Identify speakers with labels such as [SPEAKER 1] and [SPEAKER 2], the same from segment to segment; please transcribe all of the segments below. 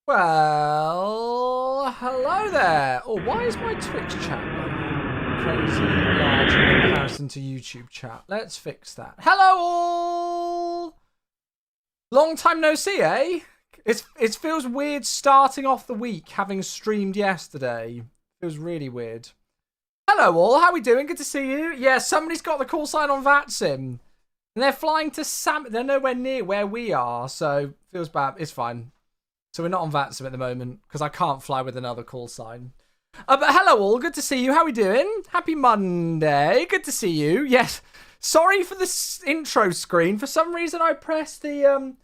[SPEAKER 1] Well, hello there. Oh, why is my Twitch chat like crazy large in comparison to YouTube chat? Let's fix that. Hello all. Long time no see, eh? It feels weird starting off the week having streamed yesterday. Feels really weird. Hello all, how we doing? Good to see you. Yeah, somebody's got the call sign on VATSIM. And they're flying to They're nowhere near where we are, so feels bad. It's fine. So we're not on VATSIM at the moment because I can't fly with another call sign. But hello all, good to see you. How we doing? Happy Monday. Good to see you. Yes. Sorry for the intro screen. For some reason I pressed the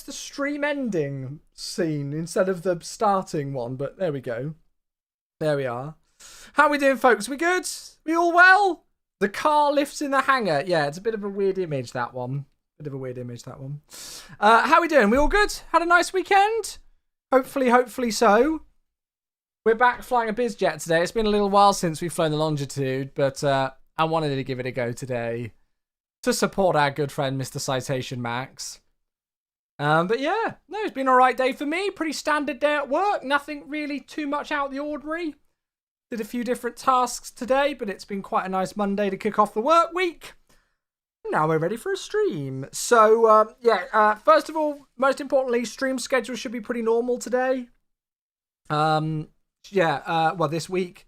[SPEAKER 1] stream ending scene instead of the starting one, but there we go. There we are. How we doing, folks? We good? We all well? The car lifts in the hangar. Yeah, it's a bit of a weird image, that one. How we doing? We all good? Had a nice weekend? Hopefully so. We're back flying a biz jet today. It's been a little while since we've flown the Longitude, but I wanted to give it a go today to support our good friend, Mr. Citation Max. But yeah, no, it's been a right day for me. Pretty standard day at work. Nothing really too much out of the ordinary. Did a few different tasks today, but it's been quite a nice Monday to kick off the work week. Now we're ready for a stream. So, first of all, most importantly, stream schedule should be pretty normal today. This week.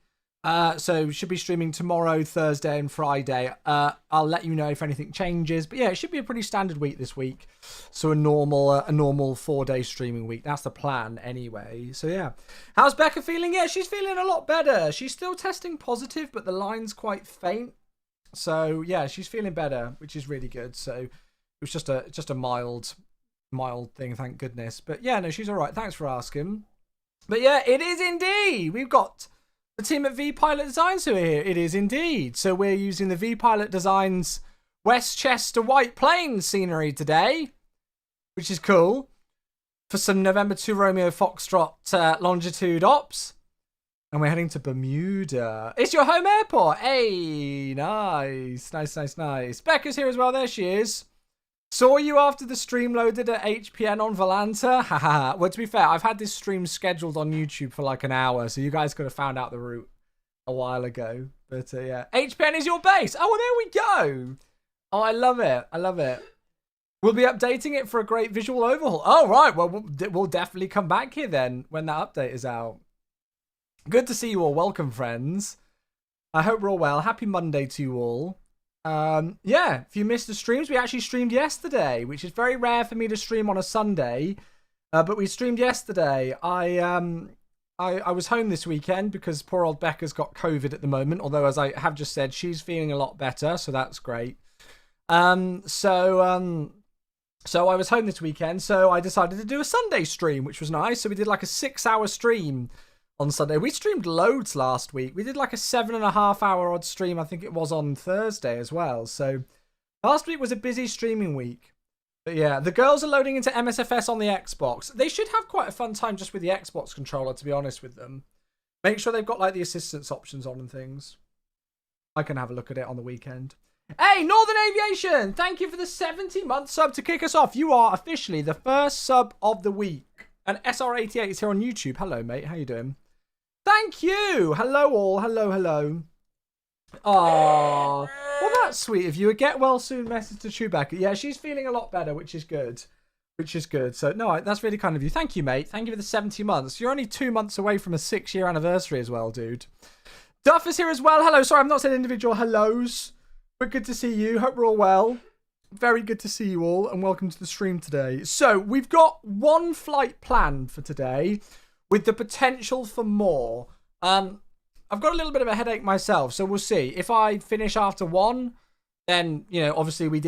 [SPEAKER 1] So should be streaming tomorrow, Thursday and Friday. I'll let you know if anything changes. But yeah, it should be a pretty standard week this week. So a normal 4-day streaming week. That's the plan anyway. So yeah. How's Becca feeling? Yeah, she's feeling a lot better. She's still testing positive, but the line's quite faint. So yeah, she's feeling better, which is really good. So it was just a mild thing, thank goodness. But yeah, no, she's all right. Thanks for asking. But yeah, it is indeed. We've got the team at V-Pilot Designs who are here. It is indeed. So we're using the V-Pilot Designs Westchester White Plains scenery today, which is cool, for some November 2 Romeo Foxtrot longitude ops. And we're heading to Bermuda. It's your home airport. Hey, nice. Becca's here as well. There she is. Saw you after the stream loaded at HPN on Volanta. Haha. Well, to be fair, I've had this stream scheduled on YouTube for like an hour, so you guys could have found out the route a while ago. But yeah, HPN is your base. Oh, well, there we go. Oh, I love it. We'll be updating it for a great visual overhaul. Oh, right. Well, we'll definitely come back here then when that update is out. Good to see you all. Welcome, friends. I hope we're all well. Happy Monday to you all. Yeah, if you missed the streams, we actually streamed yesterday, which is very rare for me to stream on a Sunday. But we streamed yesterday. I was home this weekend because poor old Becca's got COVID at the moment. Although, as I have just said, she's feeling a lot better, so that's great. So I was home this weekend, so I decided to do a Sunday stream, which was nice. So we did like a 6-hour stream on Sunday. We streamed loads last week. We did like a 7.5-hour odd stream. I think it was on Thursday as well. So last week was a busy streaming week. But yeah, the girls are loading into MSFS on the Xbox. They should have quite a fun time just with the Xbox controller, to be honest with them. Make sure they've got like the assistance options on and things. I can have a look at it on the weekend. Hey, Northern Aviation! Thank you for the 70-month sub to kick us off. You are officially the first sub of the week. And SR88 is here on YouTube. Hello, mate. How you doing? Thank you. Hello, all. Hello. Aww. Well, that's sweet of you. A get well soon message to Chewbacca. Yeah, she's feeling a lot better, which is good. So, no, that's really kind of you. Thank you, mate. Thank you for the 70 months. You're only 2 months away from a 6-year anniversary as well, dude. Duff is here as well. Hello. Sorry, I've not said individual hellos. But good to see you. Hope we're all well. Very good to see you all, and welcome to the stream today. So, we've got one flight planned for today, with the potential for more. I've got a little bit of a headache myself, so we'll see. If I finish after one, then, you know, obviously we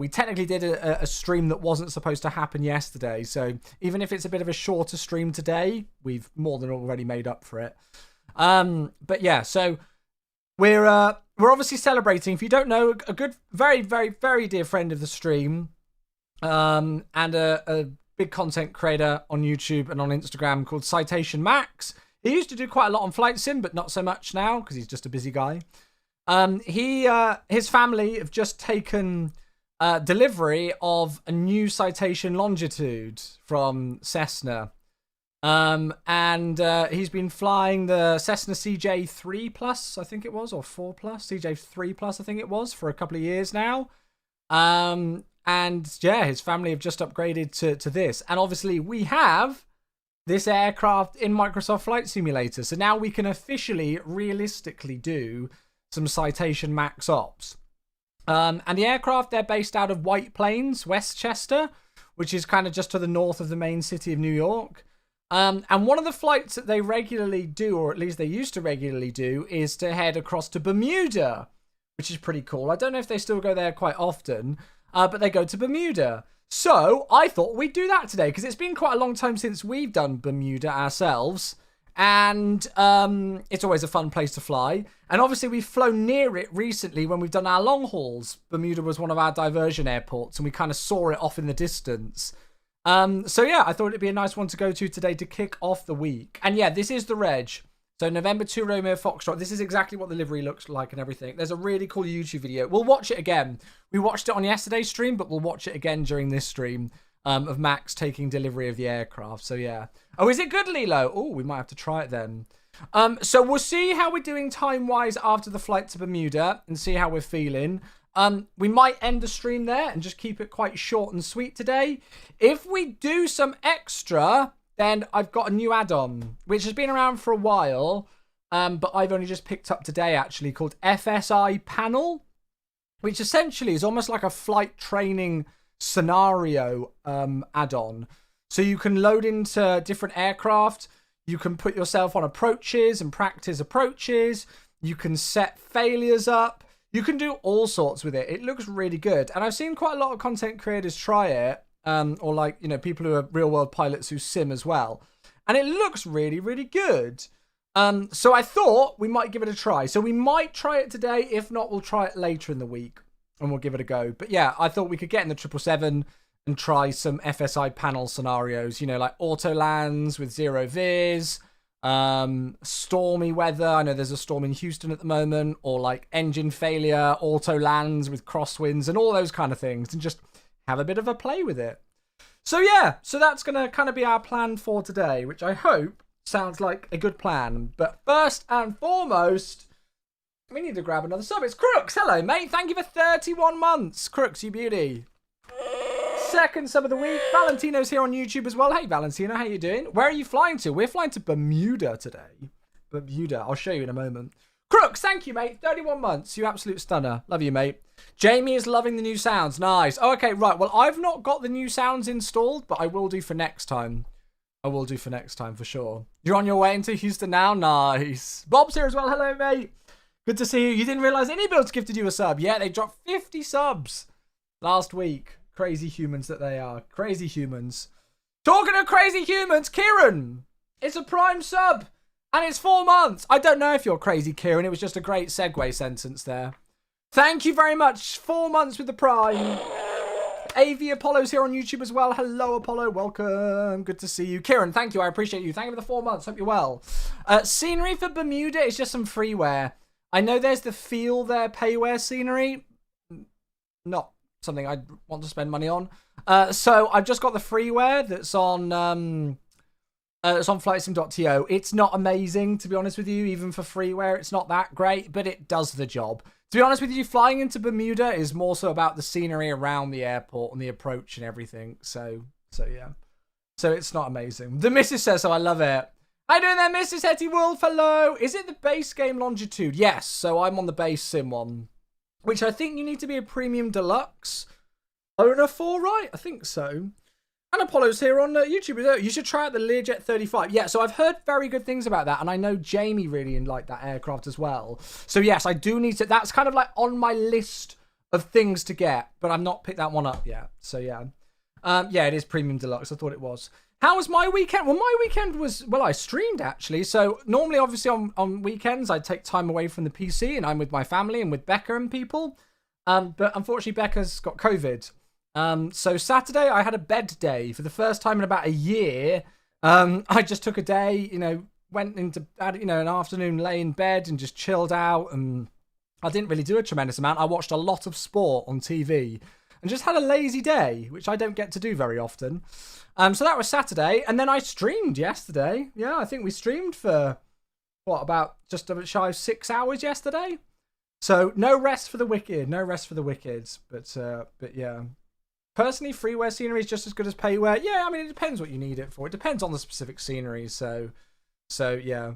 [SPEAKER 1] technically did a stream that wasn't supposed to happen yesterday. So even if it's a bit of a shorter stream today, we've more than already made up for it. But yeah, so we're obviously celebrating. If you don't know, a good, very, very, very dear friend of the stream, and a big content creator on YouTube and on Instagram called Citation Max. He used to do quite a lot on Flight Sim, but not so much now because he's just a busy guy. His family have just taken delivery of a new Citation Longitude from Cessna. And he's been flying the Cessna CJ3 Plus, I think it was, or 4 Plus, CJ3 Plus, I think it was, for a couple of years now. And yeah, his family have just upgraded to this. And obviously we have this aircraft in Microsoft Flight Simulator. So now we can officially, realistically do some Citation Max ops. And the aircraft, they're based out of White Plains, Westchester, which is kind of just to the north of the main city of New York. And one of the flights that they regularly do, or at least they used to regularly do, is to head across to Bermuda, which is pretty cool. I don't know if they still go there quite often, but they go to Bermuda. So I thought we'd do that today, because it's been quite a long time since we've done Bermuda ourselves. And it's always a fun place to fly. And obviously we've flown near it recently when we've done our long hauls. Bermuda was one of our diversion airports, and we kind of saw it off in the distance. So yeah, I thought it'd be a nice one to go to today to kick off the week. And yeah, this is the reg. So November 2 Romeo Foxtrot. This is exactly what the livery looks like and everything. There's a really cool YouTube video. We'll watch it again. We watched it on yesterday's stream, but we'll watch it again during this stream of Max taking delivery of the aircraft. So yeah. Oh, is it good, Lilo? Oh, we might have to try it then. So we'll see how we're doing time-wise after the flight to Bermuda and see how we're feeling. We might end the stream there and just keep it quite short and sweet today. If we do some extra, then I've got a new add-on, which has been around for a while, but I've only just picked up today, actually, called FSI Panel, which essentially is almost like a flight training scenario add-on. So you can load into different aircraft. You can put yourself on approaches and practice approaches. You can set failures up. You can do all sorts with it. It looks really good. And I've seen quite a lot of content creators try it. Or like, you know, people who are real world pilots who sim as well. And it looks really, really good. So I thought we might give it a try. So we might try it today. If not, we'll try it later in the week and we'll give it a go. But yeah, I thought we could get in the 777 and try some FSI panel scenarios, you know, like auto lands with 0 viz, stormy weather. I know there's a storm in Houston at the moment, or like engine failure, auto lands with crosswinds and all those kind of things, and just have a bit of a play with it. So yeah, so that's going to kind of be our plan for today, which I hope sounds like a good plan. But first and foremost, we need to grab another sub. It's Crooks. Hello, mate. Thank you for 31 months. Crooks, you beauty. Second sub of the week. Valentino's here on YouTube as well. Hey, Valentino, how you doing? Where are you flying to? We're flying to Bermuda today. Bermuda. I'll show you in a moment. Crooks, thank you, mate. 31 months. You absolute stunner. Love you, mate. Jamie is loving the new sounds. Nice. Oh, okay, right. Well, I've not got the new sounds installed, but I will do for next time. I will do for next time, for sure. You're on your way into Houston now? Nice. Bob's here as well. Hello, mate. Good to see you. You didn't realise any builds gifted you a sub. Yeah, they dropped 50 subs last week. Crazy humans that they are. Crazy humans. Talking of crazy humans, Kieran. It's a Prime sub. And it's 4 months. I don't know if you're crazy, Kieran. It was just a great segue sentence there. Thank you very much. 4 months with the Prime. AV Apollo's here on YouTube as well. Hello, Apollo. Welcome. Good to see you. Kieran, thank you. I appreciate you. Thank you for the 4 months. Hope you're well. Scenery for Bermuda is just some freeware. I know there's the Feel There payware scenery. Not something I'd want to spend money on. So I've just got the freeware that's on flightsim.to. It's not amazing, to be honest with you. Even for freeware, it's not that great, but it does the job. To be honest with you, flying into Bermuda is more so about the scenery around the airport and the approach and everything. So yeah. So it's not amazing. The Mrs. says so. I love it. How you doing there, Mrs. Hetty Wolf? Hello. Is it the base game Longitude? Yes. So I'm on the base sim one, which I think you need to be a premium deluxe owner for, right? I think so. And Apollo's here on YouTube. You should try out the Learjet 35. Yeah, so I've heard very good things about that, and I know Jamie really liked that aircraft as well. So yes, I do need to. That's kind of like on my list of things to get, but I've not picked that one up yet. So yeah, yeah, it is premium deluxe. I thought it was. How was my weekend? Well, my weekend was, well, I streamed actually. So normally, obviously, on weekends, I take time away from the PC, and I'm with my family and with Becca and people. But unfortunately, Becca's got COVID. So Saturday I had a bed day for the first time in about a year. I just took a day, went into, an afternoon, lay in bed and just chilled out. And I didn't really do a tremendous amount. I watched a lot of sport on TV and just had a lazy day, which I don't get to do very often. So that was Saturday, and then I streamed yesterday. Yeah, I think we streamed for, what, about just a shy of 6 hours yesterday? So no rest for the wicked, no rest for the wicked. But yeah. Personally, freeware scenery is just as good as payware. Yeah, I mean, it depends what you need it for. It depends on the specific scenery, so yeah.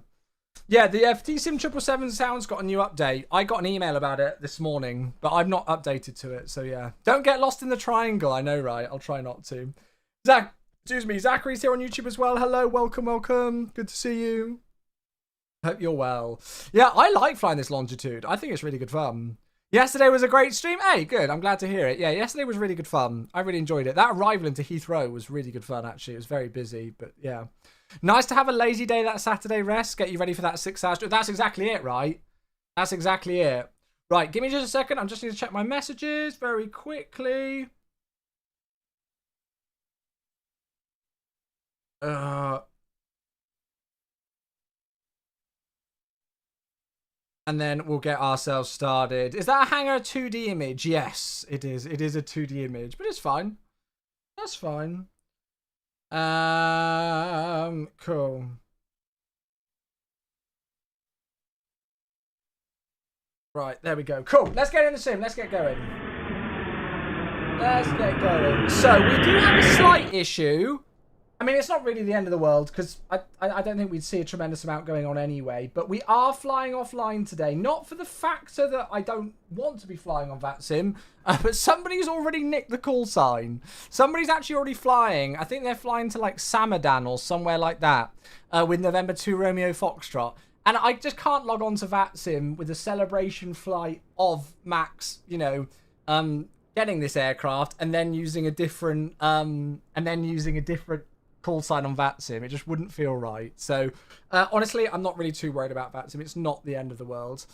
[SPEAKER 1] Yeah, the FT Sim 777 sound's got a new update. I got an email about it this morning, but I've not updated to it, so yeah. Don't get lost in the triangle, I know, right? I'll try not to. Zachary's here on YouTube as well. Hello, welcome. Good to see you. Hope you're well. Yeah, I like flying this Longitude. I think it's really good fun. Yesterday was a great stream. Hey, good. I'm glad to hear it. Yeah, yesterday was really good fun. I really enjoyed it. That arrival into Heathrow was really good fun, actually. It was very busy, but yeah. Nice to have a lazy day that Saturday rest. Get you ready for that 6 hours. That's exactly it, right? That's exactly it. Right, give me just a second. I'm just going to check my messages very quickly. And then we'll get ourselves started. Is that a Hangar 2D image? Yes, it is. It is a 2D image, but it's fine. That's fine. Cool. Right, there we go. Cool. Let's get in the sim. Let's get going. Let's get going. So we do have a slight issue. I mean, it's not really the end of the world because I don't think we'd see a tremendous amount going on anyway. But we are flying offline today. Not for the factor that I don't want to be flying on VATSIM, but somebody's already nicked the call sign. Somebody's actually already flying. I think they're flying to like Samadan or somewhere like that with November 2 Romeo Foxtrot. And I just can't log on to VATSIM with a celebration flight of Max, you know, getting this aircraft and then using a different call sign on VATSIM. It just wouldn't feel right. So honestly, I'm not really too worried about VATSIM. It's not the end of the world.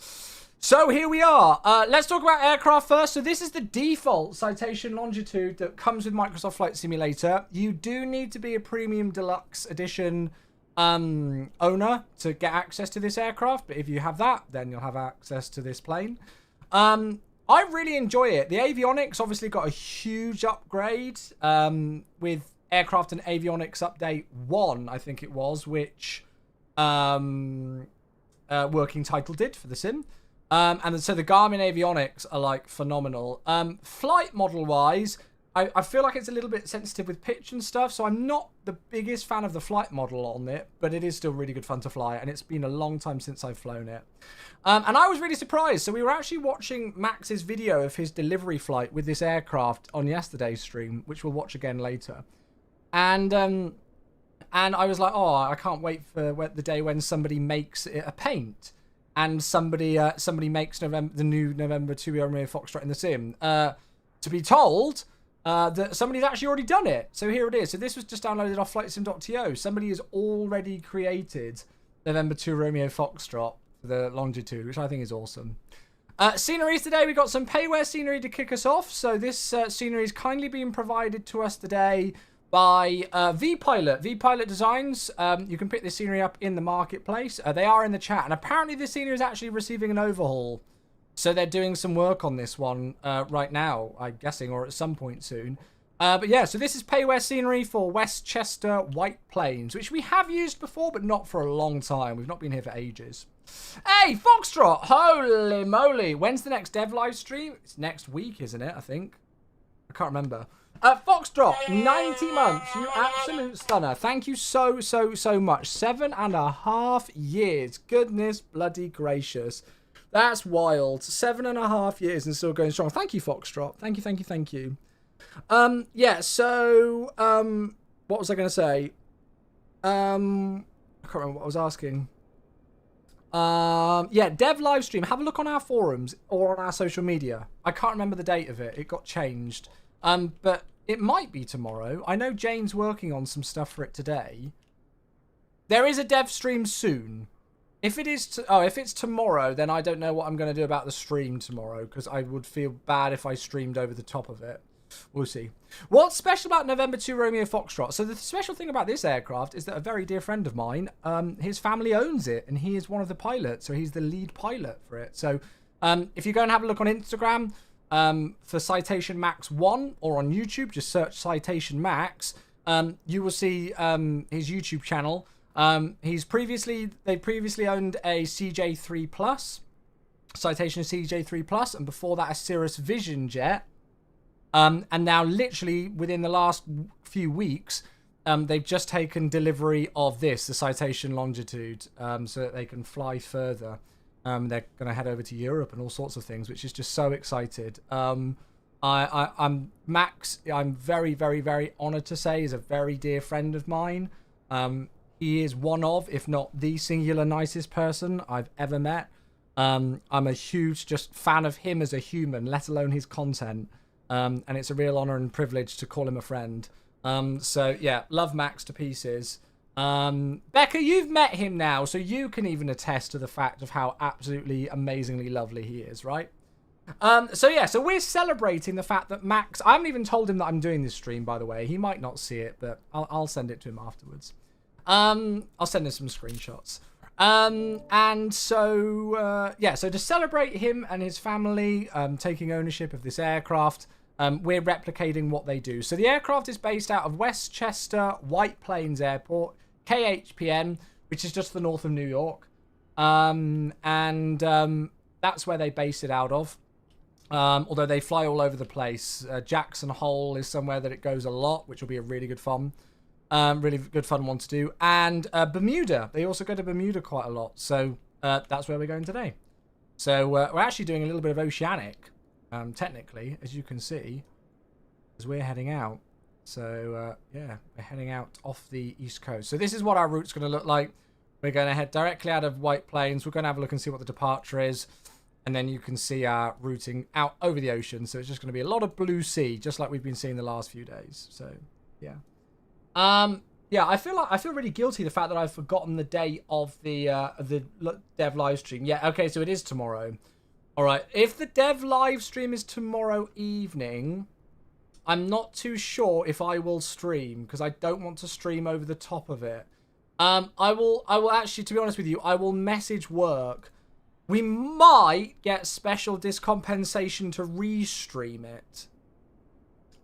[SPEAKER 1] So here we are. Let's talk about aircraft first. So this is the default Citation Longitude that comes with Microsoft Flight Simulator. You do need to be a Premium Deluxe Edition owner to get access to this aircraft. But if you have that, then you'll have access to this plane. I really enjoy it. The avionics obviously got a huge upgrade with Aircraft and Avionics Update 1, I think it was, which Working Title did for the sim. And so the Garmin avionics are like phenomenal. Flight model wise, I feel like it's a little bit sensitive with pitch and stuff, so I'm not the biggest fan of the flight model on it, but it is still really good fun to fly, and it's been a long time since I've flown it. And I was really surprised. So we were actually watching Max's video of his delivery flight with this aircraft on yesterday's stream, which we'll watch again later. And I was like, oh, I can't wait for the day when somebody makes it a paint, and somebody makes the new November 2 Romeo Foxtrot in the sim. To be told that somebody's actually already done it. So here it is. So this was just downloaded off flightsim.to. Somebody has already created November 2 Romeo Foxtrot for the Longitude, which I think is awesome. Sceneries today, we got some payware scenery to kick us off. So this scenery is kindly being provided to us today by V-Pilot. V-Pilot Designs. You can pick this scenery up in the marketplace. They are in the chat. And apparently this scenery is actually receiving an overhaul. So they're doing some work on this one right now, I'm guessing, or at some point soon. But yeah, so this is payware scenery for Westchester White Plains, which we have used before, but not for a long time. We've not been here for ages. Hey, Foxtrot! Holy moly! When's the next dev live stream? It's next week, isn't it, I think? I can't remember. Foxtrot, 90 months, you absolute stunner. Thank you so much. 7.5 years. Goodness bloody gracious. That's wild. 7.5 years and still going strong. Thank you, Foxtrot. Thank you. Yeah, so, what was I going to say? I can't remember what I was asking. Yeah, dev live stream. Have a look on our forums or on our social media. I can't remember the date of it. It got changed. But it might be tomorrow. I know Jane's working on some stuff for it today. There is a dev stream soon. If it is, if it's tomorrow, then I don't know what I'm going to do about the stream tomorrow, because I would feel bad if I streamed over the top of it. We'll see. What's special about November 2 Romeo Foxtrot? So the special thing about this aircraft is that a very dear friend of mine, his family owns it, and he is one of the pilots, so he's the lead pilot for it. So if you go and have a look on Instagram, for Citation Max 1 or on YouTube, just search Citation Max. You will see his YouTube channel. They previously owned a CJ3 Plus, Citation CJ3 Plus, and before that a Cirrus Vision jet. And now literally within the last few weeks, they've just taken delivery of this, the Citation Longitude, so that they can fly further. They're going to head over to Europe and all sorts of things, which is just so excited. I'm Max. I'm very, very, very honoured to say is a very dear friend of mine. He is one of, if not the singular nicest person I've ever met. I'm a huge just fan of him as a human, let alone his content. And it's a real honour and privilege to call him a friend. So yeah, love Max to pieces. Becca, you've met him now, so you can even attest to the fact of how absolutely amazingly lovely he is, right? So yeah, so we're celebrating the fact that Max, I haven't even told him that I'm doing this stream, by the way. He might not see it, but I'll send it to him afterwards. I'll send him some screenshots. And so, yeah, so to celebrate him and his family, taking ownership of this aircraft, we're replicating what they do. So the aircraft is based out of Westchester White Plains Airport, KHPN, which is just the north of New York. That's where they base it out of. Although they fly all over the place. Jackson Hole is somewhere that it goes a lot, which will be a really good fun. Really good fun one to do. And Bermuda. They also go to Bermuda quite a lot. So that's where we're going today. So we're actually doing a little bit of oceanic, technically, as you can see, as we're heading out. So yeah, we're heading out off the East Coast. So this is what our route's going to look like. We're going to head directly out of White Plains. We're going to have a look and see what the departure is. And then you can see our routing out over the ocean. So it's just going to be a lot of blue sea, just like we've been seeing the last few days. So yeah. Yeah, I feel really guilty the fact that I've forgotten the date of the dev live stream. Yeah, okay, so it is tomorrow. All right, if the dev live stream is tomorrow evening, I'm not too sure if I will stream because I don't want to stream over the top of it. I will actually, to be honest with you, I will message work. We might get special discompensation to restream it,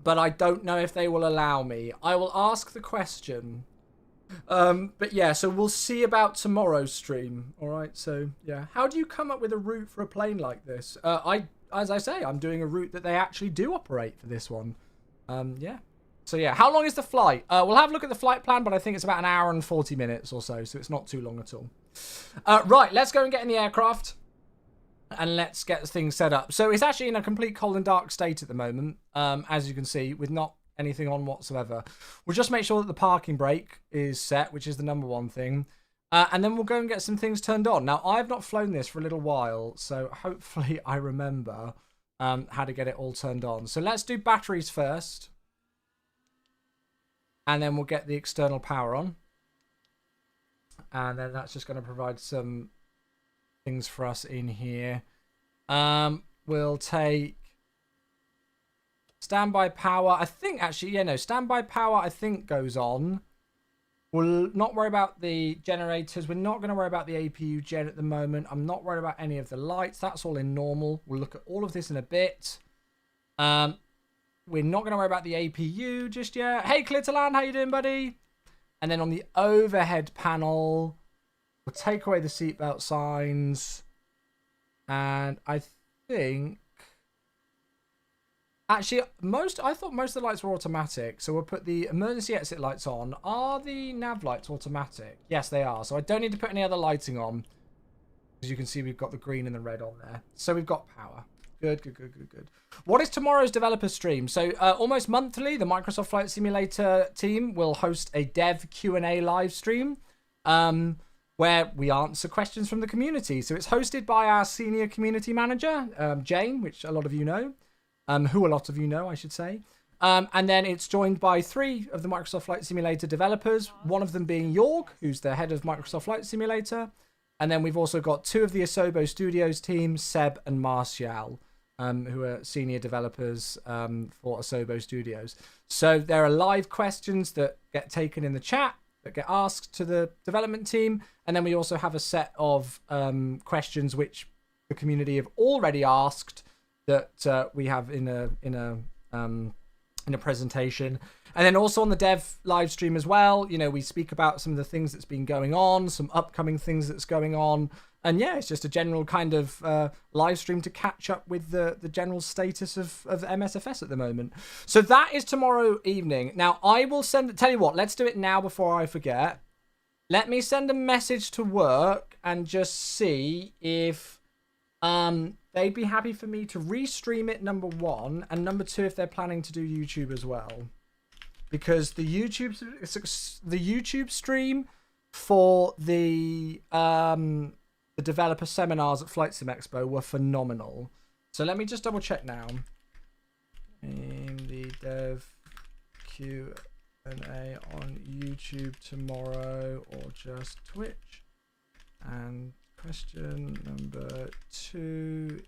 [SPEAKER 1] but I don't know if they will allow me. I will ask the question. But yeah, so we'll see about tomorrow's stream. All right, so yeah. How do you come up with a route for a plane like this? As I say, I'm doing a route that they actually do operate for this one. Yeah. So yeah, how long is the flight? We'll have a look at the flight plan, but I think it's about an hour and 40 minutes or so, so it's not too long at all. Right, let's go and get in the aircraft. And let's get things set up. So it's actually in a complete cold and dark state at the moment, as you can see, with not anything on whatsoever. We'll just make sure that the parking brake is set, which is the number one thing. And then we'll go and get some things turned on. Now, I've not flown this for a little while, so hopefully I remember how to get it all turned on. So let's do batteries first. And then we'll get the external power on. And then that's just going to provide some things for us in here. We'll take standby power. I think actually, yeah, no, standby power I think goes on. We'll not worry about the generators. We're not going to worry about the APU gen at the moment. I'm not worried about any of the lights. That's all in normal. We'll look at all of this in a bit. We're not going to worry about the APU just yet. Hey, Clitterland, how you doing, buddy? And then on the overhead panel, we'll take away the seatbelt signs. And I think... Actually, I thought most of the lights were automatic. So we'll put the emergency exit lights on. Are the nav lights automatic? Yes, they are. So I don't need to put any other lighting on. As you can see, we've got the green and the red on there. So we've got power. Good. What is tomorrow's developer stream? So almost monthly, the Microsoft Flight Simulator team will host a dev Q&A live stream where we answer questions from the community. So it's hosted by our senior community manager, Jane, which a lot of you know, who a lot of you know, I should say. And then it's joined by 3 of the Microsoft Flight Simulator developers, one of them being Jorg, who's the head of Microsoft Flight Simulator. And then we've also got 2 of the Asobo Studios team, Seb and Martial, who are senior developers for Asobo Studios. So there are live questions that get taken in the chat, that get asked to the development team. And then we also have a set of questions which the community have already asked that we have in a presentation. And then also on the dev live stream as well, you know, we speak about some of the things that's been going on, some upcoming things that's going on. And yeah, it's just a general kind of live stream to catch up with the general status of MSFS at the moment. So that is tomorrow evening. Now, I will tell you what, let's do it now before I forget. Let me send a message to work and just see if they'd be happy for me to restream it, number one, and number two, if they're planning to do YouTube as well. Because the YouTube stream for the developer seminars at Flight Sim Expo were phenomenal. So let me just double check now. In the dev Q&A on YouTube tomorrow or just Twitch. And question number 2.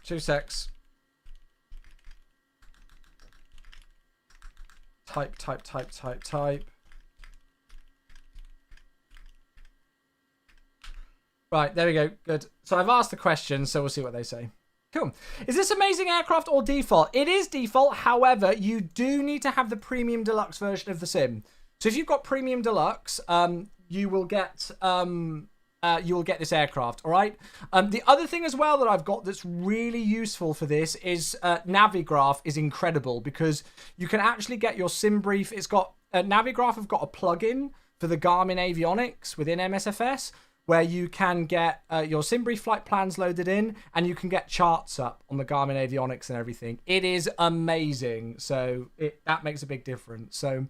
[SPEAKER 1] 2 secs. Type. Right, there we go. Good. So I've asked the question, so we'll see what they say. Cool. Is this amazing aircraft or default? It is default. However, you do need to have the premium deluxe version of the sim. So if you've got premium deluxe, you will get this aircraft. All right. The other thing as well that I've got that's really useful for this is Navigraph is incredible because you can actually get your sim brief. It's got Navigraph have got a plugin for the Garmin avionics within MSFS where you can get your sim brief flight plans loaded in and you can get charts up on the Garmin avionics and everything. It is amazing. So that makes a big difference. So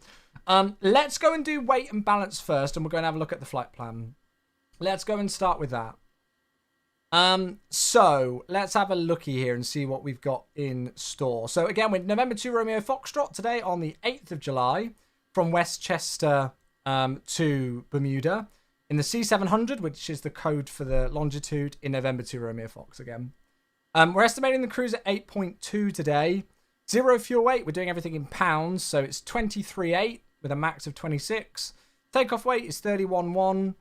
[SPEAKER 1] let's go and do weight and balance first, and we're going to have a look at the flight plan. Let's go and start with that. So let's have a looky here and see what we've got in store. So again, with November 2 Romeo Foxtrot today on the 8th of July from Westchester to Bermuda in the C700, which is the code for the longitude in November 2 Romeo Fox again. We're estimating the cruise at 8.2 today. 0 fuel weight, we're doing everything in pounds, so it's 23.8 with a max of 26. Takeoff weight is 31.1.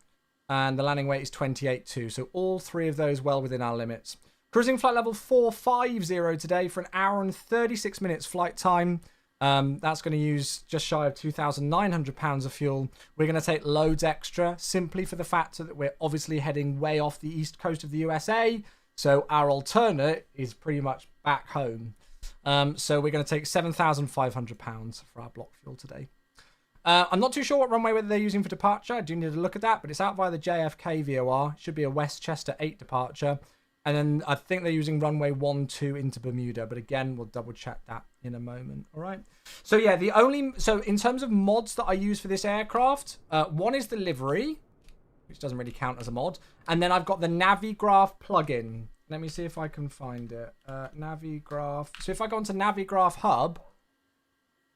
[SPEAKER 1] And the landing weight is 28.2. So all three of those well within our limits. Cruising flight level 450 today for an hour and 36 minutes flight time. That's going to use just shy of 2,900 pounds of fuel. We're going to take loads extra simply for the fact that we're obviously heading way off the east coast of the USA. So our alternate is pretty much back home. So we're going to take 7,500 pounds for our block fuel today. I'm not too sure what runway they're using for departure. I do need to look at that, but it's out via the JFK VOR. Should be a Westchester 8 departure. And then I think they're using runway 12 into Bermuda. But again, we'll double check that in a moment. All right. So yeah, so in terms of mods that I use for this aircraft, one is the livery, which doesn't really count as a mod. And then I've got the Navigraph plugin. Let me see if I can find it. Navigraph. So if I go into Navigraph Hub,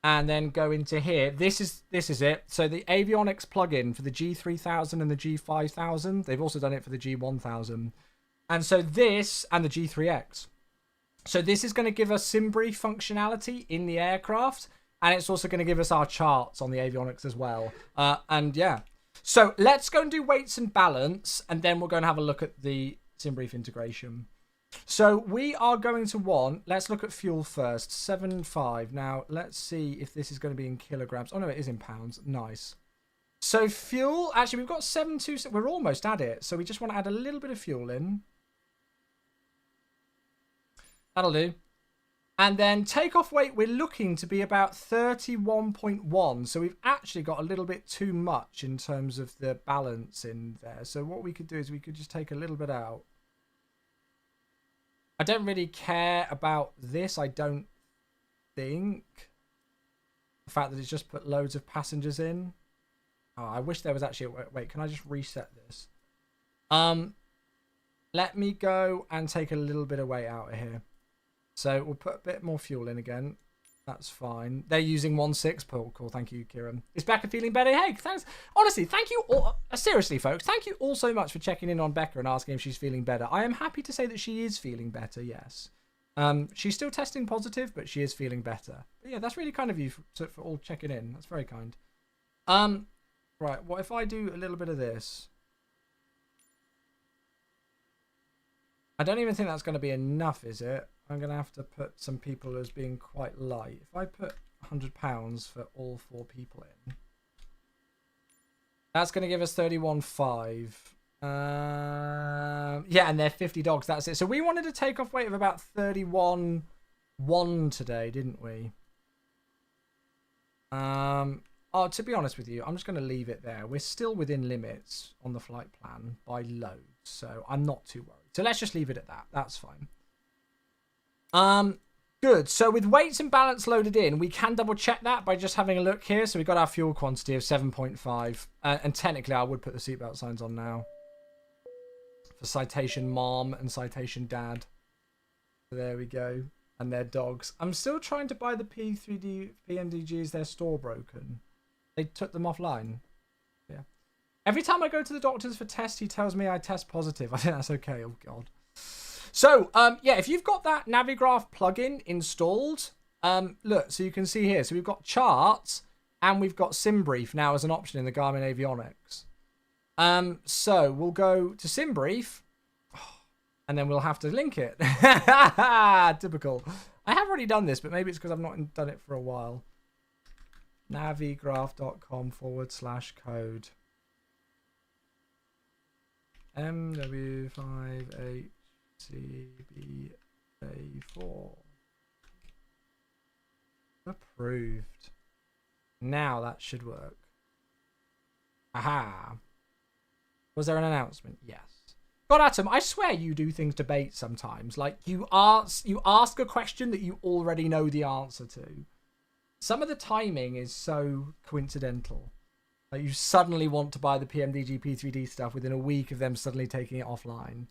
[SPEAKER 1] and then go into here. This is it. So the avionics plugin for the G3000 and the G5000. They've also done it for the G1000. And so this and the G3X. So this is going to give us sim brief functionality in the aircraft. And it's also going to give us our charts on the avionics as well. And yeah. So let's go and do weights and balance. And then we're going to have a look at the sim brief integration. So we are going to let's look at fuel first, 7.5. Now, let's see if this is going to be in kilograms. Oh, no, it is in pounds. Nice. So fuel, actually, we've got 7.2. We're almost at it. So we just want to add a little bit of fuel in. That'll do. And then takeoff weight, we're looking to be about 31.1. So we've actually got a little bit too much in terms of the balance in there. So what we could do is we could just take a little bit out. I don't really care about this, I don't think. The fact that it's just put loads of passengers in. Oh, I wish there was actually wait, can I just reset this? Let me go and take a little bit of weight out of here. So we'll put a bit more fuel in again. That's fine. They're using 1.6 protocol. Thank you, Kieran. Is Becca feeling better? Hey, thanks. Honestly, thank you all. Seriously, folks, thank you all so much for checking in on Becca and asking if she's feeling better. I am happy to say that she is feeling better, yes. She's still testing positive, but she is feeling better. But yeah, that's really kind of you for all checking in. That's very kind. Right, what if I do a little bit of this? I don't even think that's going to be enough, is it? I'm going to have to put some people as being quite light. If I put £100 for all 4 people in, that's going to give us 31.5. Yeah, and they're 50 dogs. That's it. So we wanted a takeoff weight of about 31.1 today, didn't we? Oh, to be honest with you, I'm just going to leave it there. We're still within limits on the flight plan by loads, so I'm not too worried. So let's just leave it at that. That's fine. Good. So with weights and balance loaded in, we can double check that by just having a look here. So we've got our fuel quantity of 7.5. And technically, I would put the seatbelt signs on now. For Citation Mom and Citation Dad. So there we go. And their dogs. I'm still trying to buy the P3D PMDGs. They're store broken. They took them offline. Yeah. Every time I go to the doctors for tests, he tells me I test positive. I think that's okay. Oh, God. So, yeah, if you've got that Navigraph plugin installed, look, so you can see here. So we've got charts and we've got SimBrief now as an option in the Garmin Avionics. So we'll go to SimBrief and then we'll have to link it. Typical. I have already done this, but maybe it's because I've not done it for a while. Navigraph.com/code. MW58CBA4. Approved. Now that should work. Aha. Was there an announcement? Yes. God, Atom, I swear you do things to bait sometimes. Like, you ask a question that you already know the answer to. Some of the timing is so coincidental. Like, you suddenly want to buy the PMDG P3D stuff within a week of them suddenly taking it offline.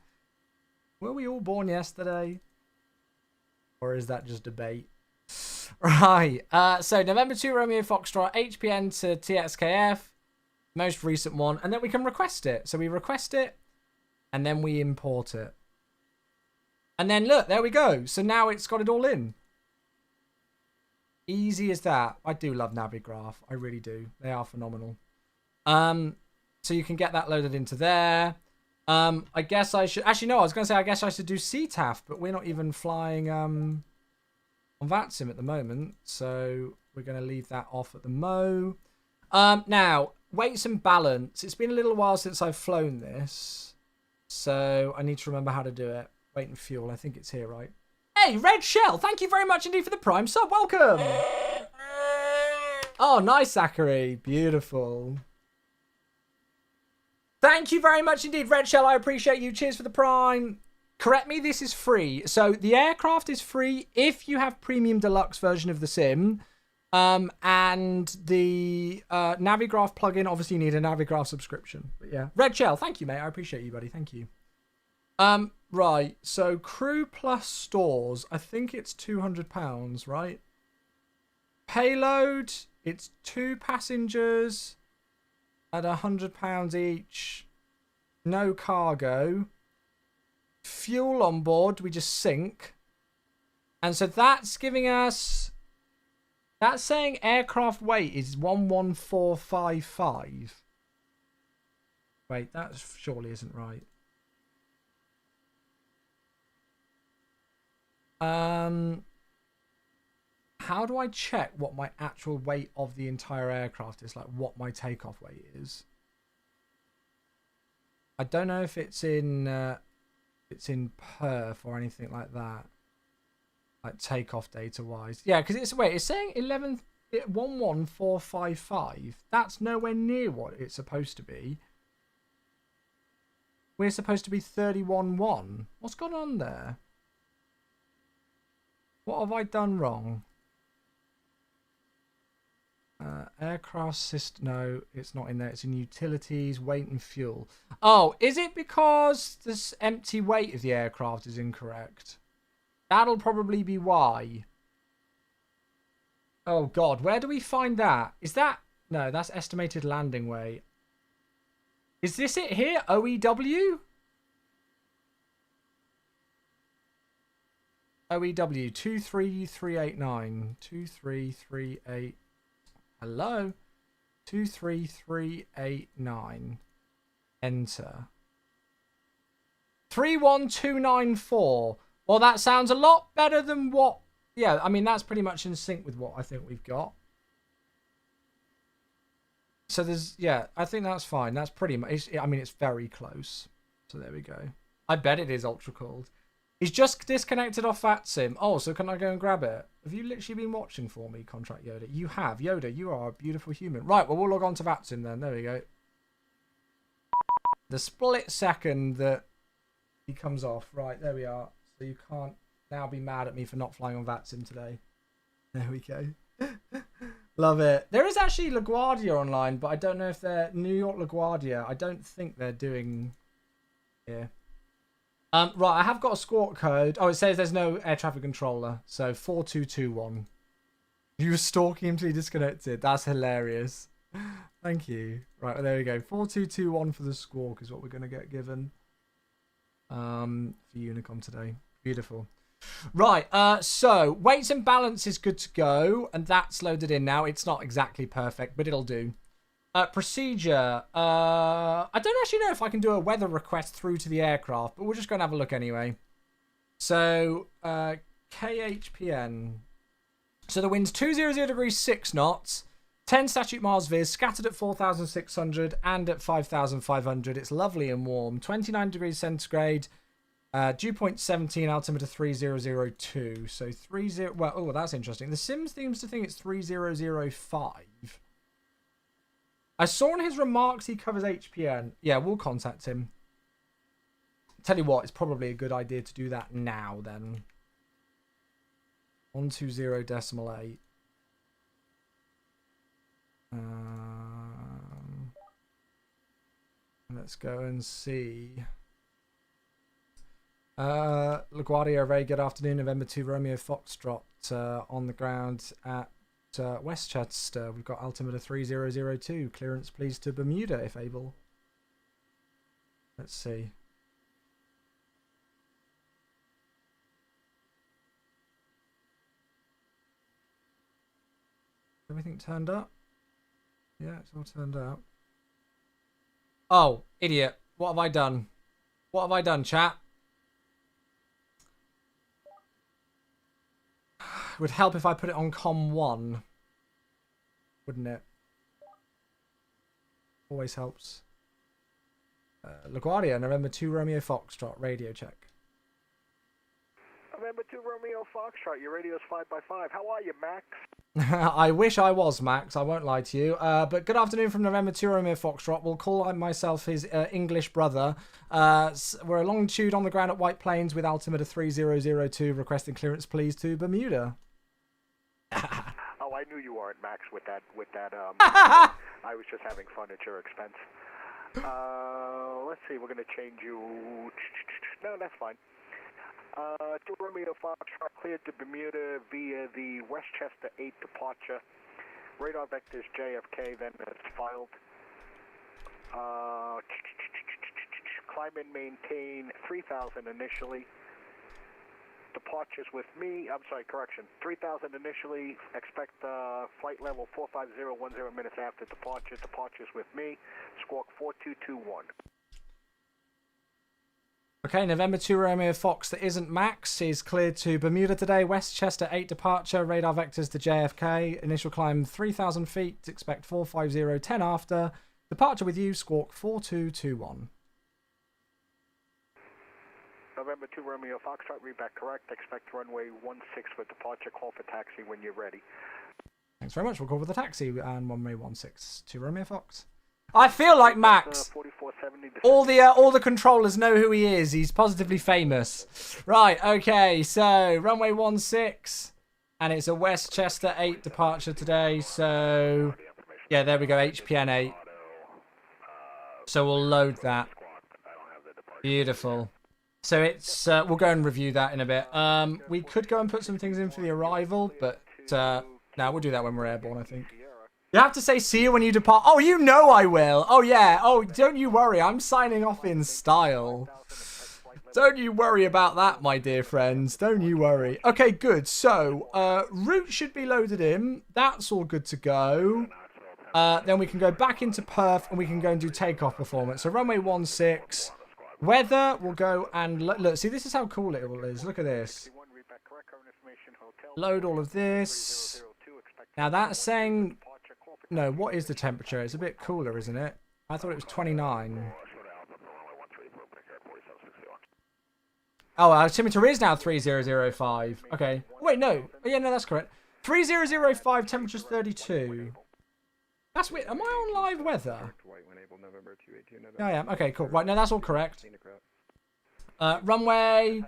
[SPEAKER 1] Were we all born yesterday? Or is that just debate? Right. So November 2 Romeo Foxtrot, HPN to TXKF. Most recent one. And then we can request it. So we request it. And then we import it. And then look, there we go. So now it's got it all in. Easy as that. I do love Navigraph. I really do. They are phenomenal. So you can get that loaded into there. I guess I should... Actually, no, I was going to say I guess I should do CTAF, but we're not even flying on VATSIM at the moment. So we're going to leave that off at the Mo. Now, weights and balance. It's been a little while since I've flown this. So I need to remember how to do it. Weight and fuel. I think it's here, right? Hey, Red Shell, thank you very much indeed for the Prime sub. Welcome. Oh, nice, Zachary. Beautiful. Thank you very much indeed, Red Shell. I appreciate you. Cheers for the Prime. Correct me, this is free. So the aircraft is free if you have Premium Deluxe version of the sim. And the Navigraph plugin, obviously you need a Navigraph subscription. But yeah, Red Shell, thank you, mate. I appreciate you, buddy. Thank you. Right, so crew plus stores, I think it's £200, right? Payload, it's 2 passengers at £100 each. No cargo. Fuel on board, we just sink. And so that's giving us... That's saying aircraft weight is 11455. Wait, that surely isn't right. How do I check what my actual weight of the entire aircraft is? Like what my takeoff weight is? I don't know if it's in perf or anything like that. Like takeoff data wise. Yeah, because it's saying 11455. That's nowhere near what it's supposed to be. We're supposed to be 31.1. What's gone on there? What have I done wrong? Aircraft system. No, it's not in there. It's in utilities, weight and fuel. Oh, is it because this empty weight of the aircraft is incorrect? That'll probably be why. Oh, God. Where do we find that? Is that... No, that's estimated landing weight. Is this it here? OEW? OEW 23389. 23388. Hello? 23389. Enter. 31294. Well, that sounds a lot better than what... Yeah, I mean, that's pretty much in sync with what I think we've got. So there's... Yeah, I think that's fine. That's pretty much... I mean, it's very close. So there we go. I bet it is ultra cold. He's just disconnected off VATSIM. Oh, so can I go and grab it? Have you literally been watching for me, Contract Yoda? You have. Yoda, you are a beautiful human. Right, well, we'll log on to VATSIM then. There we go. The split second that he comes off. Right, there we are. So you can't now be mad at me for not flying on VATSIM today. There we go. Love it. There is actually LaGuardia online, but I don't know if they're... New York LaGuardia. I don't think they're doing... Yeah. Right, I have got a squawk code. Oh, it says there's no air traffic controller. So 4221. You were stalking him till he disconnected. That's hilarious. Thank you. Right, well, there we go. 4221 for the squawk is what we're going to get given. For Unicom today. Beautiful. Right, so weights and balance is good to go. And that's loaded in now. It's not exactly perfect, but it'll do. Procedure. I don't actually know if I can do a weather request through to the aircraft, but we're just going to have a look anyway. So, KHPN. So the wind's 200 degrees 6 knots, 10 statute miles viz, scattered at 4,600 and at 5,500. It's lovely and warm. 29 degrees centigrade. Dew point 17, altimeter 3002. So 30. Well, oh, that's interesting. The sim seems to think it's 3005. I saw in his remarks he covers HPN. Yeah, we'll contact him. Tell you what, it's probably a good idea to do that now then. 120.8. Let's go and see. LaGuardia, a very good afternoon. November 2 Romeo Foxtrot on the ground at Westchester. We've got altimeter 3002. Clearance please to Bermuda if able. Let's see. Everything turned up? Yeah, it's all turned out. Oh, idiot. What have I done? What have I done, chat? Would help if I put it on COM 1. Wouldn't it? Always helps. LaGuardia, November 2 Romeo Foxtrot, radio check.
[SPEAKER 2] November 2 Romeo Foxtrot, your radio's 5x5. How are you, Max?
[SPEAKER 1] I wish I was, Max. I won't lie to you. But good afternoon from November 2 Romeo Foxtrot. We'll call myself his English brother. We're a longitude on the ground at White Plains with altimeter 3002, requesting clearance please to Bermuda.
[SPEAKER 2] Oh, I knew you weren't, Max, with that. I was just having fun at your expense. Let's see, we're going to change you. No, that's fine. 2 Romeo Foxtrot cleared to Bermuda via the Westchester 8 departure. Radar vectors JFK, then it's filed. Climb and maintain 3,000 initially. Departures with me, I'm sorry, correction, 3,000 initially, expect flight level 45010 minutes after departure. Departures with me, squawk 4221.
[SPEAKER 1] Okay, November 2 Romeo Fox that isn't Max is cleared to Bermuda today. Westchester 8 departure, radar vectors to JFK. Initial climb 3,000 feet, expect 450, 10 after. Departure with you, squawk 4221.
[SPEAKER 2] November 2 Romeo Foxtrot, read back correct. Expect runway 16 for departure. Call for taxi when you're ready.
[SPEAKER 1] Thanks very much. We'll call for the taxi and runway 16 to Romeo Fox. I feel like Max. All the controllers know who he is. He's positively famous. Right, okay, so runway 16. And it's a Westchester 8 departure today. So, yeah, there we go, HPN 8. So we'll load that. Beautiful. So it's we'll go and review that in a bit. We could go and put some things in for the arrival, but No, we'll do that when we're airborne, I think. You have to say see you when you depart. Oh, you know I will. Oh, yeah. Oh, don't you worry. I'm signing off in style. Don't you worry about that, my dear friends. Don't you worry. Okay, good. So, route should be loaded in. That's all good to go. Then we can go back into Perth and we can go and do takeoff performance. So, runway 16. Weather, we'll go and look. See, this is how cool it all is. Look at this. Load all of this. Now, that's saying... No, what is the temperature? It's a bit cooler, isn't it? I thought it was 29. Oh, our altimeter is now 3005. Okay. Wait, no. Oh, yeah, no, that's correct. 3005, temperature's 32. That's weird. Am I on live weather? Yeah, I am. Okay, cool. Right, no, that's all correct. Runway.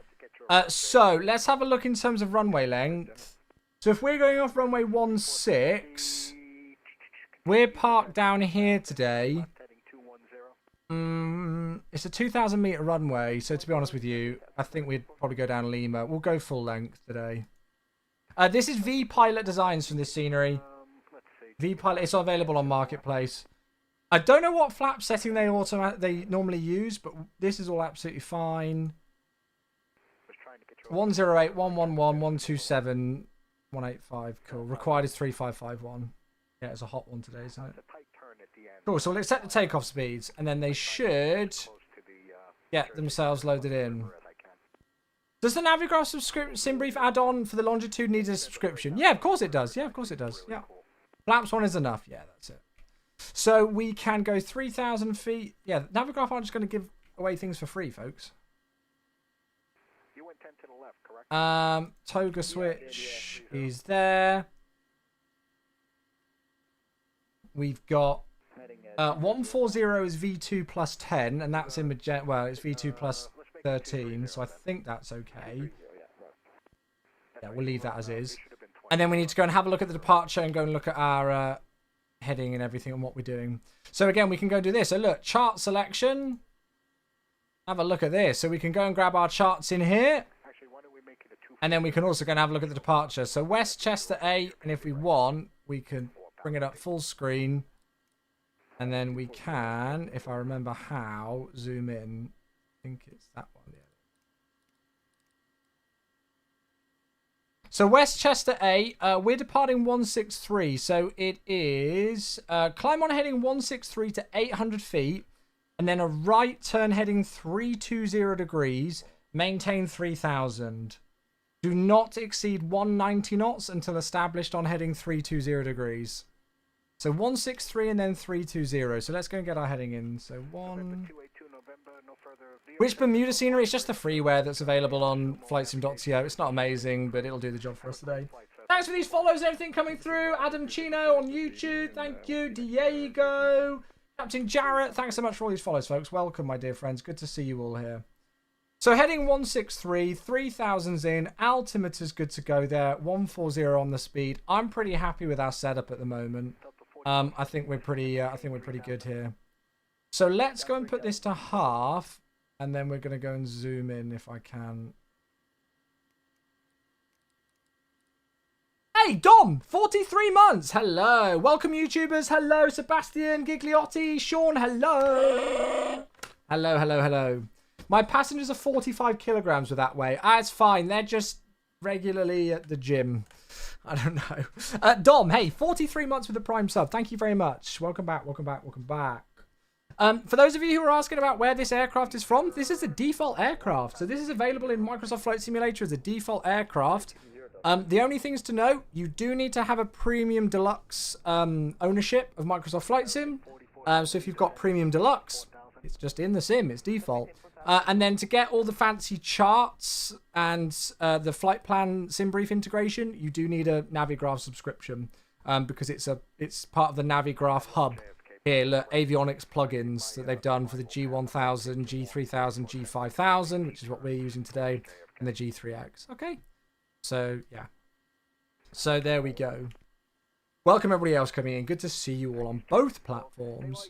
[SPEAKER 1] So, let's have a look in terms of runway length. So, if we're going off runway 16... We're parked down here today. It's a 2,000 meter runway, so to be honest with you, I think we'd probably go down Lima. We'll go full length today. This is V-Pilot designs from this scenery. V-Pilot, it's available on Marketplace. I don't know what flap setting they normally use, but this is all absolutely fine. 108, 111, 127, 185. Cool. Required is 3551. Yeah, it's a hot one today, isn't it? Cool, so let's set the takeoff speeds, and then they should get themselves loaded in. Does the Navigraph SimBrief add-on for the Longitude need a subscription? Yeah, of course it does. Yeah, of course it does. Yeah. Flaps one is enough. Yeah, that's it. So we can go 3,000 feet. Yeah, Navigraph aren't just going to give away things for free, folks.
[SPEAKER 2] You went 10 to the left, correct?
[SPEAKER 1] Toga switch is there. We've got 140 is V2 plus 10, and that's in magenta. Well, it's V2 plus 13, so I think that's okay. Yeah, we'll leave that as is. And then we need to go and have a look at the departure and go and look at our heading and everything and what we're doing. So again, we can go and do this. So look, chart selection. Have a look at this. So we can go and grab our charts in here. And then we can also go and have a look at the departure. So West Chester 8, and if we want, we can bring it up full screen. And then we can, if I remember how, zoom in. I think it's that one. Yeah. So Westchester 8, we're departing 163. So it is climb on heading 163 to 800 feet. And then a right turn heading 320 degrees. Maintain 3000. Do not exceed 190 knots until established on heading 320 degrees. So 163 and then 320. So let's go and get our heading in. So one. Which Bermuda scenery? It's just the freeware that's available on flightsim.to. It's not amazing, but it'll do the job for us today. Thanks for these follows and everything coming through. Adam Chino on YouTube. Thank you. Diego. Captain Jarrett. Thanks so much for all these follows, folks. Welcome, my dear friends. Good to see you all here. So heading 163, 3000's in, altimeter's good to go there, 140 on the speed. I'm pretty happy with our setup at the moment. I think we're pretty good here. So let's go and put this to half, and then we're going to go and zoom in if I can. Hey, Dom, 43 months. Hello. Welcome, YouTubers. Hello, Sebastian, Gigliotti, Sean. Hello. Hello. My passengers are 45 kilograms with that way. It's fine. They're just regularly at the gym. I don't know. Dom, hey, 43 months with the Prime sub. Thank you very much. Welcome back. For those of you who are asking about where this aircraft is from, this is a default aircraft. So this is available in Microsoft Flight Simulator as a default aircraft. The only things to note, you do need to have a Premium Deluxe ownership of Microsoft Flight Sim. So if you've got Premium Deluxe, it's just in the sim. It's default. And then to get all the fancy charts and the flight plan SimBrief integration, you do need a Navigraph subscription because it's part of the Navigraph hub. Here, look, avionics plugins that they've done for the G1000, G3000, G5000, which is what we're using today, and the G3X. Okay, so yeah. So there we go. Welcome everybody else coming in. Good to see you all on both platforms.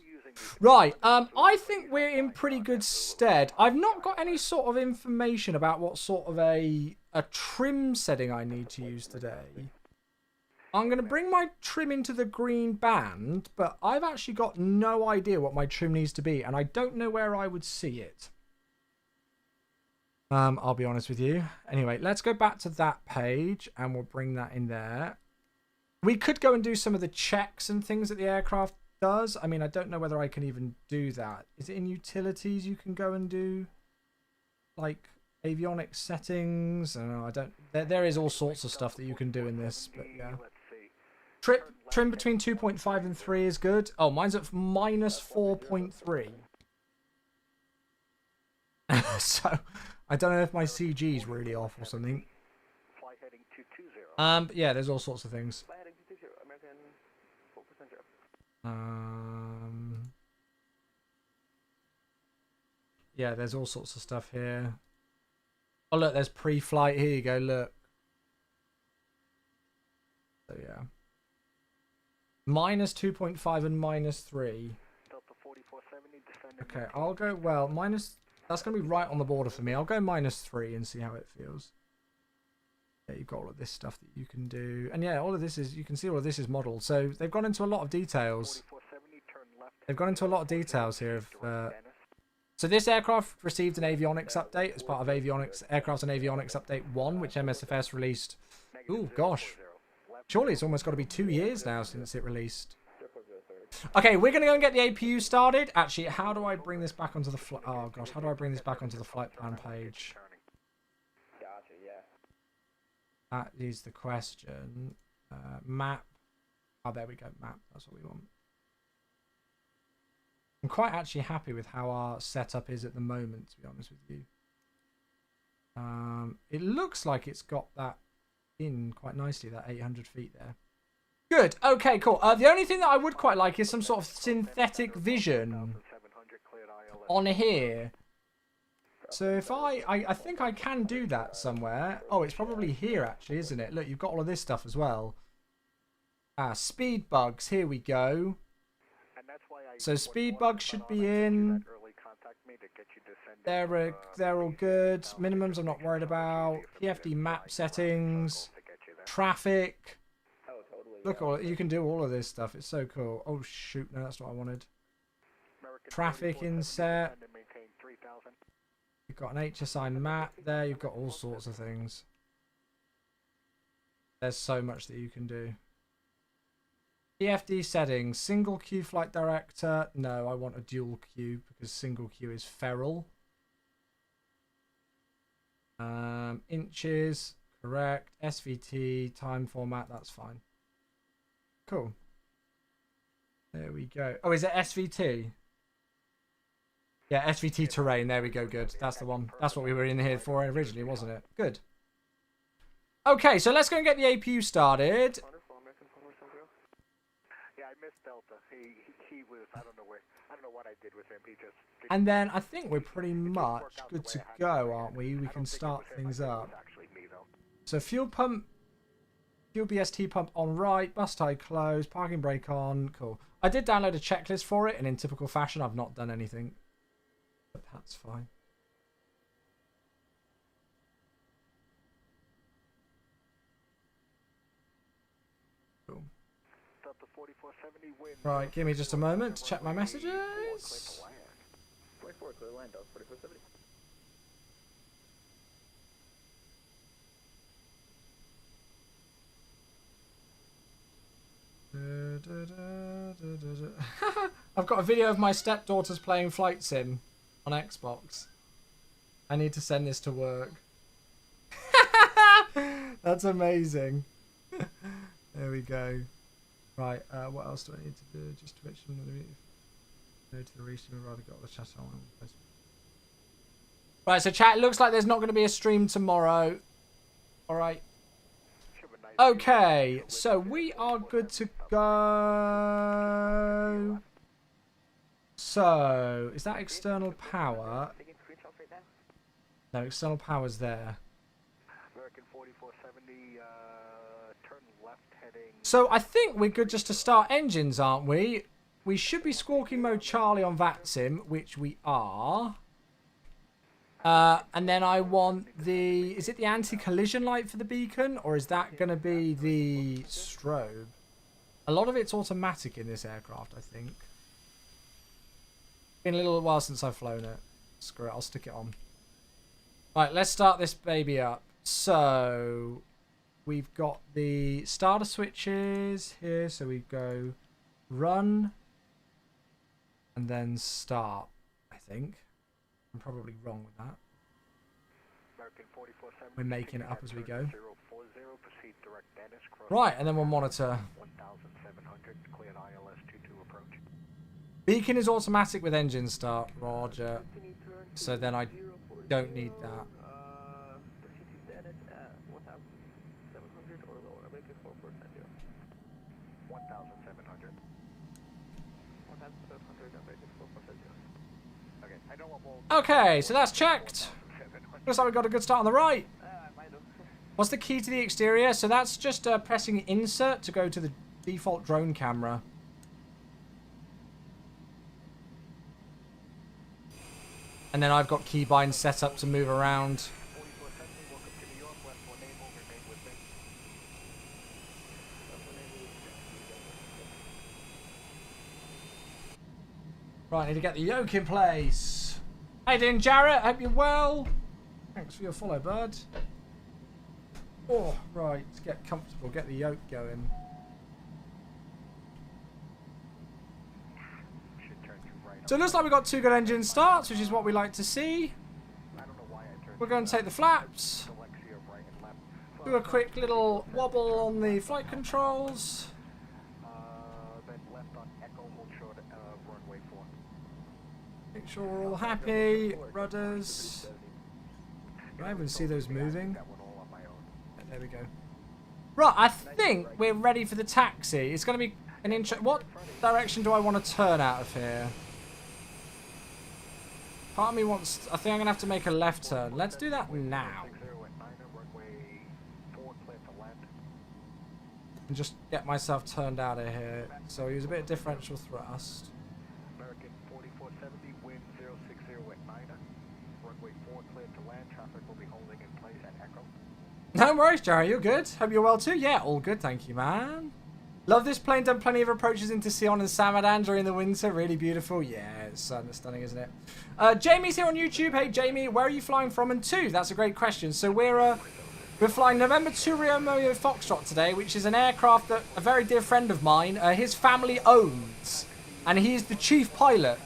[SPEAKER 1] Right, I think we're in pretty good stead. I've not got any sort of information about what sort of a trim setting I need to use today. I'm going to bring my trim into the green band, but I've actually got no idea what my trim needs to be, and I don't know where I would see it. I'll be honest with you. Anyway, let's go back to that page, and we'll bring that in there. We could go and do some of the checks and things that the aircraft does. I mean, I don't know whether I can even do that. Is it in utilities you can go and do, like, avionics settings? I don't know. I don't. There is all sorts of stuff that you can do in this, but yeah. Trim between 2.5 and 3 is good. Oh, mine's at minus 4.3. So, I don't know if my CG is really off or something. But yeah, there's all sorts of things. Yeah, there's all sorts of stuff here. Oh, look, there's pre-flight. Here you go, look. So, yeah. Minus 2.5 and minus 3. Okay, I'll go, well, minus... That's going to be right on the border for me. I'll go minus 3 and see how it feels. Yeah, you've got all of this stuff that you can do. And yeah, all of this is... You can see all of this is modeled. So they've gone into a lot of details. They've gone into a lot of details here. So this aircraft received an avionics update as part of Aircraft and Avionics Update 1, which MSFS released... Ooh, gosh. Surely it's almost got to be 2 years now since it released. Okay, we're going to go and get the APU started. Actually, how do I bring this back onto the flight? Oh, gosh. How do I bring this back onto the flight plan page? That is the question. Map. Oh, there we go. Map. That's what we want. I'm quite actually happy with how our setup is at the moment, to be honest with you. It looks like it's got that in quite nicely, that 800 feet there. Good. Okay, cool. The only thing that I would quite like is some sort of synthetic vision on here. So if I think I can do that somewhere. Oh, it's probably here actually, isn't it? Look, you've got all of this stuff as well. Speed bugs. Here we go. So speed bugs should be in. They're all good. Minimums I'm not worried about. PFD map settings. Traffic. Look, you can do all of this stuff. It's so cool. Oh, shoot. No, that's not what I wanted. Traffic inset. You've got an HSI map there. You've got all sorts of things. There's so much that you can do. PFD settings. Single queue flight director. No, I want a dual queue because single queue is feral. Inches. Correct. SVT. Time format. That's fine. Cool. There we go. Oh, is it SVT? Yeah, SVT terrain. There we go. Good. That's the one. That's what we were in here for originally, wasn't it? Good. Okay, so let's go and get the APU started.
[SPEAKER 2] Yeah, I missed Delta. He was, I don't know what I did with him. He just...
[SPEAKER 1] And then I think we're pretty much good to go, aren't we? We can start things up. So fuel pump. Fuel BST pump on right, bus tie closed, parking brake on. Cool. I did download a checklist for it, and in typical fashion, I've not done anything. But that's fine. Cool. Right, give me just a moment to check my messages.
[SPEAKER 3] 24, clear land, 4470.
[SPEAKER 1] I've got a video of my stepdaughters playing Flight Sim on Xbox. I need to send this to work. That's amazing. There we go. Right, what else do I need to do? Just switch from the to the receiver. I've already got the chat on. Right, so chat, it looks like there's not going to be a stream tomorrow. Alright. Okay, so we are good to go. So, is that external power? No, external power's there. So I think we're good just to start engines, aren't we? We should be squawking mode Charlie on VATSIM, which we are. And then I want the... Is it the anti-collision light for the beacon? Or is that going to be the strobe? A lot of it's automatic in this aircraft, I think. Been a little while since I've flown it. Screw it, I'll stick it on. Right, let's start this baby up. So, we've got the starter switches here. So we go run and then start, I think. I'm probably wrong with that. We're making it up as we go. Right, and then we'll monitor. Beacon is automatic with engine start, Roger. So then I don't need that. Okay, so that's checked. Looks like we got a good start on the right. What's the key to the exterior? So that's just pressing insert to go to the default drone camera. And then I've got keybinds set up to move around. Right, need to get the yoke in place. How you doing, Jarrett? Hope you're well. Thanks for your follow, bud. Oh, right. Let's get comfortable. Get the yoke going. So it looks like we've got 2 good engine starts, which is what we like to see. We're going to take the flaps. Do a quick little wobble on the flight controls. Make sure we're all happy. Rudders. Do I even see those moving? There we go. Right, I think we're ready for the taxi. It's going to be an intro. What direction do I want to turn out of here? Part of me wants... I think I'm going to have to make a left turn. Let's do that now. And just get myself turned out of here. So use a bit of differential thrust.
[SPEAKER 2] American 4470, wind 060 at Niner. Runway 4 cleared to land. Traffic will be holding in place at Echo.
[SPEAKER 1] No worries, Jerry. You're good. Hope you're well too. Yeah, all good. Thank you, man. Love this plane. Done plenty of approaches into Sion and Samadan during the winter. Really beautiful. Yeah, it's stunning, isn't it? Jamie's here on YouTube. Hey, Jamie, where are you flying from and to? That's a great question. So we're flying November 2 Romeo Foxtrot today, which is an aircraft that a very dear friend of mine, his family owns. And he's the chief pilot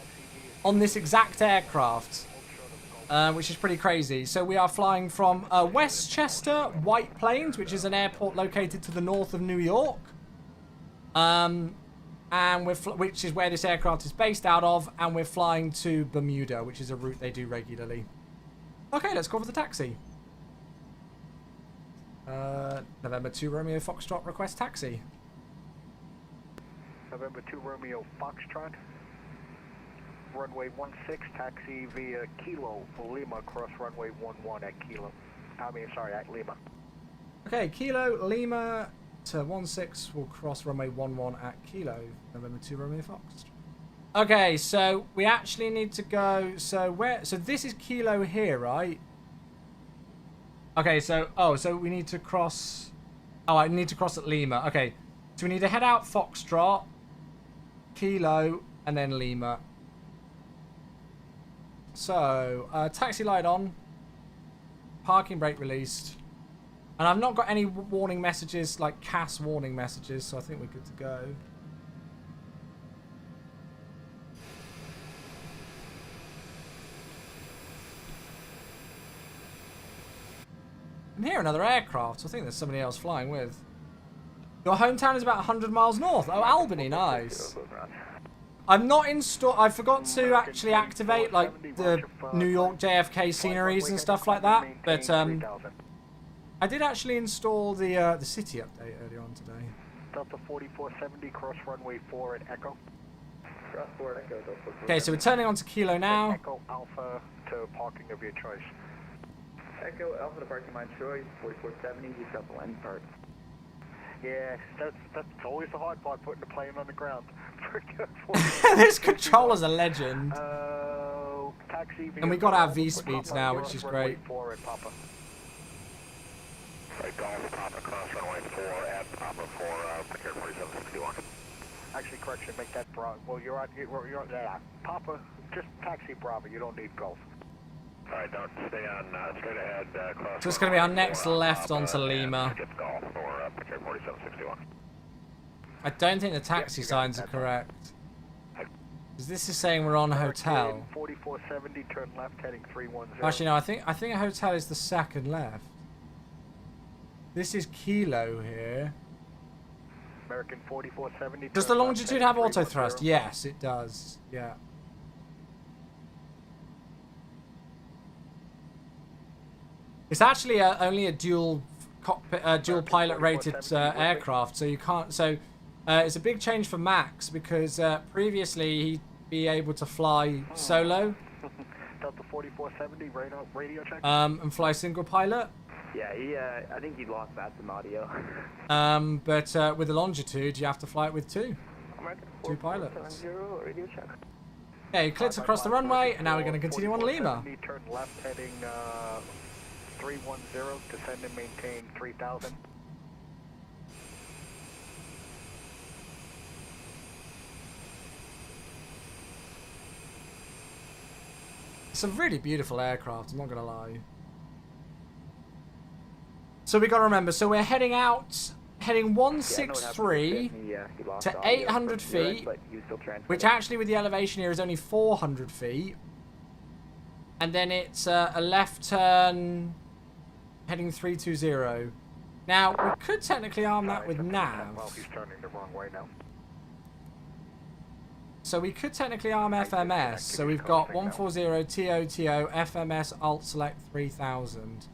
[SPEAKER 1] on this exact aircraft, which is pretty crazy. So we are flying from Westchester White Plains, which is an airport located to the north of New York. And which is where this aircraft is based out of, and we're flying to Bermuda, which is a route they do regularly. Okay, let's call for the taxi. November 2 Romeo Foxtrot request taxi.
[SPEAKER 2] November 2 Romeo Foxtrot. Runway 16, taxi via Kilo Lima, cross runway 11 at Kilo. At Lima.
[SPEAKER 1] Okay, Kilo Lima to 16 will cross runway 11 at Kilo. November 2 Romeo Fox. Okay, so we actually need to go. So this is Kilo here, right? Okay, so we need to cross. Oh, I need to cross at Lima. Okay, so we need to head out Foxtrot, Kilo, and then Lima. So taxi light on, parking brake released, and I've not got any warning messages like CAS warning messages, so I think we're good to go. And here another aircraft. So I think there's somebody else flying with. Your hometown is about 100 miles north. Oh, Albany, nice. I'm not installed. I forgot to actually activate like the New York JFK sceneries and stuff like that. But I did actually install the city update earlier on today.
[SPEAKER 2] Delta 4470, cross runway 4 at Echo.
[SPEAKER 3] Cross 4 at Echo, Delta 4470.
[SPEAKER 1] Okay, so we're turning on to Kilo now.
[SPEAKER 2] Echo Alpha to parking of your choice.
[SPEAKER 3] Echo Alpha to parking my choice, 4470, he's got the landing part.
[SPEAKER 2] Yeah, that's always the hard part, putting the plane on the ground.
[SPEAKER 1] This controller's a legend.
[SPEAKER 2] taxi via
[SPEAKER 1] And we got our
[SPEAKER 2] Golf,
[SPEAKER 1] V-speeds
[SPEAKER 2] Papa,
[SPEAKER 1] now,
[SPEAKER 2] you're
[SPEAKER 1] which
[SPEAKER 2] on
[SPEAKER 1] is
[SPEAKER 2] runway
[SPEAKER 1] great.
[SPEAKER 2] 4 at Papa.
[SPEAKER 4] Right, Golf, Papa, cross runway 4 at Papa for Pickard 4761.
[SPEAKER 2] Actually, correction, make that Bravo. Well, you're on Papa, just taxi Bravo, you don't need Golf.
[SPEAKER 4] Alright, don't stay on straight ahead, cross
[SPEAKER 1] So it's going to be our
[SPEAKER 4] runway
[SPEAKER 1] next
[SPEAKER 4] 4
[SPEAKER 1] left
[SPEAKER 4] Papa,
[SPEAKER 1] onto Lima.
[SPEAKER 4] and skip Golf for Pickard 4761.
[SPEAKER 1] I don't think the taxi
[SPEAKER 2] you got
[SPEAKER 1] signs
[SPEAKER 2] it,
[SPEAKER 1] are
[SPEAKER 2] that's
[SPEAKER 1] correct. Because this is saying we're on a hotel.
[SPEAKER 2] 4470, turn left, heading 310.
[SPEAKER 1] Actually, no, I think a hotel is the second left. This is Kilo here.
[SPEAKER 2] American 4470.
[SPEAKER 1] Does the longitude have auto thrust? Yes, it does. Yeah. It's actually only a dual cockpit, dual pilot rated aircraft, so you can't. So it's a big change for Max because previously he'd be able to fly solo.
[SPEAKER 2] Delta 4470, radio check.
[SPEAKER 1] And fly single pilot.
[SPEAKER 3] Yeah, I think he lost that some audio.
[SPEAKER 1] But with the longitude, you have to fly it with two pilots.
[SPEAKER 3] 4470, radio check.
[SPEAKER 1] Yeah, he clicks across the runway, and now we're going to continue on Lima.
[SPEAKER 2] Turn left, heading 310, descend and maintain 3000.
[SPEAKER 1] It's a really beautiful aircraft, I'm not going to lie. So we got to remember, so we're heading 163 to 800 feet, which actually with the elevation here is only 400 feet. And then it's a left turn heading 320. Now, we could technically arm that with nav.
[SPEAKER 2] Well, he's turning the wrong way now.
[SPEAKER 1] So we could technically arm FMS. So we've got 140 TOTO FMS Alt Select 3000.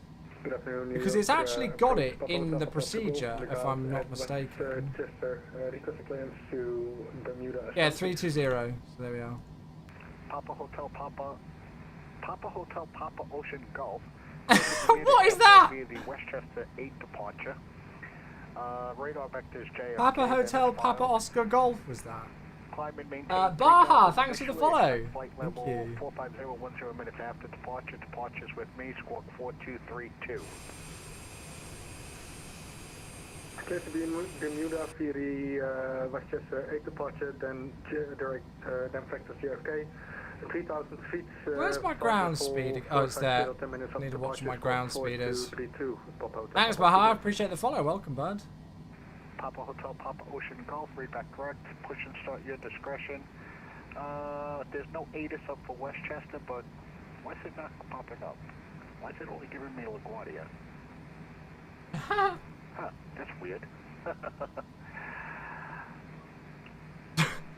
[SPEAKER 5] Good afternoon,
[SPEAKER 1] Because it's actually got it in the procedure, if I'm not mistaken.
[SPEAKER 5] Request clearance to Bermuda.
[SPEAKER 1] Yeah, 320. So there we are.
[SPEAKER 2] Papa Hotel Papa Hotel Papa Ocean Gulf.
[SPEAKER 1] What is that?
[SPEAKER 2] Via the Westchester 8 departure. Radar vectors JFK.
[SPEAKER 1] Papa Hotel Papa Oscar Golf was that?
[SPEAKER 2] Climb and maintain
[SPEAKER 1] Baha, thanks for the follow.
[SPEAKER 2] Flight
[SPEAKER 1] Thank
[SPEAKER 2] level
[SPEAKER 1] you.
[SPEAKER 2] 45010 minutes after departure. Departures with me, squawk 4232.
[SPEAKER 5] Clear to be in Bermuda via the Westchester 8 departure, then direct, then factor JFK. 3,000 feet.
[SPEAKER 1] Where's my ground speed? Oh, it's there. I need to watch my ground speeders. Thanks, Baha. Appreciate the follow. Welcome, bud.
[SPEAKER 2] Papa Hotel Papa Ocean Golf, read back correct. Push and start your discretion. There's no ATIS up for Westchester, but why is it not popping up? Why is it only giving me LaGuardia? Huh, that's weird.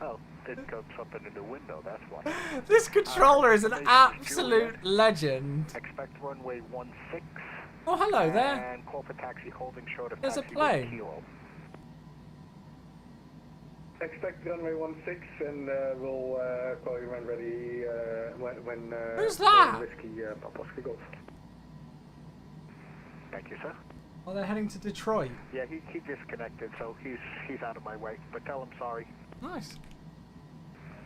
[SPEAKER 2] Oh, didn't come something in the window, that's why.
[SPEAKER 1] This controller is an absolute legend.
[SPEAKER 2] Expect runway 16.
[SPEAKER 1] Oh, hello there.
[SPEAKER 2] And call for taxi holding short of
[SPEAKER 1] There's a
[SPEAKER 2] taxi
[SPEAKER 1] plane.
[SPEAKER 2] with Kilo.
[SPEAKER 5] Expect runway 16 and we'll call you when ready when
[SPEAKER 1] Who's that?
[SPEAKER 5] Whiskey Papa Oscar Golf.
[SPEAKER 2] Thank you, sir.
[SPEAKER 1] Oh, they're heading to Detroit.
[SPEAKER 2] Yeah, he disconnected, so he's out of my way. But tell him sorry.
[SPEAKER 1] Nice.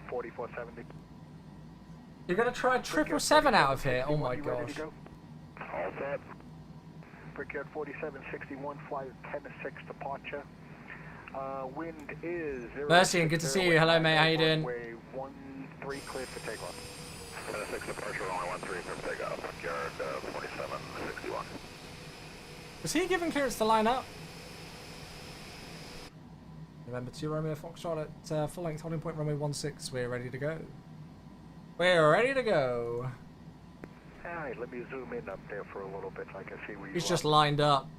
[SPEAKER 2] 4470.
[SPEAKER 1] You're going to try 777 out of here? Oh my
[SPEAKER 2] You ready
[SPEAKER 1] gosh.
[SPEAKER 2] to go?
[SPEAKER 4] All set.
[SPEAKER 2] Brickyard 4761, flight 10-6 departure. Wind is 0.
[SPEAKER 1] Mercy, and good to see you. Hello, mate. How you doing?
[SPEAKER 2] Runway 13 cleared for takeoff.
[SPEAKER 4] 10-6 departure, only 13 for takeoff. Brickyard 4761.
[SPEAKER 1] Was he given clearance to line up? November 2 Romeo Foxtrot at full length holding point runway 16. We're ready to go. We're ready to go.
[SPEAKER 2] Alright, let me zoom in up there for a little bit so I can see where you
[SPEAKER 1] He's
[SPEAKER 2] are.
[SPEAKER 1] just lined up.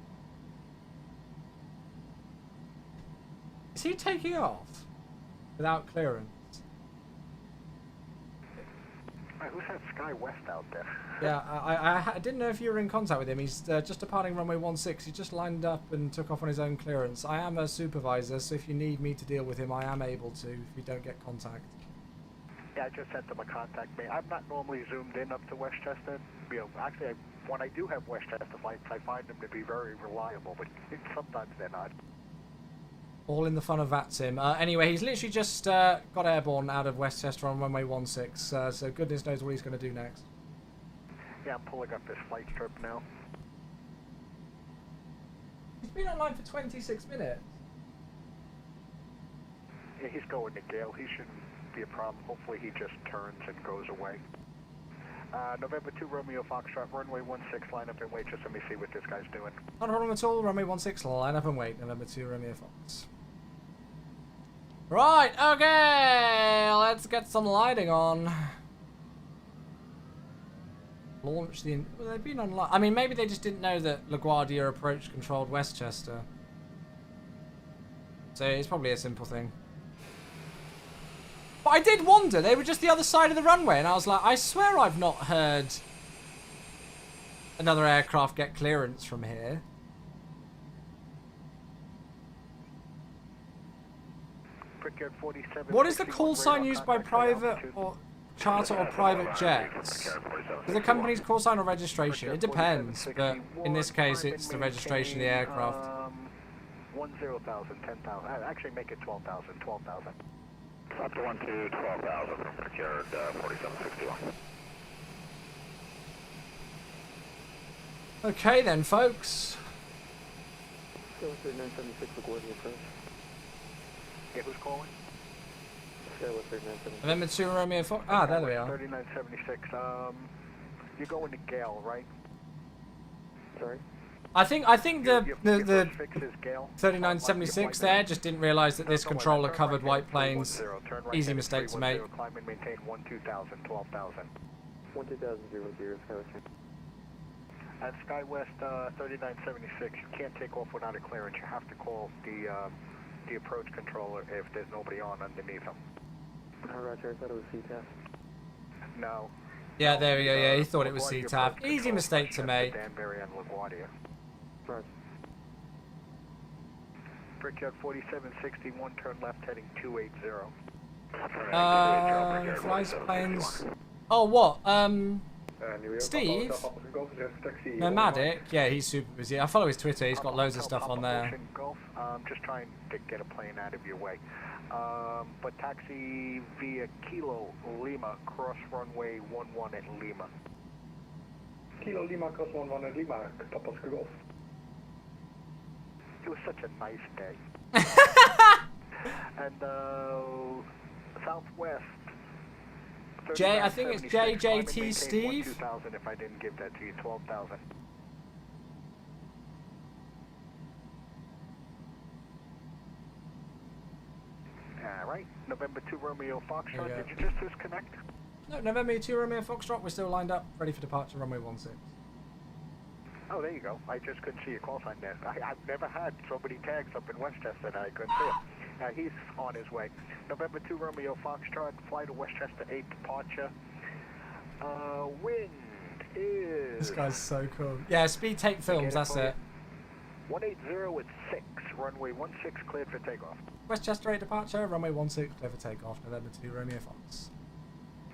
[SPEAKER 1] Is he taking off without clearance?
[SPEAKER 2] Alright, who's that Sky West out there?
[SPEAKER 1] Yeah, I didn't know if you were in contact with him. He's just departing runway 16. He just lined up and took off on his own clearance. I am a supervisor, so if you need me to deal with him, I am able to if you don't get contact.
[SPEAKER 2] Yeah, I just sent them a contact me. I'm not normally zoomed in up to Westchester. You know, actually, when I do have Westchester flights, I find them to be very reliable, but sometimes they're not.
[SPEAKER 1] All in the fun of VATSIM. Anyway, he's literally just got airborne out of Westchester on runway 16, so goodness knows what he's going to do next.
[SPEAKER 2] Yeah, I'm pulling up this flight strip now.
[SPEAKER 1] He's been online for 26 minutes.
[SPEAKER 2] Yeah, he's going to Gale. He shouldn't be a problem. Hopefully he just turns and goes away. November 2 Romeo Foxtrot, runway 16, line up and wait. Just let me see what this guy's doing.
[SPEAKER 1] Not a problem at all. Runway 16, line up and wait. November 2 Romeo Fox. Right, okay, let's get some lighting on. Launch the... Well, they've been online. I mean, maybe they just didn't know that LaGuardia approach controlled Westchester. So it's probably a simple thing. But I did wonder, they were just the other side of the runway, and I was like, I swear I've not heard another aircraft get clearance from here. What is the call sign used by private or charter or private jets? Is the company's call sign or registration? It depends, but in this case it's the registration of the aircraft.
[SPEAKER 2] 10,000, 10,000. Actually make it 12,000, 12,000.
[SPEAKER 4] Up to 12,000 from procured 4761.
[SPEAKER 1] Okay then, folks.
[SPEAKER 5] Go 3976 LaGuardia approach.
[SPEAKER 2] Yeah, who's calling?
[SPEAKER 5] Skyway 3976.
[SPEAKER 1] November 2 Romeo Fox. Ah, there we are.
[SPEAKER 2] 3976. You're going to Gale, right?
[SPEAKER 5] Sorry?
[SPEAKER 1] I think the
[SPEAKER 2] first fix is Gale.
[SPEAKER 1] 3976 there just didn't realise that this controller covered white planes.
[SPEAKER 2] Turn right
[SPEAKER 1] Easy
[SPEAKER 2] heading
[SPEAKER 1] mistake to
[SPEAKER 2] 310,
[SPEAKER 1] make.
[SPEAKER 2] Climb and maintain 12,000, 12,000.
[SPEAKER 5] 12,000, Skyway.
[SPEAKER 2] At SkyWest 3976, you can't take off without a clearance. You have to call the approach controller if there's nobody on underneath them.
[SPEAKER 5] Roger, I thought it was CTAF.
[SPEAKER 2] No.
[SPEAKER 1] Yeah, there we go. Yeah, he thought it was CTAF. Easy mistake to make.
[SPEAKER 2] Danbury and LaGuardia.
[SPEAKER 5] Roger.
[SPEAKER 2] Brickyard 4761, turn left heading 280.
[SPEAKER 1] Flies planes. Oh, what? Steve? Nomadic? Yeah, he's super busy. I follow his Twitter. He's got loads of stuff on there.
[SPEAKER 2] Gulf. Just trying to get a plane out of your way. But taxi via Kilo Lima, cross runway 11 at Lima.
[SPEAKER 5] Kilo Lima, cross 11 at Lima, Papa Golf.
[SPEAKER 2] It was such a nice day. And Southwest.
[SPEAKER 1] J, I think it's JJT Steve.
[SPEAKER 2] 2,000 if I didn't give that to you. 12,000. All right. November 2 Romeo Foxtrot. Did you just disconnect?
[SPEAKER 1] No, November 2 Romeo Foxtrot. We're still lined up, ready for departure, runway 16.
[SPEAKER 2] Oh, there you go. I just couldn't see your call sign there. I've never had so many tags up in Westchester that I couldn't see it. He's on his way. November 2 Romeo Foxtrot, fly to Westchester 8 departure. Wind is...
[SPEAKER 1] This guy's so cool. Yeah, Speed Tape Films, that's it.
[SPEAKER 2] 180 at 6, runway 16 cleared for takeoff.
[SPEAKER 1] Westchester 8 departure, runway 16 cleared for takeoff, November 2 Romeo Fox.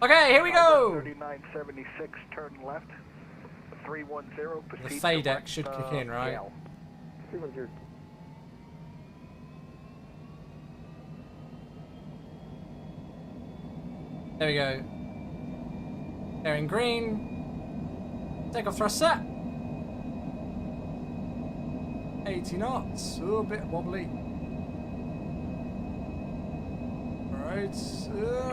[SPEAKER 1] Okay, here we go!
[SPEAKER 2] 3976, turn left. 310, proceed
[SPEAKER 1] The FADEC should kick in, right?
[SPEAKER 2] Gale.
[SPEAKER 5] 310.
[SPEAKER 1] There we go. They're in green. Takeoff thrust set. 80 knots. Ooh, a bit wobbly. Right.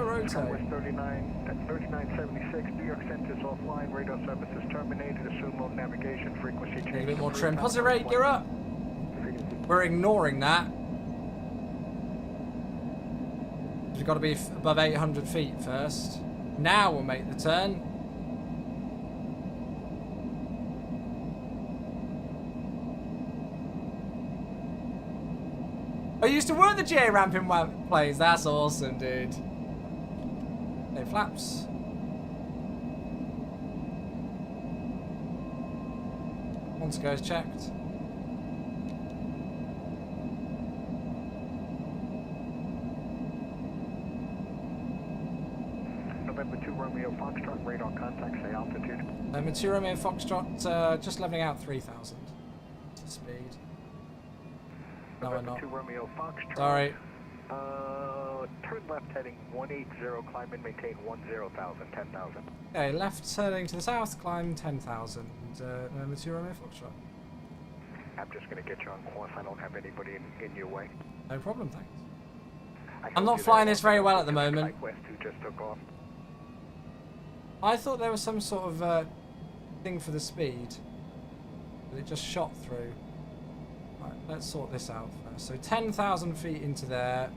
[SPEAKER 1] Rotate.
[SPEAKER 2] West 3976, New York Center's offline, radar services terminated, assume mode navigation, frequency change.
[SPEAKER 1] A bit more trim. Positive rate, gear up. We're ignoring that. We've got to be above 800 feet first. Now we'll make the turn. I used to work the GA ramp in planes. That's awesome, dude. No flaps. Once goes checked.
[SPEAKER 2] November 2 Romeo Foxtrot, radar contact, say altitude.
[SPEAKER 1] November 2 Romeo Foxtrot, just leveling out 3,000 speed. No, we're not.
[SPEAKER 2] 2 Romeo Foxtrot.
[SPEAKER 1] Sorry.
[SPEAKER 2] Turn left heading 180, climb and maintain 10,000, 10,000.
[SPEAKER 1] Okay, left turning to the south, climb 10,000. Number 2 Romeo Foxtrot.
[SPEAKER 2] I'm just going to get you on course. I don't have anybody in your way.
[SPEAKER 1] No problem, thanks.
[SPEAKER 2] I
[SPEAKER 1] I'm
[SPEAKER 2] told
[SPEAKER 1] not
[SPEAKER 2] you
[SPEAKER 1] flying
[SPEAKER 2] that
[SPEAKER 1] this very well at the
[SPEAKER 2] Pacific
[SPEAKER 1] moment.
[SPEAKER 2] West who just took off.
[SPEAKER 1] I thought there was some sort of thing for the speed, but it just shot through. Right, let's sort this out first. So 10,000 feet into there.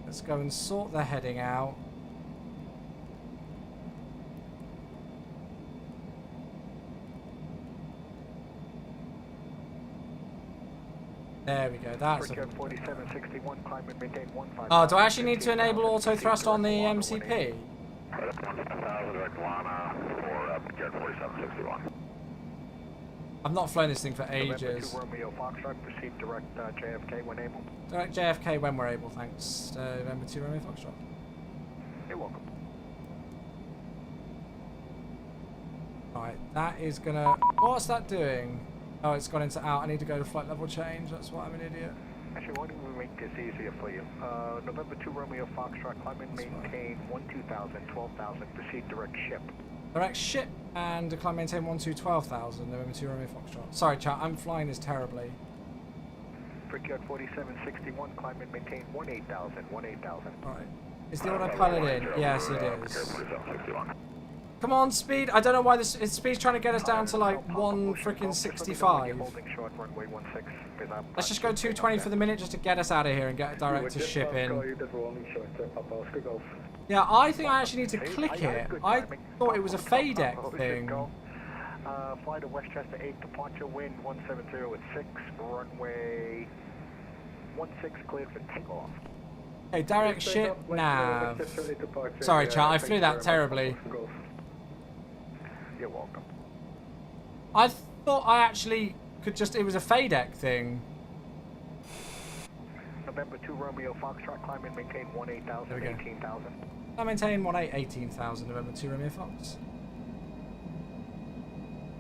[SPEAKER 1] Let's go and sort the heading out. There we go. That's.
[SPEAKER 2] 4761, climb and maintain 15.
[SPEAKER 1] Oh, do I actually need to enable auto thrust on the MCP?
[SPEAKER 4] 10,000 direct Lana for Jared 4761.
[SPEAKER 1] I've not flown this thing for
[SPEAKER 2] November
[SPEAKER 1] ages.
[SPEAKER 2] 2 Romeo Foxtrot, proceed direct JFK when able.
[SPEAKER 1] Direct JFK when we're able, thanks. November 2 Romeo Foxtrot.
[SPEAKER 2] You're welcome.
[SPEAKER 1] Right, that is gonna... What's that doing? Oh, it's gone into out. I need to go to flight level change. That's why I'm an idiot.
[SPEAKER 2] Actually, why don't we make this easier for you? November 2 Romeo Foxtrot, climb and maintain 12,000, 12,000, proceed direct ship.
[SPEAKER 1] Direct ship and climb maintain 12,000. November 2 Romeo Foxtrot. Sorry, chat. I'm flying this terribly.
[SPEAKER 2] Brickyard 4761, climb and maintain 18,000, 18,000.
[SPEAKER 1] Alright. Is the autopilot in? Yes, it is.
[SPEAKER 4] 4761.
[SPEAKER 1] Come on, speed. I don't know why this speed's trying to get us down to like 65. Let's just go 220 for the minute just to get us out of here and get direct to ship in. Yeah, I think I actually need to click it. I thought it was a FADEC thing.
[SPEAKER 2] Fly to Westchester 8, departure wind 170 at 6, runway 16 cleared for takeoff.
[SPEAKER 1] Okay, direct ship, nav. Sorry, chat, I flew that terribly.
[SPEAKER 2] You're welcome.
[SPEAKER 1] I thought I actually could just, it was a FADEC thing.
[SPEAKER 2] November 2 Romeo Foxtrot, climb and maintain 18,000, 18,000.
[SPEAKER 1] I maintain 18,000, November 2 Romeo Fox.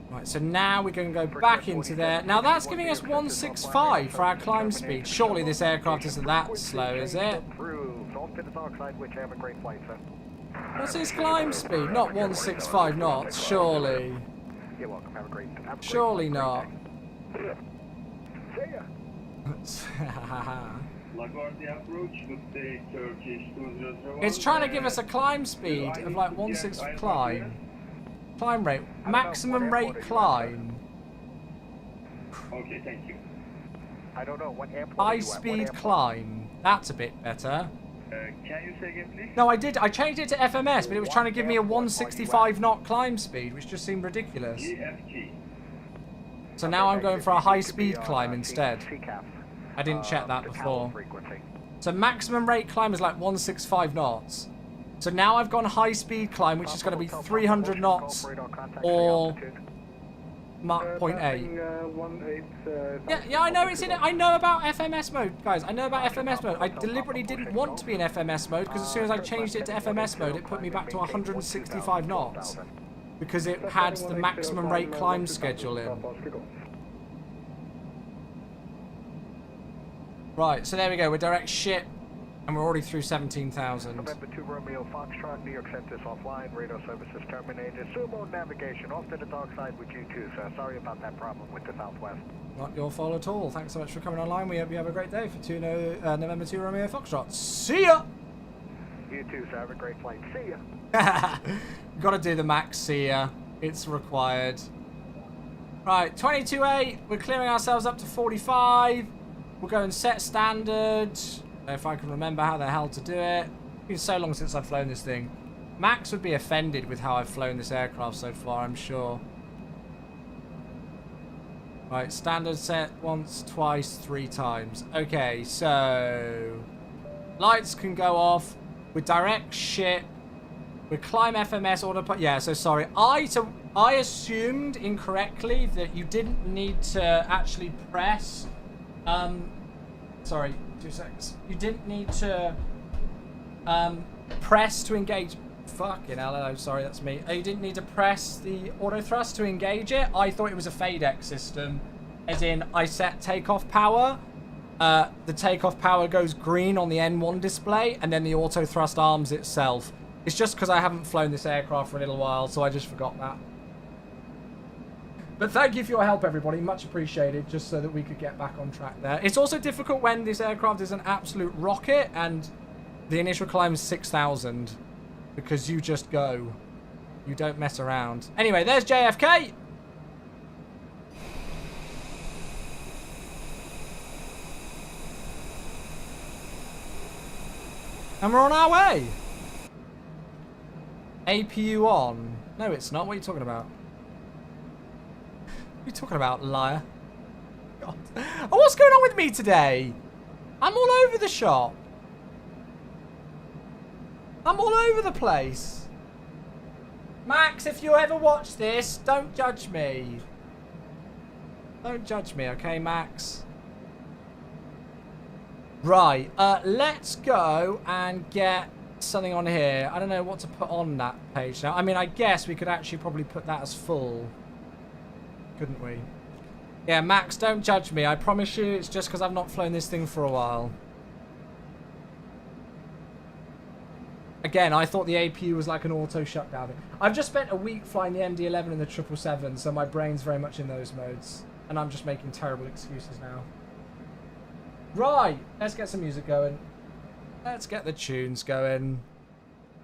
[SPEAKER 1] Right, so now we're going to go back into there. Now that's giving us 165 for our climb speed. Surely this aircraft isn't that slow, is it? What's his climb speed? Not 165 knots, surely.
[SPEAKER 2] You're welcome. Have a great
[SPEAKER 1] Surely not.
[SPEAKER 2] See ya.
[SPEAKER 1] It's trying to give us a climb speed of like 165 climb rate, maximum rate climb.
[SPEAKER 3] Okay, thank you.
[SPEAKER 2] I don't know what airport.
[SPEAKER 1] High speed climb. That's a bit better.
[SPEAKER 3] Can you say again, please?
[SPEAKER 1] No, I did. I changed it to FMS, but it was trying to give me a 165 knot climb speed, which just seemed ridiculous. So now I'm going for a high speed climb instead. I didn't check that before. So maximum rate climb is like 165 knots. So now I've gone high speed climb, which is going to be 300 knots or Mach 0.8. Yeah, I know it's in it. I know about FMS mode, guys. I know about FMS mode. I deliberately didn't want to be in FMS mode because as soon as I changed it to FMS mode, it put me back to 165 knots because it had the maximum rate climb schedule in. Right, so there we go. We're direct ship. And we're already through 17,000.
[SPEAKER 2] November 2 Romeo Foxtrot, New York Center's offline, radar services terminated. Sumo navigation, off to the dark side with you too, sir. Sorry about that problem with the Southwest.
[SPEAKER 1] Not your fault at all. Thanks so much for coming online. We hope you have a great day for November 2 Romeo Foxtrot. See ya!
[SPEAKER 2] You too, sir. Have a great flight. See ya!
[SPEAKER 1] Gotta do the max see ya. It's required. Right, 22.8. We're clearing ourselves up to 45. We'll go and set standard. If I can remember how the hell to do it. It's been so long since I've flown this thing. Max would be offended with how I've flown this aircraft so far, I'm sure. Right, standard set once, twice, 3 times. Okay, so lights can go off. With direct ship. With climb FMS autopilot. Yeah, so sorry. I assumed incorrectly that you didn't need to actually press. Sorry. 2 seconds. You didn't need to press to engage. Fucking hell, hello, sorry, that's me. You didn't need to press the auto thrust to engage it. I thought it was a FADEC system, as in I set takeoff power, the takeoff power goes green on the N1 display, and then the auto thrust arms itself. It's just because I haven't flown this aircraft for a little while, so I just forgot that. But thank you for your help, everybody. Much appreciated, just so that we could get back on track there. It's also difficult when this aircraft is an absolute rocket, and the initial climb is 6,000, because you just go. You don't mess around. Anyway, there's JFK. And we're on our way. APU on. No, it's not. What are you talking about? What are you talking about, liar? God. Oh, what's going on with me today? I'm all over the shop. I'm all over the place. Max, if you ever watch this, don't judge me. Don't judge me, okay, Max? Right, let's go and get something on here. I don't know what to put on that page now. I mean, I guess we could actually probably put that as full. Couldn't we? Yeah, Max, don't judge me. I promise you it's just because I've not flown this thing for a while. Again, I thought the APU was like an auto shutdown. I've just spent a week flying the MD-11 and the 777, so my brain's very much in those modes. And I'm just making terrible excuses now. Right, let's get some music going. Let's get the tunes going.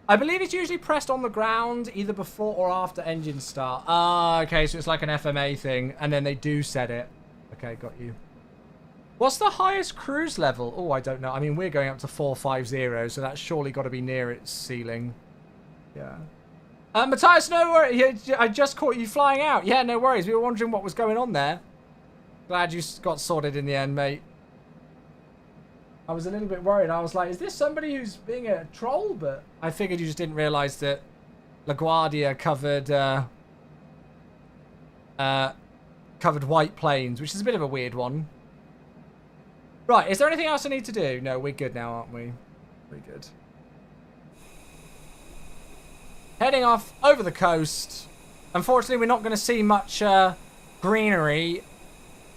[SPEAKER 1] I believe it's usually pressed on the ground either before or after engine start. Ah, okay, so it's like an FMA thing, and then they do set it. Okay, got you. What's the highest cruise level? Oh, I don't know. I mean, we're going up to 450, so that's surely got to be near its ceiling. Yeah. Matthias, no worries. I just caught you flying out. Yeah, no worries. We were wondering what was going on there. Glad you got sorted in the end, mate. I was a little bit worried. I was like, is this somebody who's being a troll? But I figured you just didn't realise that LaGuardia covered white planes, which is a bit of a weird one. Right, is there anything else I need to do? No, we're good now, aren't we? We're good. Heading off over the coast. Unfortunately, we're not going to see much greenery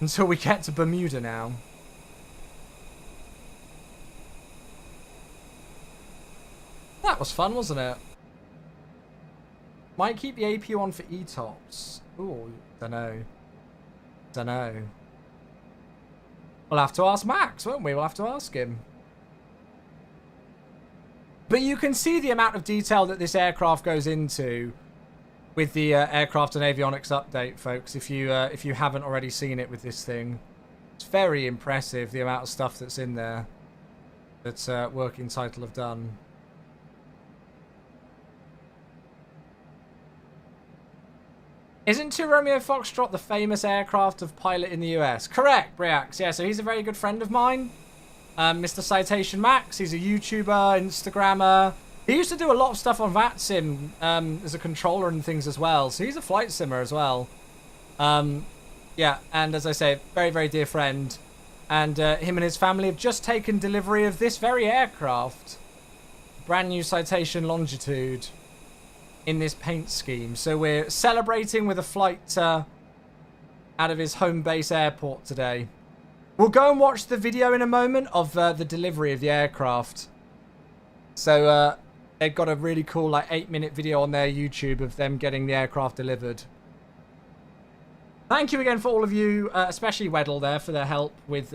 [SPEAKER 1] until we get to Bermuda now. That was fun, wasn't it? Might keep the APU on for ETOPS. Ooh, dunno. Dunno. We'll have to ask Max, won't we? We'll have to ask him. But you can see the amount of detail that this aircraft goes into with the aircraft and avionics update, folks. If you haven't already seen it with this thing, it's very impressive the amount of stuff that's in there that Working Title have done. Isn't 2 Romeo Foxtrot the famous aircraft of pilot in the US? Correct, Briax. Yeah, so he's a very good friend of mine. Mr. Citation Max. He's a YouTuber, Instagrammer. He used to do a lot of stuff on VATSIM as a controller and things as well. So he's a flight simmer as well. Yeah, and as I say, very, very dear friend. And him and his family have just taken delivery of this very aircraft. Brand new Citation Longitude. In this paint scheme. So we're celebrating with a flight out of his home base airport today. We'll go and watch the video in a moment of the delivery of the aircraft. So they've got a really cool like 8-minute video on their YouTube of them getting the aircraft delivered. Thank you again for all of you, especially Weddle there, for their help with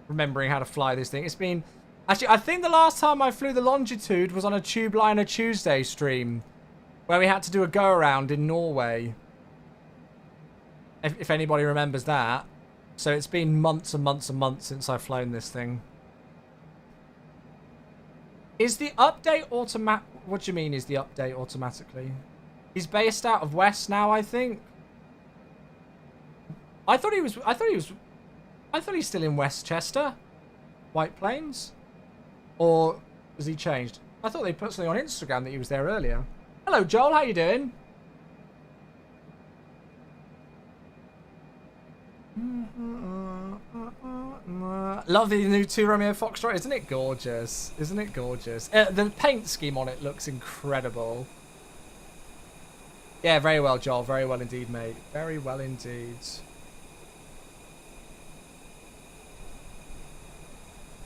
[SPEAKER 1] remembering how to fly this thing. It's been... Actually, I think the last time I flew the Longitude was on a Tube Liner Tuesday stream, where we had to do a go-around in Norway. If anybody remembers that. So it's been months and months and months since I've flown this thing. Is the update automatic? What do you mean, is the update automatically? He's based out of West now, I think. I thought he's still in Westchester. White Plains? Or has he changed? I thought they put something on Instagram that he was there earlier. Hello, Joel. How you doing? Love the new 2 Romeo Foxtrot. Isn't it gorgeous? Isn't it gorgeous? The paint scheme on it looks incredible. Yeah, very well, Joel. Very well indeed, mate. Very well indeed.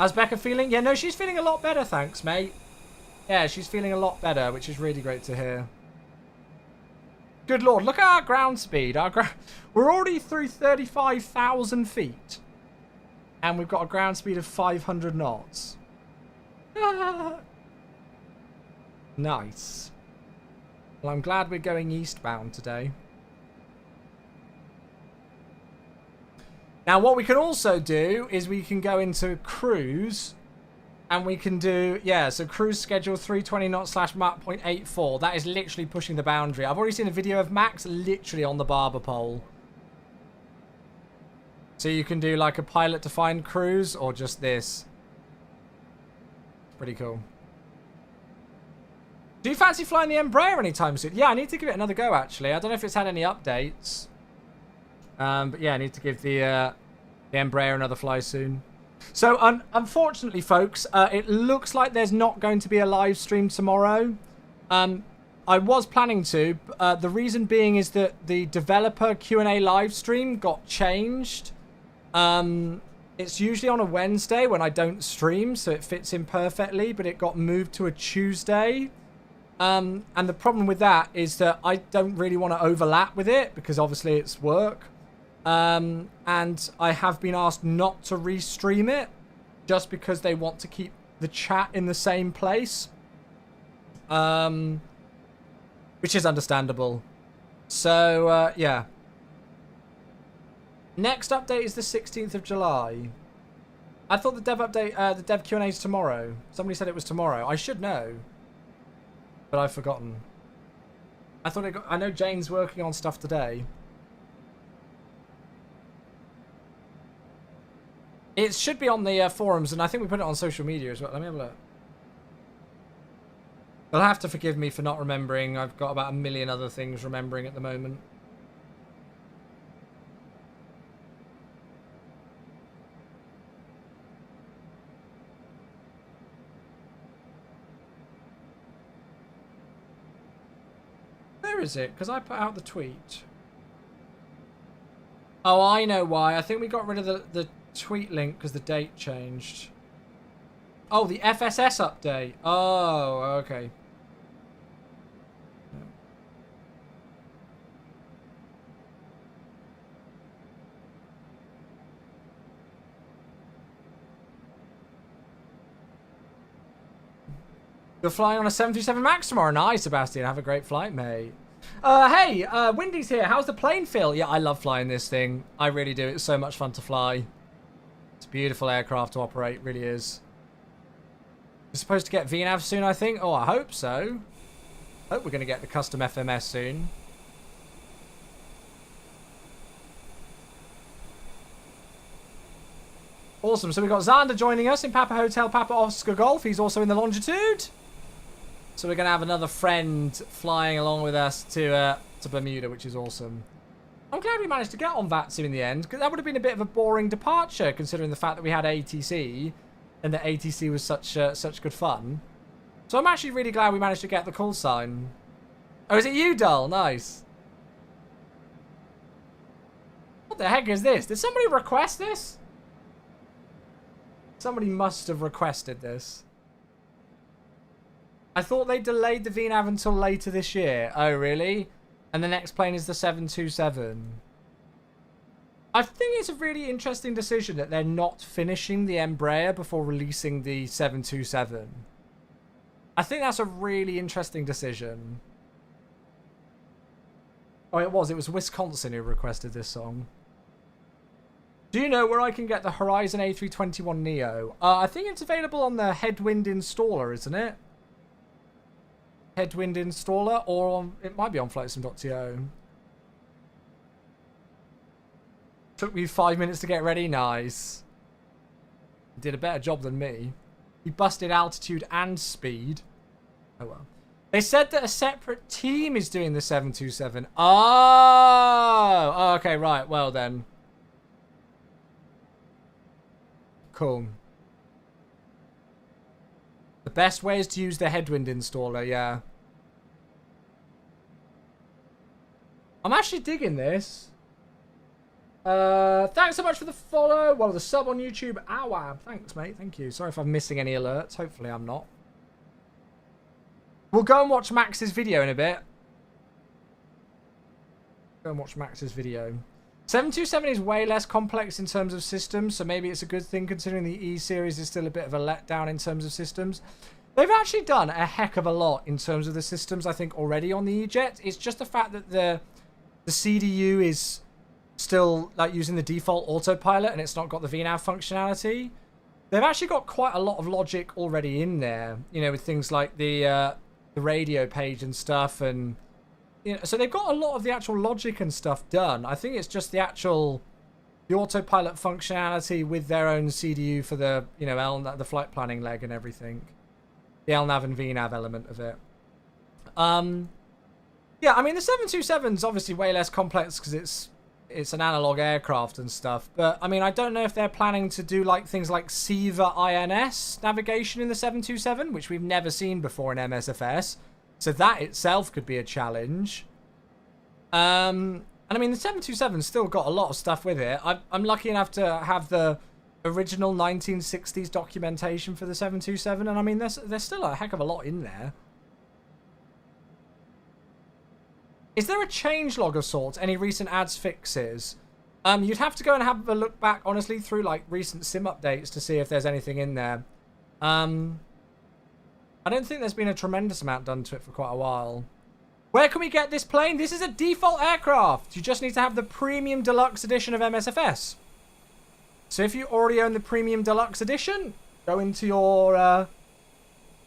[SPEAKER 1] How's Becca feeling? Yeah, no, she's feeling a lot better, thanks, mate. Yeah, she's feeling a lot better, which is really great to hear. Good lord, look at our ground speed. We're already through 35,000 feet. And we've got a ground speed of 500 knots. Nice. Well, I'm glad we're going eastbound today. Now, what we can also do is we can go into cruise and we can do, yeah, so cruise schedule 320 knots / Mach 0.84. That is literally pushing the boundary. I've already seen a video of Max literally on the barber pole. So you can do like a pilot defined cruise or just this. Pretty cool. Do you fancy flying the Embraer anytime soon? Yeah, I need to give it another go, actually. I don't know if it's had any updates. But yeah, I need to give the Embraer another fly soon. So, unfortunately, folks, it looks like there's not going to be a live stream tomorrow. I was planning to. The reason being is that the developer Q&A live stream got changed. It's usually on a Wednesday when I don't stream, so it fits in perfectly, but it got moved to a Tuesday. And the problem with that is that I don't really want to overlap with it because obviously it's work. And I have been asked not to restream it just because they want to keep the chat in the same place. Which is understandable. So, yeah. Next update is the 16th of July. I thought the dev update, the dev Q&A is tomorrow. Somebody said it was tomorrow. I should know. But I've forgotten. I know Jane's working on stuff today. It should be on the forums, and I think we put it on social media as well. Let me have a look. They'll have to forgive me for not remembering. I've got about a million other things remembering at the moment. Where is it? Because I put out the tweet. Oh, I know why. I think we got rid of the tweet link because the date changed. Oh, the FSS update. Oh, okay. You're flying on a 737 MAX tomorrow. Nice, Sebastian. Have a great flight, mate. Hey, Windy's here. How's the plane feel? Yeah, I love flying this thing. I really do. It's so much fun to fly. It's a beautiful aircraft to operate. Really is. We're supposed to get VNAV soon, I think. Oh, I hope so. Hope we're going to get the custom FMS soon. Awesome. So we've got Xander joining us in Papa Hotel, Papa Oscar Golf. He's also in the Longitude. So we're going to have another friend flying along with us to Bermuda, which is awesome. I'm glad we managed to get on VATSU in the end, because that would have been a bit of a boring departure, considering the fact that we had ATC, and that ATC was such good fun. So I'm actually really glad we managed to get the call sign. Oh, is it you, Dull? Nice. What the heck is this? Did somebody request this? Somebody must have requested this. I thought they delayed the VNAV until later this year. Oh, really? And the next plane is the 727. I think it's a really interesting decision that they're not finishing the Embraer before releasing the 727. I think that's a really interesting decision. Oh, it was Wisconsin who requested this song. Do you know where I can get the Horizon A321neo? I think it's available on the Headwind installer, isn't it? Headwind installer, or on, it might be on flightsim.to. Took me 5 minutes to get ready. Nice. Did a better job than me. He busted altitude and speed. Oh well. They said that a separate team is doing the 727. Oh, okay, right. Well then. Cool. The best way is to use the Headwind installer, yeah. I'm actually digging this. Thanks so much for the follow. Well, the sub on YouTube. Awab. Thanks, mate. Thank you. Sorry if I'm missing any alerts. Hopefully I'm not. We'll go and watch Max's video in a bit. Go and watch Max's video. 727 is way less complex in terms of systems, so maybe it's a good thing considering the E-Series is still a bit of a letdown in terms of systems. They've actually done a heck of a lot in terms of the systems, I think, already on the E-Jet. It's just the fact that the CDU is still like using the default autopilot and it's not got the VNAV functionality. They've actually got quite a lot of logic already in there, you know, with things like the radio page and stuff, and you know, so they've got a lot of the actual logic and stuff done. I think it's just the autopilot functionality with their own CDU for the, you know, the flight planning leg and everything, the LNAV and VNAV element of it. Yeah, I mean the 727's obviously way less complex because it's an analog aircraft and stuff, but I mean I don't know if they're planning to do like things like SIVA INS navigation in the 727, which we've never seen before in MSFS. So that itself could be a challenge. And I mean, the 727's still got a lot of stuff with it. I'm lucky enough to have the original 1960s documentation for the 727. And I mean, there's still a heck of a lot in there. Is there a changelog of sorts? Any recent ads fixes? You'd have to go and have a look back, honestly, through like recent sim updates to see if there's anything in there. I don't think there's been a tremendous amount done to it for quite a while. Where can we get this plane? This is a default aircraft. You just need to have the Premium Deluxe Edition of MSFS. So if you already own the Premium Deluxe Edition, go into your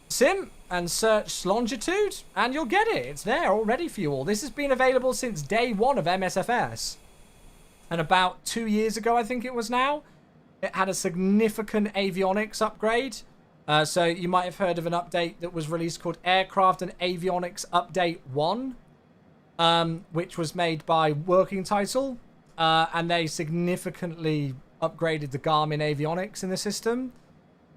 [SPEAKER 1] sim and search Longitude, and you'll get it. It's there already for you all. This has been available since day one of MSFS. And about 2 years ago, I think it was now, it had a significant avionics upgrade. So you might have heard of an update that was released called Aircraft and Avionics Update 1, which was made by Working Title, and they significantly upgraded the Garmin avionics in the system.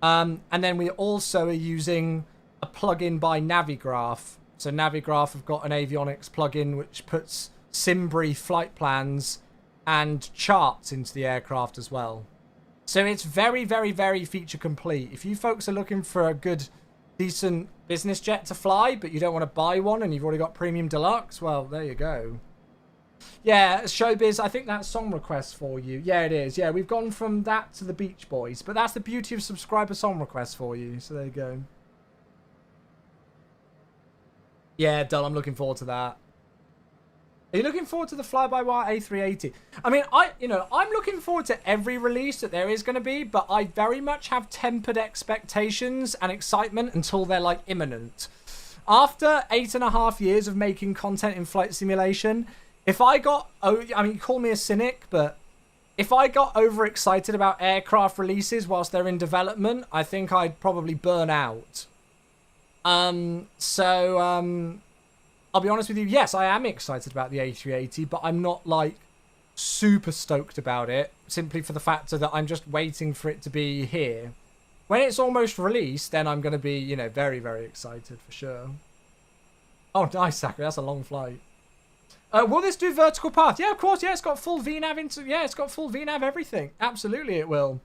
[SPEAKER 1] And then we also are using a plugin by Navigraph. So Navigraph have got an avionics plugin which puts SimBrief flight plans and charts into the aircraft as well. So it's very, very, very feature complete. If you folks are looking for a good, decent business jet to fly, but you don't want to buy one and you've already got Premium Deluxe, well, there you go. Yeah, Showbiz, I think that's song requests for you. Yeah, it is. Yeah, we've gone from that to the Beach Boys. But that's the beauty of subscriber song requests for you. So there you go. Yeah, Dull, I'm looking forward to that. Are you looking forward to the fly-by-wire A380? I mean, I'm looking forward to every release that there is going to be, but I very much have tempered expectations and excitement until they're, like, imminent. After 8.5 years of making content in flight simulation, if I got... I mean, call me a cynic, but if I got overexcited about aircraft releases whilst they're in development, I think I'd probably burn out. I'll be honest with you, yes, I am excited about the A380, but I'm not, like, super stoked about it, simply for the factor that I'm just waiting for it to be here. When it's almost released, then I'm going to be, you know, very, very excited, for sure. Oh, nice, Zachary, that's a long flight. Will this do vertical path? Yeah, of course, yeah, it's got full VNAV into... Yeah, it's got full VNAV everything. Absolutely, it will.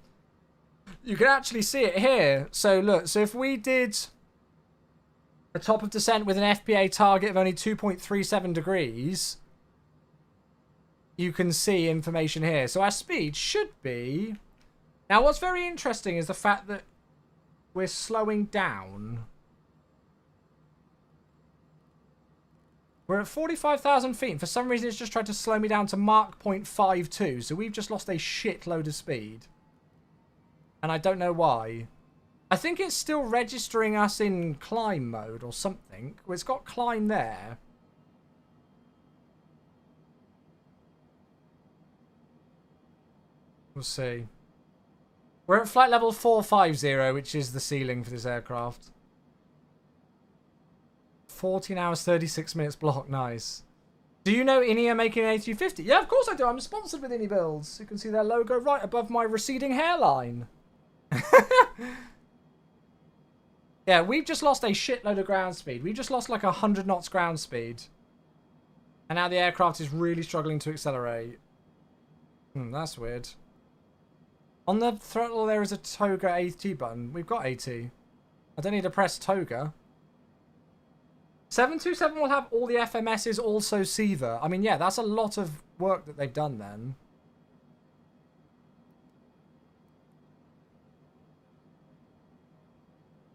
[SPEAKER 1] You can actually see it here. So, look, so if we did... a top of descent with an FPA target of only 2.37 degrees, you can see information here. So our speed should be... Now, what's very interesting is the fact that we're slowing down. We're at 45,000 feet. And for some reason, it's just tried to slow me down to Mach 0.52. So we've just lost a shitload of speed. And I don't know why. I think it's still registering us in climb mode or something. Well, it's got climb there. We'll see. We're at flight level 450, which is the ceiling for this aircraft. 14 hours, 36 minutes block. Nice. Do you know INI are making an A350? Yeah, of course I do. I'm sponsored with INI Builds. You can see their logo right above my receding hairline. Yeah, we've just lost a shitload of ground speed. We've just lost like 100 knots ground speed. And now the aircraft is really struggling to accelerate. That's weird. On the throttle, there is a toga AT button. We've got AT. I don't need to press toga. 727 will have all the FMSs, also SEVA. I mean, yeah, that's a lot of work that they've done then.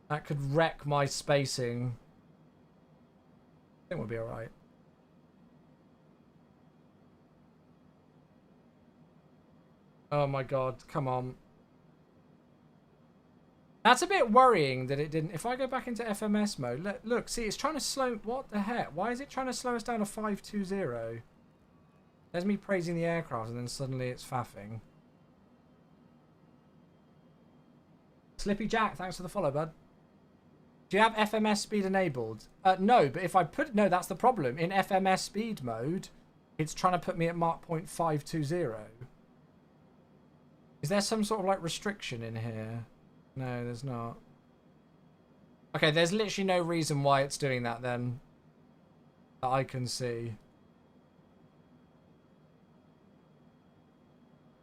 [SPEAKER 1] That could wreck my spacing. I think we'll be alright. Oh my god, come on. That's a bit worrying that it didn't... If I go back into FMS mode... Look, see, it's trying to slow... What the heck? Why is it trying to slow us down to 520? There's me praising the aircraft and then suddenly it's faffing. Slippy Jack, thanks for the follow, bud. Do you have FMS speed enabled? No, but if I put... No, that's the problem. In FMS speed mode, it's trying to put me at Mach 0.520. Is there some sort of, like, restriction in here? No, there's not. Okay, there's literally no reason why it's doing that then. That I can see.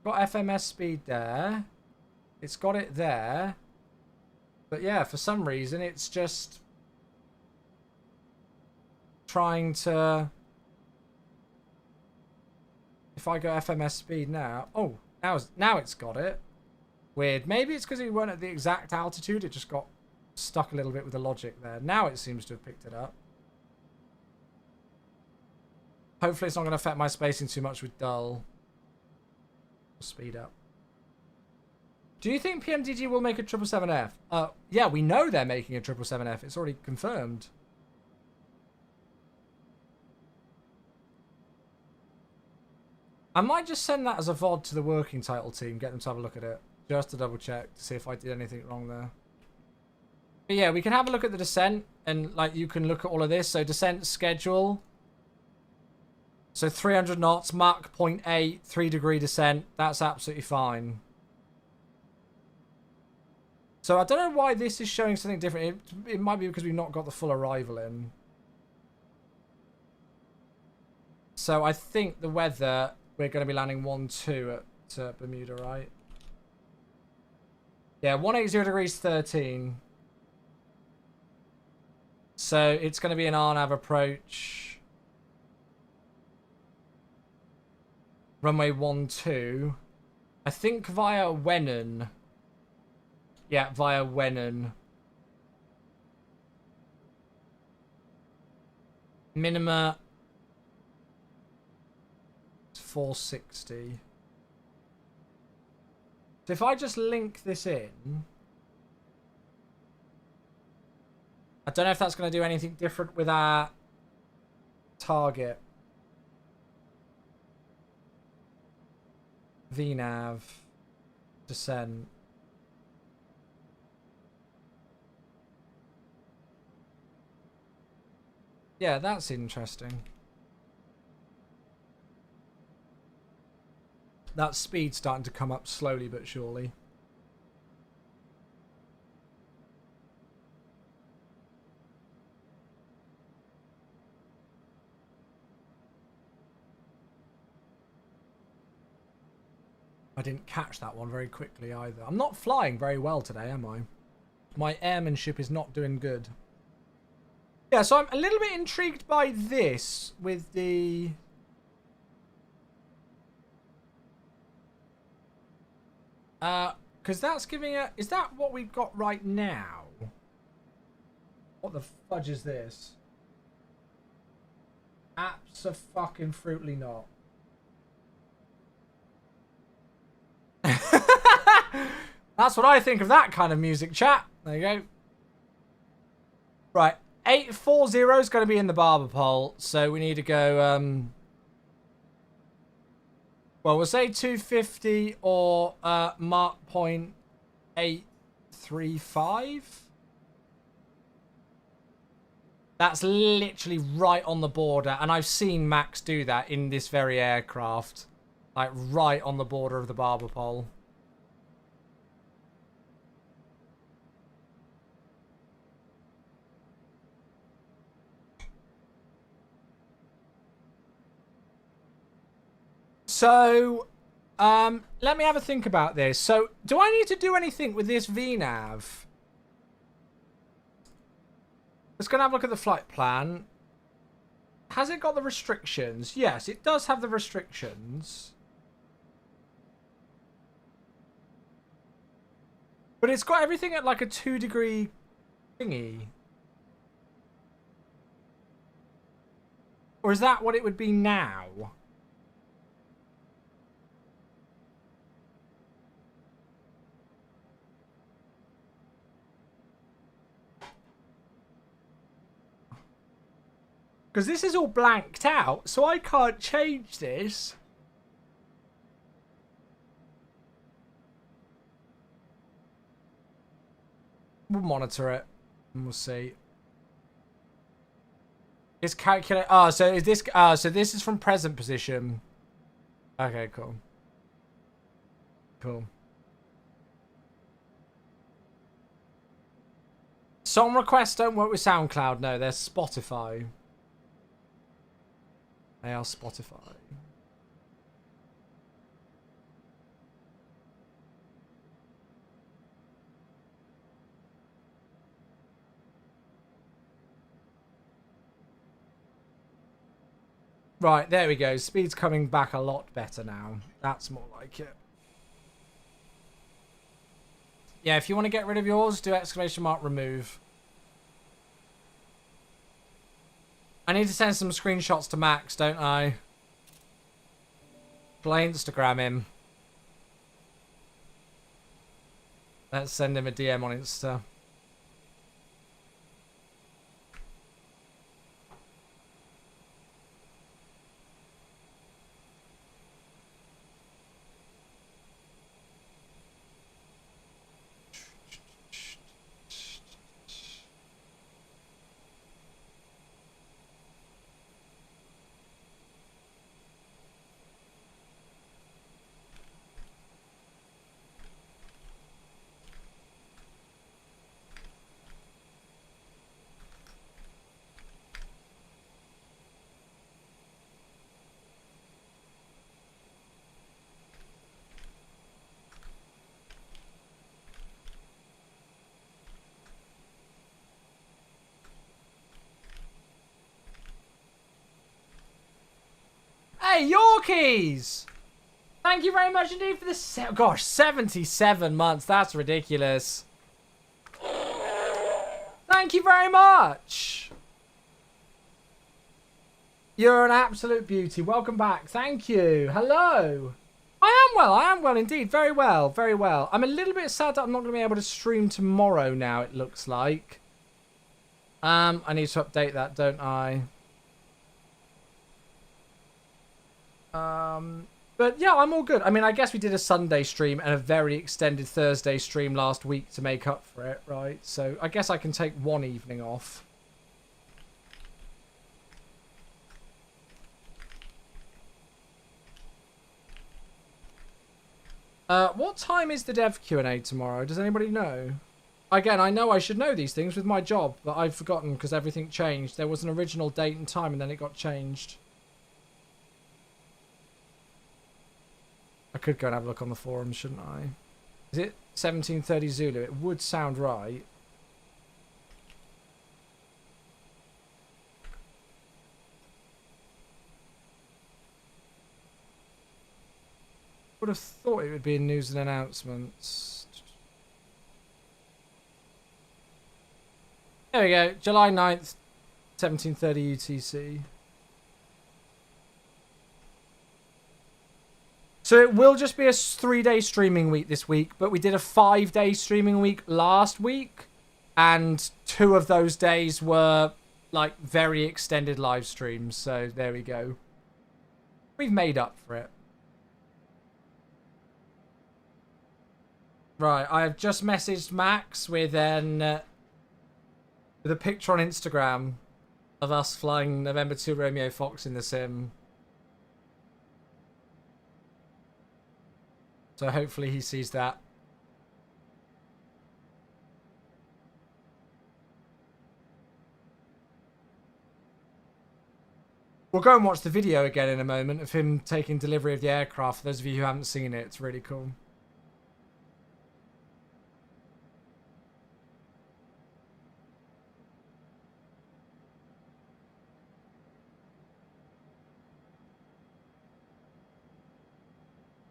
[SPEAKER 1] Got FMS speed there. It's got it there. But yeah, for some reason, it's just trying to... If I go FMS speed now... Oh, now it's got it. Weird. Maybe it's because we weren't at the exact altitude. It just got stuck a little bit with the logic there. Now it seems to have picked it up. Hopefully it's not going to affect my spacing too much with dull. Speed up. Do you think PMDG will make a 777F? Yeah, we know they're making a 777F. It's already confirmed. I might just send that as a VOD to the working title team. Get them to have a look at it. Just to double check to see if I did anything wrong there. But yeah, we can have a look at the descent. And like you can look at all of this. So descent schedule. So 300 knots, Mach 0.8, 3-degree descent. That's absolutely fine. So I don't know why this is showing something different. It might be because we've not got the full arrival in. So I think the weather, we're going to be landing 1-2 at Bermuda, right? Yeah, 180 degrees 13. So it's going to be an RNAV approach. Runway 12. I think via Wennen. Yeah, via Wennen. Minima 460. So if I just link this in, I don't know if that's going to do anything different with our target. VNAV descent. Yeah, that's interesting. That speed's starting to come up slowly but surely. I didn't catch that one very quickly either. I'm not flying very well today, am I? My airmanship is not doing good. Yeah, so I'm a little bit intrigued by this with the... Because that's giving a... Is that what we've got right now? What the fudge is this? Abso-fucking-fruitly not. That's what I think of that kind of music, chat. There you go. Right. 840 is going to be in the barber pole, so we need to go... Well, we'll say 250 or Mach 0.835. That's literally right on the border, and I've seen Max do that in this very aircraft. Like, right on the border of the barber pole. So, Let me have a think about this. So, do I need to do anything with this VNav? Let's go and have a look at the flight plan. Has it got the restrictions? Yes, it does have the restrictions. But it's got everything at like a 2-degree thingy. Or is that what it would be now? Because this is all blanked out, so I can't change this. We'll monitor it and we'll see. It's calculate. Oh, so is this? So this is from present position. Okay, cool. Cool. Song requests don't work with SoundCloud. No, they're Spotify. They are Spotify. Right, there we go. Speed's coming back a lot better now. That's more like it. Yeah, if you want to get rid of yours, do !remove. I need to send some screenshots to Max, don't I? Shall I Instagram him? Let's send him a DM on Insta. Hey, Yorkies! Thank you very much indeed for this. Gosh, 77 months. That's ridiculous. Thank you very much. You're an absolute beauty. Welcome back. Thank you. Hello. I am well indeed. Very well, very well. I'm a little bit sad that I'm not going to be able to stream tomorrow now, it looks like. I need to update that, don't I? But yeah, I'm all good. I mean, I guess we did a Sunday stream and a very extended Thursday stream last week to make up for it, right? So I guess I can take one evening off. What time is the dev Q&A tomorrow? Does anybody know? Again, I know I should know these things with my job, but I've forgotten because everything changed. There was an original date and time and then it got changed. I could go and have a look on the forum, shouldn't I? Is it 17:30 Zulu? It would sound right. Would have thought it would be in news and announcements. There we go. July 9th, 17:30 UTC. So it will just be a 3-day streaming week this week, but we did a 5-day streaming week last week, and 2 of those days were like very extended live streams. So there we go. We've made up for it. Right, I have just messaged Max with a picture on Instagram of us flying November 2 Romeo Fox in the sim. So hopefully he sees that. We'll go and watch the video again in a moment of him taking delivery of the aircraft. For those of you who haven't seen it, it's really cool.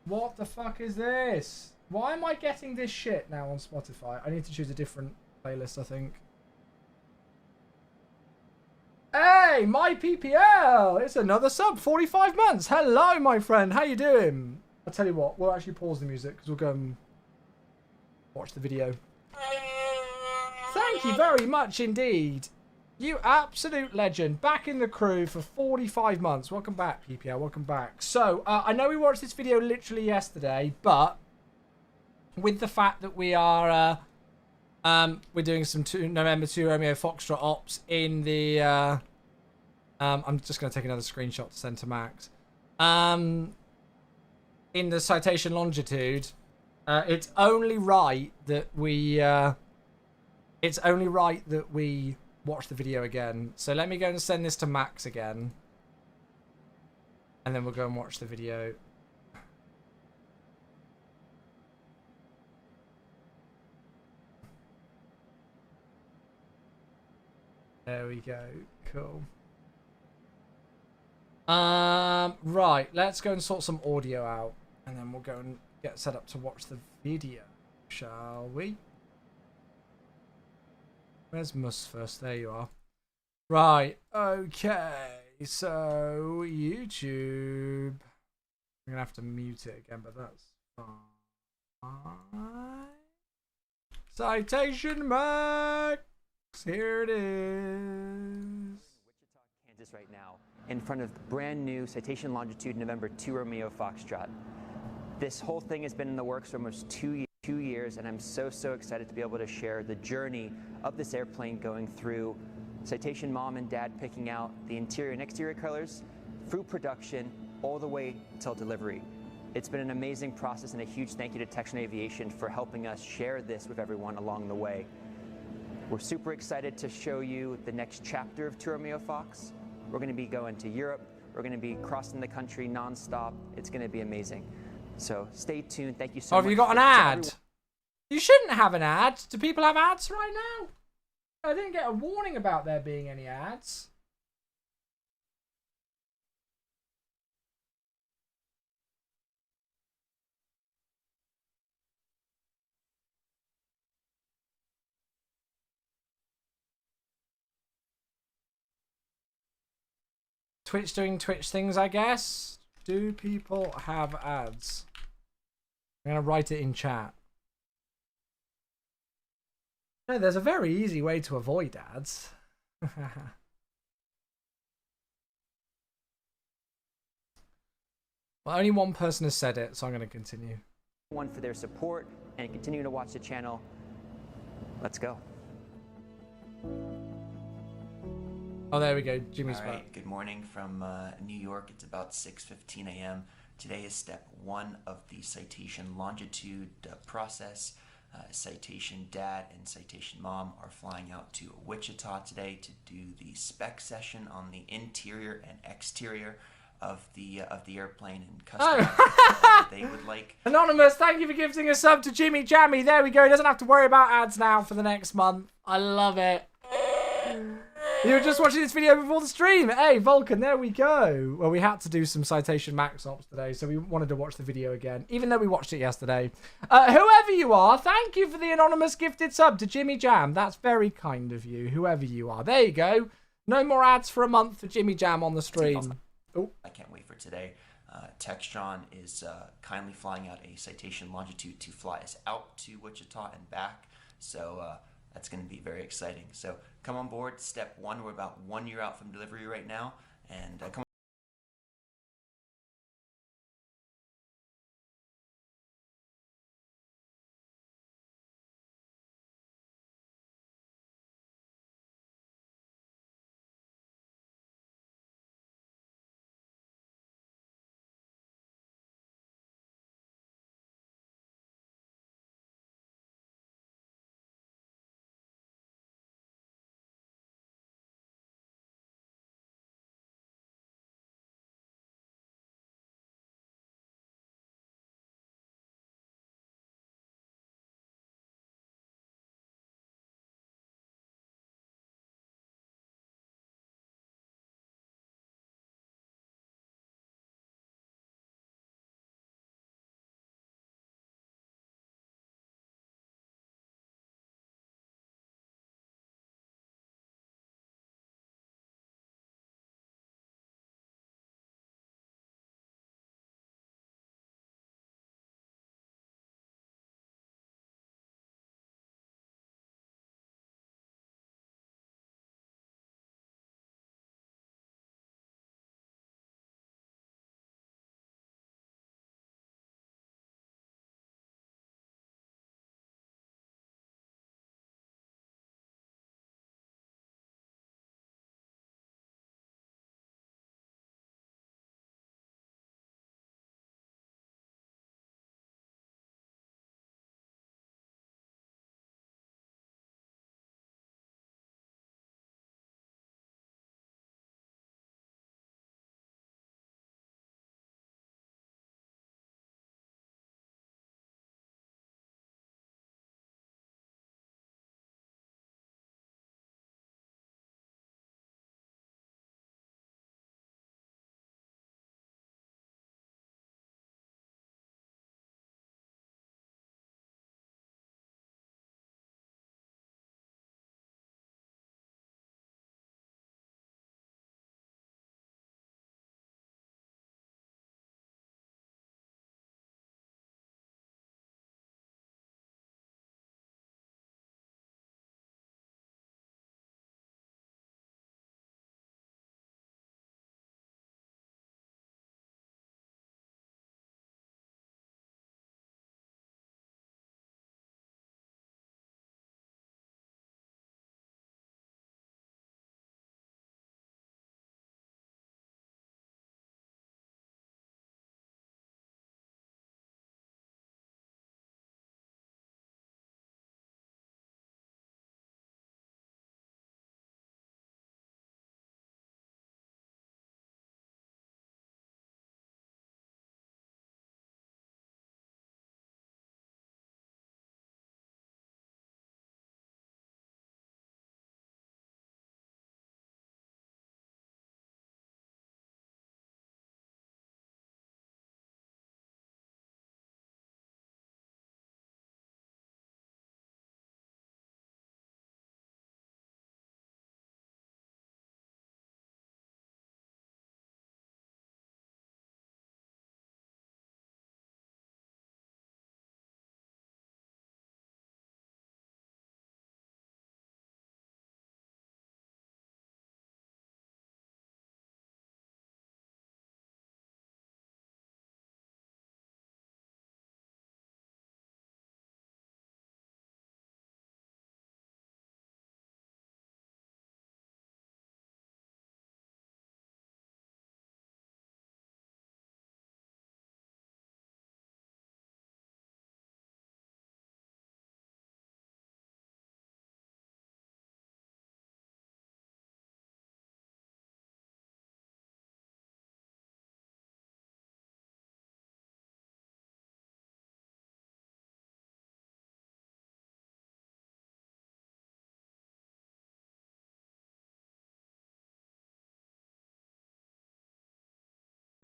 [SPEAKER 1] What the fuck is this? Why am I getting this shit now on Spotify? I need to choose a different playlist, I think. Hey, my PPL! It's another sub, 45 months. Hello, my friend. How you doing? I'll tell you what, we'll actually pause the music because we'll go and watch the video. Thank you very much indeed. You absolute legend. Back in the crew for 45 months. Welcome back, PPL. Welcome back. So, I know we watched this video literally yesterday, but with the fact that we are, we're doing some November 2 Romeo Foxtrot ops in the, I'm just going to take another screenshot to send to Max. In the Citation Longitude, it's only right that we, watch the video again. So let me go and send this to Max again. And then we'll go and watch the video. There we go. Cool. Right, let's go and sort some audio out. And then we'll go and get set up to watch the video. Shall we? Where's Mus first? There you are. Right, okay. So, YouTube. I'm going to have to mute it again, but that's fine. Citation Max. Here it is.
[SPEAKER 6] Wichita, Kansas right now, in front of the brand new Citation Longitude November 2 Romeo Foxtrot. This whole thing has been in the works for almost 2 years, and I'm so excited to be able to share the journey of this airplane going through Citation mom and dad picking out the interior and exterior colors, through production, all the way till delivery. It's been an amazing process, and a huge thank you to Textron Aviation for helping us share this with everyone along the way. We're super excited to show you the next chapter of 2 Romeo Fox. We're going to be going to Europe. We're going to be crossing the country nonstop. It's going to be amazing. So stay tuned. Thank you so much.
[SPEAKER 1] Have you got an ad? You shouldn't have an ad. Do people have ads right now? I didn't get a warning about there being any ads. Twitch doing Twitch things, I guess. Do people have ads? I'm going to write it in chat. No, there's a very easy way to avoid ads. Well, only one person has said it, so I'm going to continue.
[SPEAKER 6] One for their support and continue to watch the channel. Let's go.
[SPEAKER 1] Oh, there we go. Jimmy's
[SPEAKER 7] All
[SPEAKER 1] back.
[SPEAKER 7] right, good morning from New York. It's about 6:15 a.m. Today is step 1 of the Citation Longitude process. Citation Dad and Citation Mom are flying out to Wichita today to do the spec session on the interior and exterior of the airplane and customize what they would like.
[SPEAKER 1] Anonymous, thank you for gifting a sub to Jimmy Jammy. There we go. He doesn't have to worry about ads now for the next month. I love it. You were just watching this video before the stream. Hey, Vulcan, there we go. Well, we had to do some Citation Max ops today, so we wanted to watch the video again, even though we watched it yesterday. Whoever you are, thank you for the anonymous gifted sub to Jimmy Jam. That's very kind of you, whoever you are. There you go. No more ads for a month for Jimmy Jam on the stream. Oh,
[SPEAKER 7] I can't wait for today. Textron is kindly flying out a Citation Longitude to fly us out to Wichita and back. So that's going to be very exciting. So come on board. Step 1, we're about 1 year out from delivery right now. And come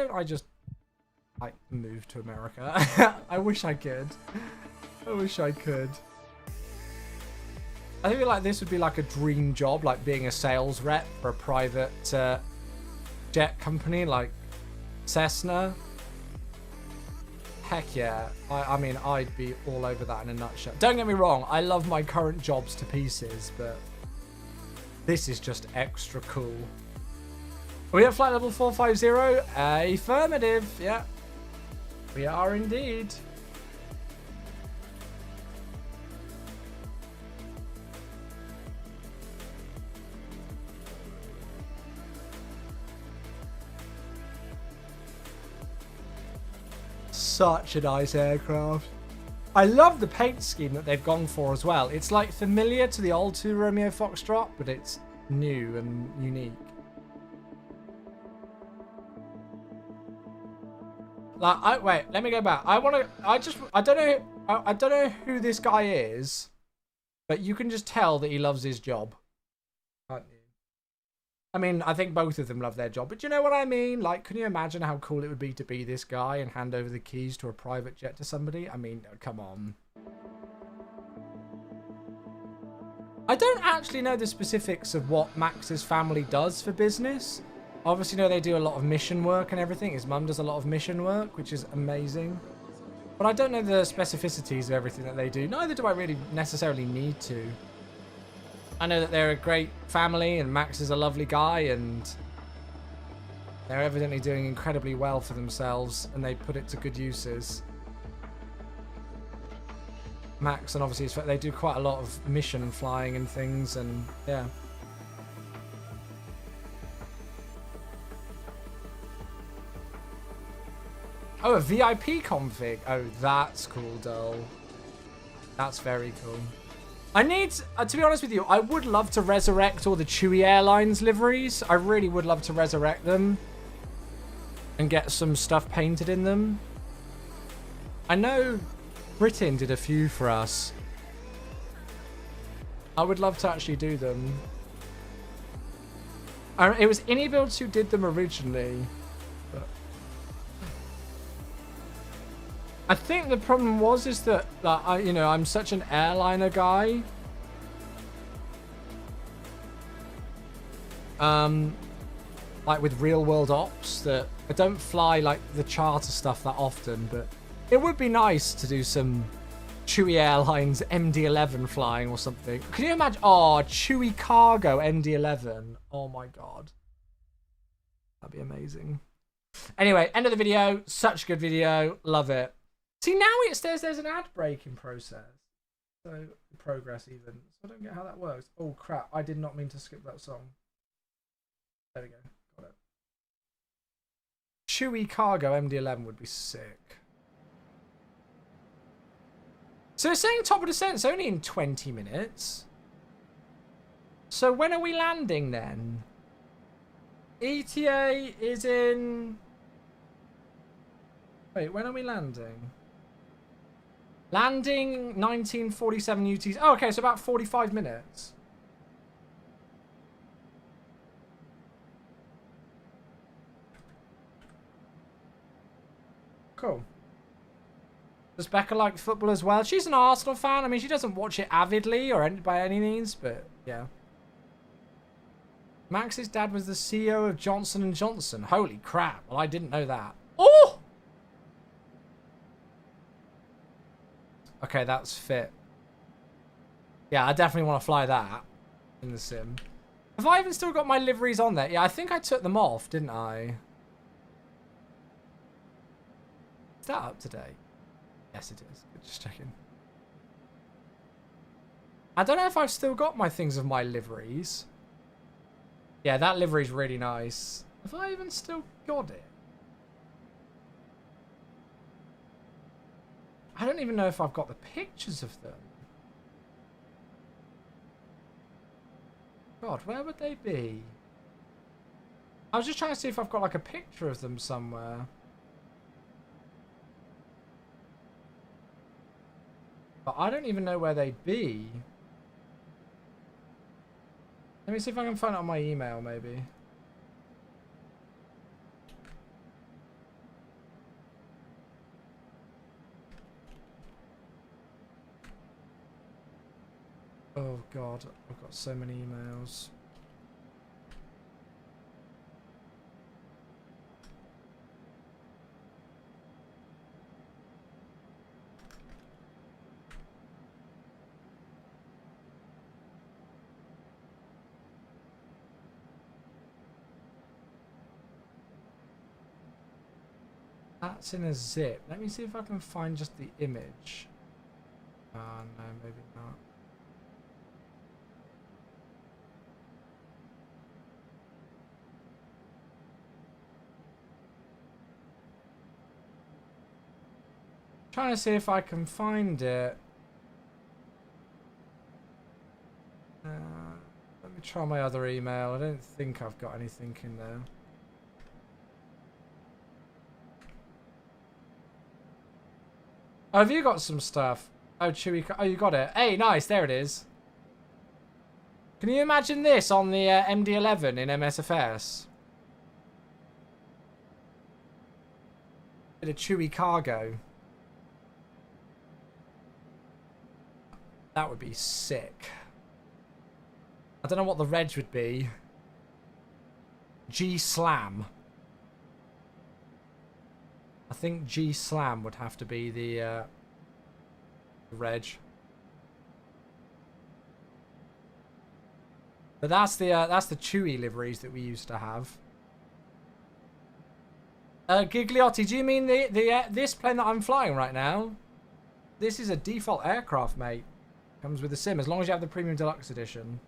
[SPEAKER 1] don't I just like move to America? I wish I could. I wish I could. I feel like this would be like a dream job, like being a sales rep for a private jet company like Cessna. Heck yeah. I mean, I'd be all over that in a nutshell. Don't get me wrong, I love my current jobs to pieces, but this is just extra cool. Are we at flight level 450? Affirmative, yeah. We are indeed. Such a nice aircraft. I love the paint scheme that they've gone for as well. It's like familiar to the old 2 Romeo Foxtrot, but it's new and unique. Like, wait, let me go back. I don't know who this guy is, but you can just tell that he loves his job. Can't you? I mean, I think both of them love their job, but you know what I mean? Like, can you imagine how cool it would be to be this guy and hand over the keys to a private jet to somebody? I mean, come on. I don't actually know the specifics of what Max's family does for business. Obviously, know they do a lot of mission work and everything. His mum does a lot of mission work, which is amazing. But I don't know the specificities of everything that they do. Neither do I really necessarily need to. I know that they're a great family and Max is a lovely guy and they're evidently doing incredibly well for themselves and they put it to good uses. Max and obviously they do quite a lot of mission flying and things and yeah. Oh, a VIP config. Oh, that's cool, Dull. That's very cool. I need, to be honest with you, I would love to resurrect all the Chewy Airlines liveries. I really would love to resurrect them and get some stuff painted in them. I know Britain did a few for us. I would love to actually do them. It was Anybuilds who did them originally. But I think the problem is that I'm such an airliner guy. Like with real world ops, that I don't fly like the charter stuff that often, but it would be nice to do some Chewy Airlines MD-11 flying or something. Can you imagine? Oh, Chewy Cargo MD-11. Oh my god. That'd be amazing. Anyway, end of the video. Such a good video. Love it. See, now it says there's an ad break in process. So, progress even. So I don't get how that works. Oh, crap. I did not mean to skip that song. There we go. Got it. Chewy Cargo MD-11 would be sick. So it's saying top of descent. It's only in 20 minutes. So when are we landing then? ETA is in... Wait, when are we landing? Landing 1947 UTC. Oh, okay, so about 45 minutes. Cool. Does Becca like football as well? She's an Arsenal fan. I mean, she doesn't watch it avidly or by any means, but yeah. Max's dad was the CEO of Johnson & Johnson. Holy crap. Well, I didn't know that. Oh! Okay, that's fit. Yeah, I definitely want to fly that in the sim. Have I even still got my liveries on there? Yeah, I think I took them off, didn't I? Is that up to date? Yes, it is. Just checking. I don't know if I've still got my things of my liveries. Yeah, that livery's really nice. Have I even still got it? I don't even know if I've got the pictures of them. God, where would they be? I was just trying to see if I've got like a picture of them somewhere. But I don't even know where they'd be. Let me see if I can find it on my email, maybe. Oh god, I've got so many emails. That's in a zip. Let me see if I can find just the image. No, maybe not. Trying to see if I can find it. Let me try my other email. I don't think I've got anything in there. Oh, have you got some stuff? Oh, Chewy. Oh, you got it. Hey, nice. There it is. Can you imagine this on the MD-11 in MSFS? Bit of Chewy cargo. That would be sick. I don't know what the reg would be. G-Slam. I think G-Slam would have to be the reg. But that's the Chewy liveries that we used to have. Gigliotti, do you mean this plane that I'm flying right now? This is a default aircraft, mate. Comes with the sim, as long as you have the Premium Deluxe Edition.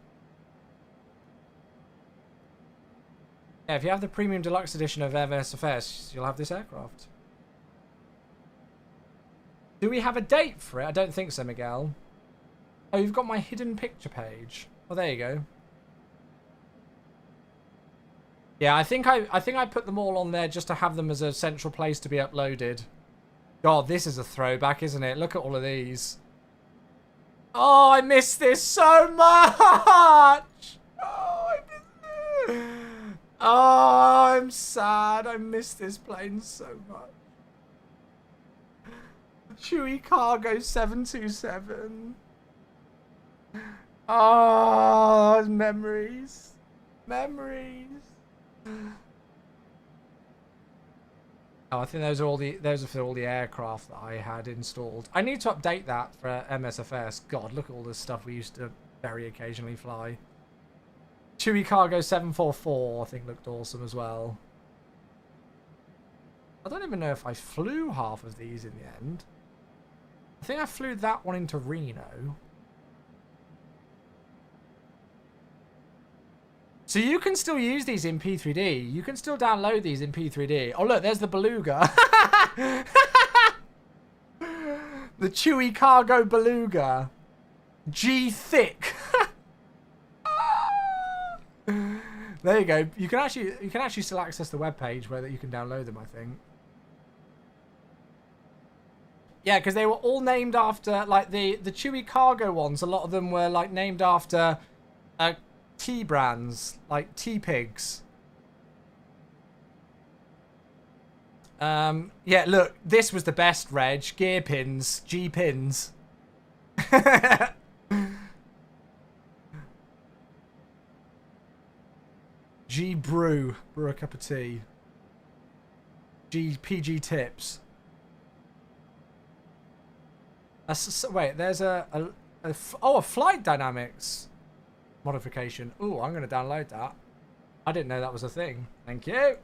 [SPEAKER 1] Yeah, if you have the Premium Deluxe Edition of MSFS, you'll have this aircraft. Do we have a date for it? I don't think so, Miguel. Oh, you've got my hidden picture page. Oh, there you go. Yeah, I think I put them all on there just to have them as a central place to be uploaded. God, this is a throwback, isn't it? Look at all of these. Oh, I miss this so much! Oh, I miss it. Oh, I'm sad. I miss this plane so much. Chewy Cargo 727. Oh, memories. Memories. Oh, I think those are for all the aircraft that I had installed. I need to update that for MSFS. God, look at all this stuff we used to very occasionally fly. Chewy Cargo 744, I think, looked awesome as well. I don't even know if I flew half of these in the end. I think I flew that one into Reno. So you can still use these in P3D. You can still download these in P3D. Oh, look, there's the Beluga. The Chewy Cargo Beluga. G-Thick. There you go. You can actually still access the webpage where you can download them, I think. Yeah, because they were all named after, like, the Chewy Cargo ones. A lot of them were, like, named after tea brands, like T-Pigs. Yeah, look, this was the best reg. Gear pins, G-pins. G-Brew, brew a cup of tea. PG tips. Wait, there's a flight dynamics modification. Ooh, I'm going to download that. I didn't know that was a thing. Thank you.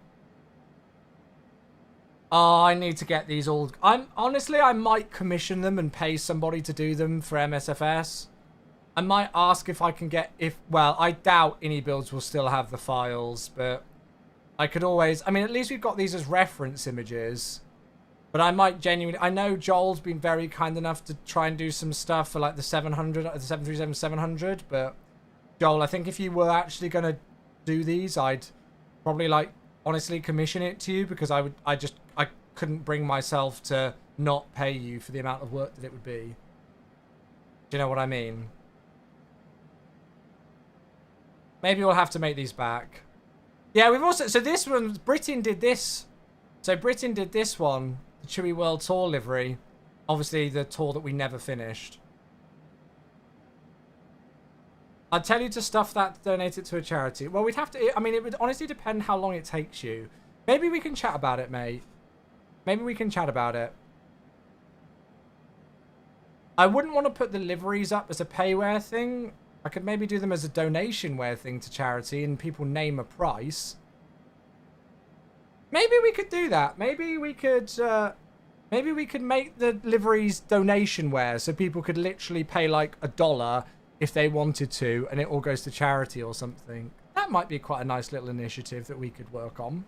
[SPEAKER 1] Oh, I need to get these all. Honestly, I might commission them and pay somebody to do them for MSFS. I might ask if I can get, well, I doubt AnyBuilds will still have the files, but I could always, I mean, at least we've got these as reference images. But I might genuinely, I know Joel's been very kind enough to try and do some stuff for like the 700, the 737-700, but Joel, I think if you were actually going to do these, I'd probably like honestly commission it to you, because I couldn't bring myself to not pay you for the amount of work that it would be. Do you know what I mean? Maybe we'll have to make these back. Yeah, we've also, so this one, Britain did this. So Britain did this one, the Chewy World Tour livery. Obviously the tour that we never finished. I'd tell you to stuff that, donate it to a charity. Well, we'd have to... I mean, it would honestly depend how long it takes you. Maybe we can chat about it, mate. Maybe we can chat about it. I wouldn't want to put the liveries up as a payware thing. I could maybe do them as a donationware thing to charity and people name a price. Maybe we could do that. Maybe we could make the liveries donationware so people could literally pay like $1 if they wanted to, and it all goes to charity or something. That might be quite a nice little initiative that we could work on.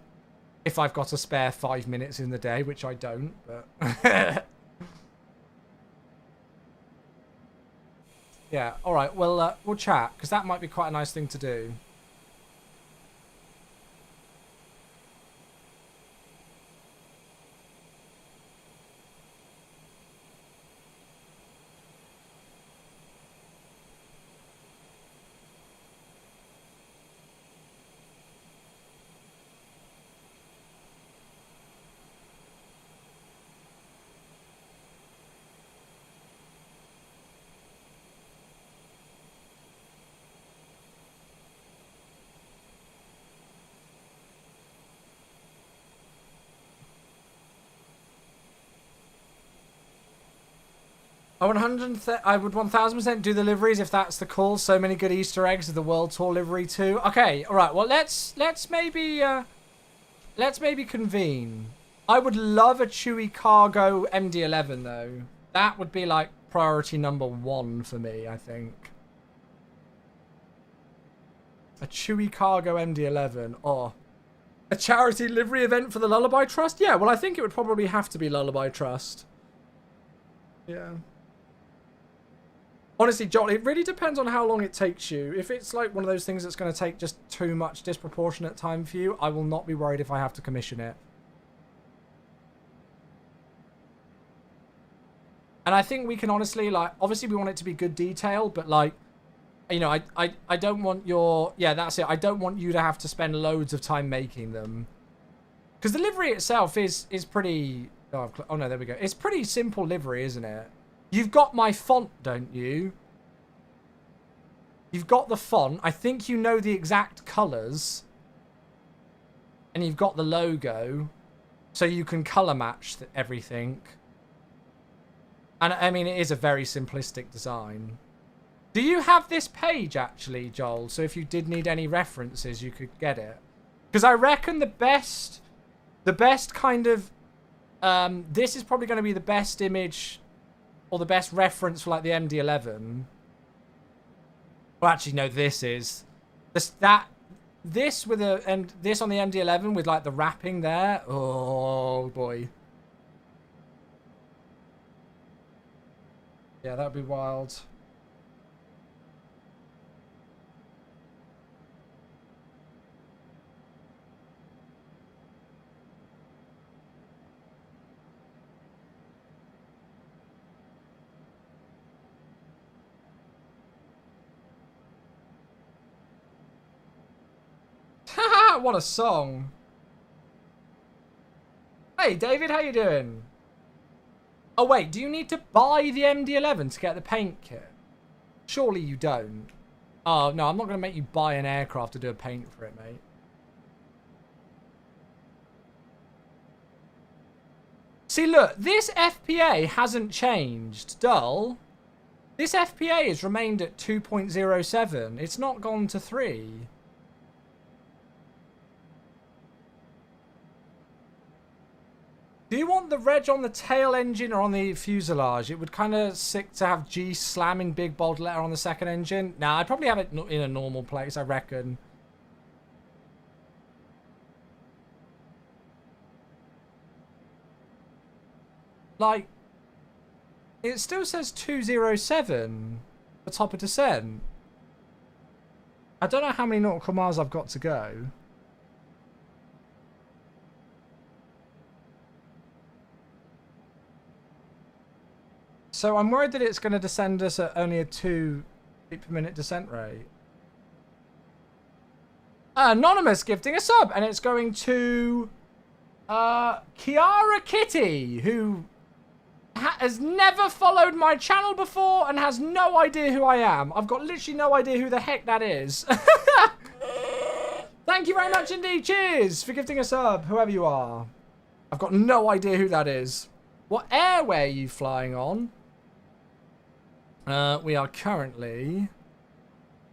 [SPEAKER 1] If I've got a spare 5 minutes in the day, which I don't, but... Yeah, alright, well, we'll chat, because that might be quite a nice thing to do. I would 1000% do the liveries if that's the call. So many good Easter eggs of the World Tour livery too. Okay, all right. Well, let's maybe convene. I would love a Chewy Cargo MD-11 though. That would be like priority number 1 for me, I think. A Chewy Cargo MD-11. Oh, a charity livery event for the Lullaby Trust. Yeah, well, I think it would probably have to be Lullaby Trust. Yeah. Honestly, Joel, it really depends on how long it takes you. If it's like one of those things that's going to take just too much disproportionate time for you, I will not be worried if I have to commission it. And I think we can honestly, like, obviously we want it to be good detail, but like, you know, I don't want your, yeah, that's it. I don't want you to have to spend loads of time making them. Because the livery itself is pretty, oh no, there we go. It's pretty simple livery, isn't it? You've got my font, don't you? You've got the font. I think you know the exact colours. And you've got the logo. So you can colour match everything. And I mean, it is a very simplistic design. Do you have this page, actually, Joel? So if you did need any references, you could get it. Because I reckon the best kind of... this is probably going to be the best image... or the best reference for like the MD-11. Well, actually, no. This is this with a and this on the MD-11 with like the wrapping there. Oh boy. Yeah, that'd be wild. What a song. Hey, David, how you doing? Oh, wait, do you need to buy the MD-11 to get the paint kit? Surely you don't. Oh, no, I'm not going to make you buy an aircraft to do a paint for it, mate. See, look, this FPA hasn't changed. Dull. This FPA has remained at 2.07. It's not gone to 3. Do you want the reg on the tail engine or on the fuselage? It would kind of sick to have G slam in big bold letter on the second engine. Nah, I'd probably have it in a normal place, I reckon. Like, it still says 207 for top of descent. I don't know how many nautical miles I've got to go. So I'm worried that it's going to descend us at only a 2 feet per minute descent rate. Anonymous gifting a sub, and it's going to Kiara Kitty, who has never followed my channel before and has no idea who I am. I've got literally no idea who the heck that is. Thank you very much indeed. Cheers for gifting a sub, whoever you are. I've got no idea who that is. What airway are you flying on? We are currently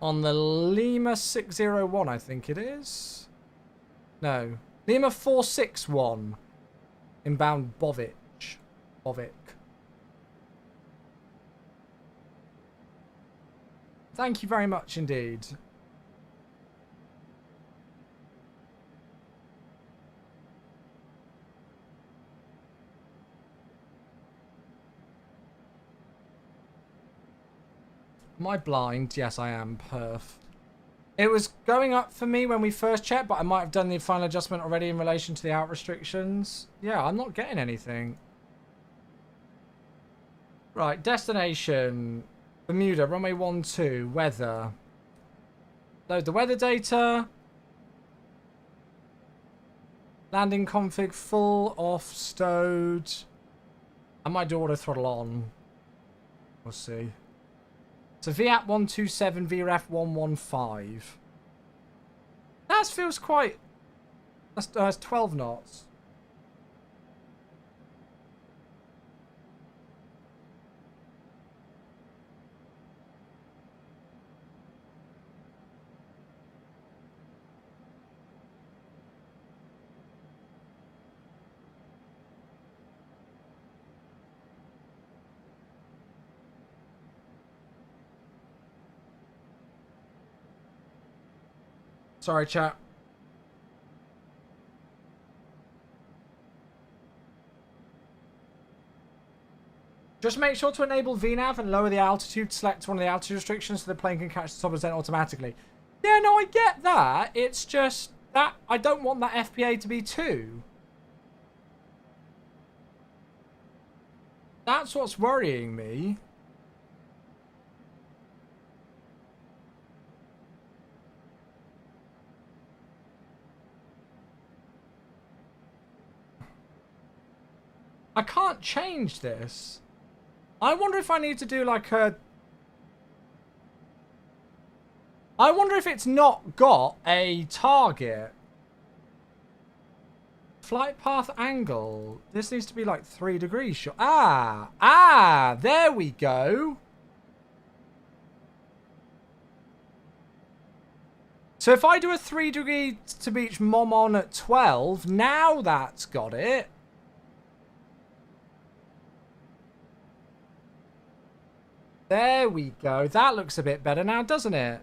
[SPEAKER 1] on the Lima 601, I think it is. No, Lima 461. Inbound Bovic. Thank you very much indeed. Am I blind? Yes, I am. Perf. It was going up for me when we first checked, but I might have done the final adjustment already in relation to the out restrictions. Yeah, I'm not getting anything. Right, destination. Bermuda, runway 12, weather. Load the weather data. Landing config full, off, stowed. I might do auto throttle on. We'll see. So VAP 127, VREF 115. That feels quite... That's 12 knots. Sorry, chat. Just make sure to enable VNAV and lower the altitude. Select one of the altitude restrictions so the plane can catch the top percent automatically. Yeah, no, I get that. It's just that I don't want that FPA to be 2. That's what's worrying me. I can't change this. I wonder if I need to do like a... I wonder if it's not got a target. Flight path angle. This needs to be like 3 degrees short. There we go. So if I do a 3 degree to beach mom on at 12, now that's got it. There we go. That looks a bit better now, doesn't it?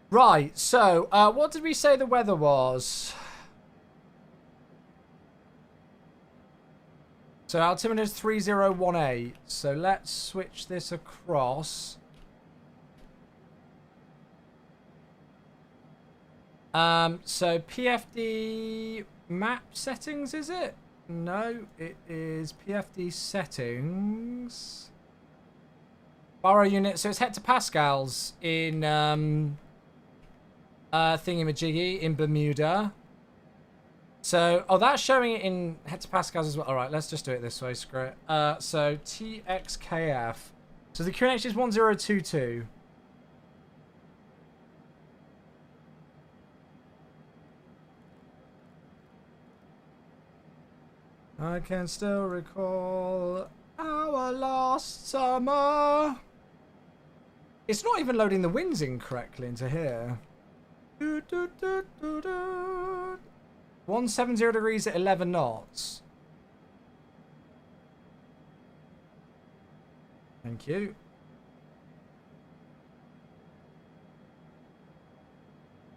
[SPEAKER 1] Right, so, what did we say the weather was? So, altimeter is 3018. So, let's switch this across. So, PFD map settings, is it? No, it is PFD settings. Borough unit, so it's hectopascals in thingamajiggy in Bermuda. So, oh, that's showing it in hectopascals as well. All right, let's just do it this way, screw it. So TXKF. So the QNH is 1022. I can still recall our last summer. It's not even loading the winds in correctly into here. 170 degrees at 11 knots. Thank you.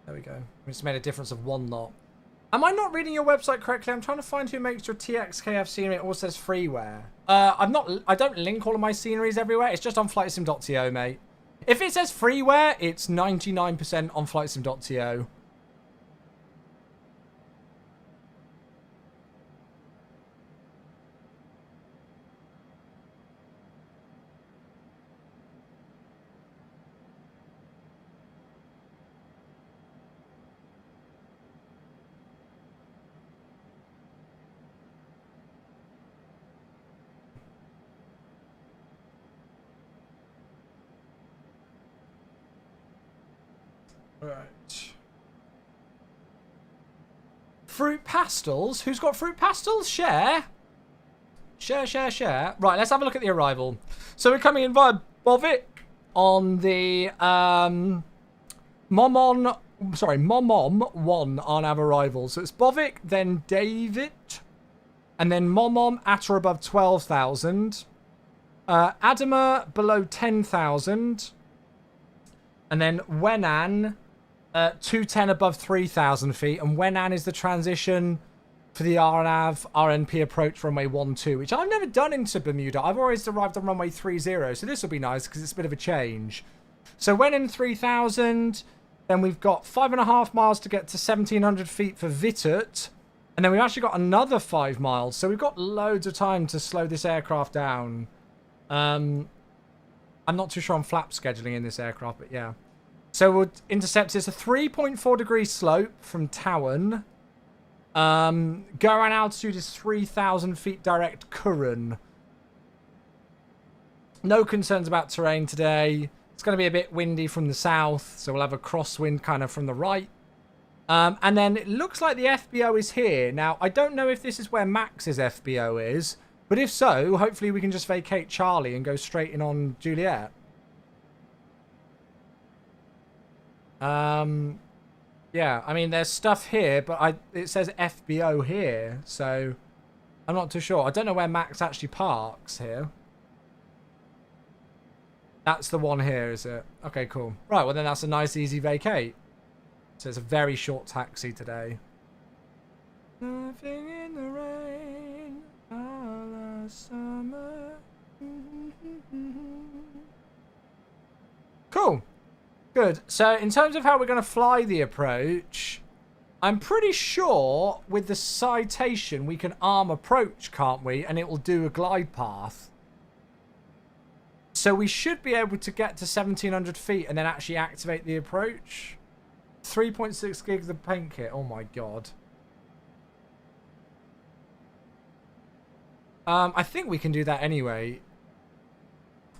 [SPEAKER 1] There we go. We just made a difference of 1 knot. Am I not reading your website correctly? I'm trying to find who makes your TXKF scenery. It all says freeware. I don't link all of my sceneries everywhere. It's just on flightsim.to, mate. If it says freeware, it's 99% on flightsim.to. Right. Fruit pastels? Who's got fruit pastels? Share. Share. Right, let's have a look at the arrival. So we're coming in via Bovic on the Momom 1 on our arrival. So it's Bovic, then David, and then Momom at or above 12,000. Adama below 10,000. And then Wenan 210 above 3,000 feet. And Wenan is the transition for the RNAV RNP approach runway 12, which I've never done into Bermuda. I've always arrived on runway 30, so this will be nice because it's a bit of a change. So Wenan 3,000, then we've got 5.5 miles to get to 1,700 feet for Vitut, and then we've actually got another 5 miles, so we've got loads of time to slow this aircraft down. I'm not too sure on flap scheduling in this aircraft, but yeah. So we'll intercept, it's a 3.4 degree slope from Towan. Go around altitude is 3,000 feet direct Curran. No concerns about terrain today. It's going to be a bit windy from the south, so we'll have a crosswind kind of from the right. And then it looks like the FBO is here. Now, I don't know if this is where Max's FBO is, but if so, hopefully we can just vacate Charlie and go straight in on Juliet. Yeah, I mean, there's stuff here, but it says FBO here, so I'm not too sure. I don't know where Max actually parks here. That's the one here, is it? Okay, cool. Right, well then that's a nice, easy vacate. So it's a very short taxi today. Nothing in the rain, all the summer. Cool. Good. So in terms of how we're going to fly the approach, I'm pretty sure with the Citation we can arm approach, can't we? And it will do a glide path. So we should be able to get to 1,700 feet and then actually activate the approach. 3.6 gigs of paint kit. Oh my god. I think we can do that anyway.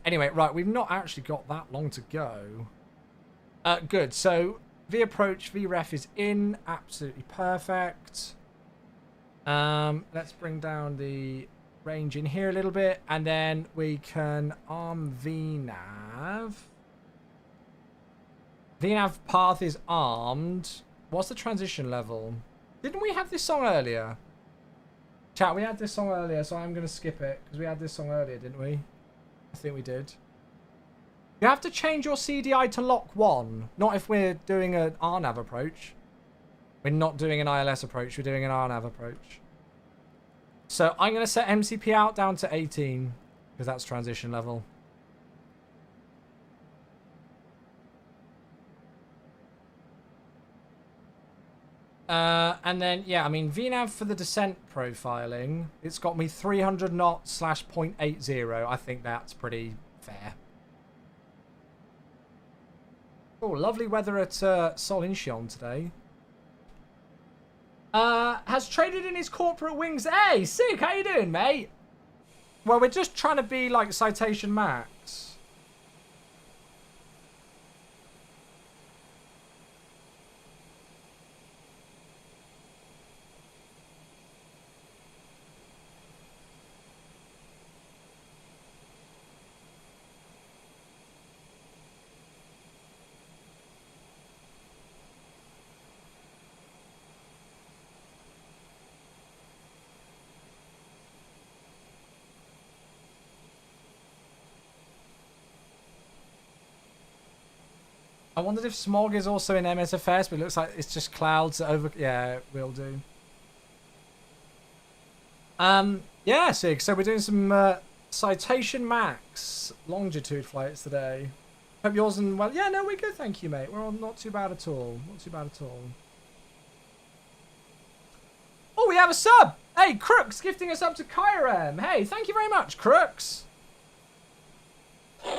[SPEAKER 1] Anyway, right, we've not actually got that long to go. Good, so V approach, VREF is in, absolutely perfect. Let's bring down the range in here a little bit, and then we can arm VNAV. VNAV path is armed. What's the transition level? Didn't we have this song earlier? Chat, we had this song earlier, so I'm going to skip it, because we had this song earlier, didn't we? I think we did. You have to change your CDI to lock 1. Not if we're doing an RNAV approach. We're not doing an ILS approach. We're doing an RNAV approach. So I'm going to set MCP out down to 18. Because that's transition level. And then, yeah, I mean, VNAV for the descent profiling. It's got me 300 knots / 0.80. I think that's pretty fair. Oh, lovely weather at Sol Incheon today. Has traded in his corporate wings. Hey, sick, how you doing, mate? Well, we're just trying to be like Citation Max. I wondered if smog is also in MSFS, but it looks like it's just clouds that over... Yeah, it will do. Yeah, Sig, so we're doing some Citation Max Longitude flights today. Hope yours and... Well, yeah, no, we're good, thank you, mate. We're all not too bad at all. Not too bad at all. Oh, we have a sub! Hey, Crooks gifting us up to Kyrem. Hey, thank you very much, Crooks.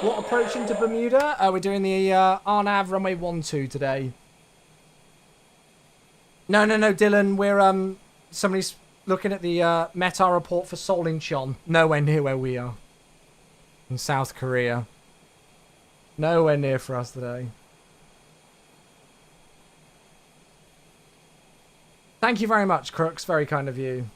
[SPEAKER 1] What approach into Bermuda? We're doing the RNAV runway 12 today. No, Dylan. We're somebody's looking at the METAR report for Sol Incheon. Nowhere near where we are. In South Korea. Nowhere near for us today. Thank you very much, Crooks. Very kind of you.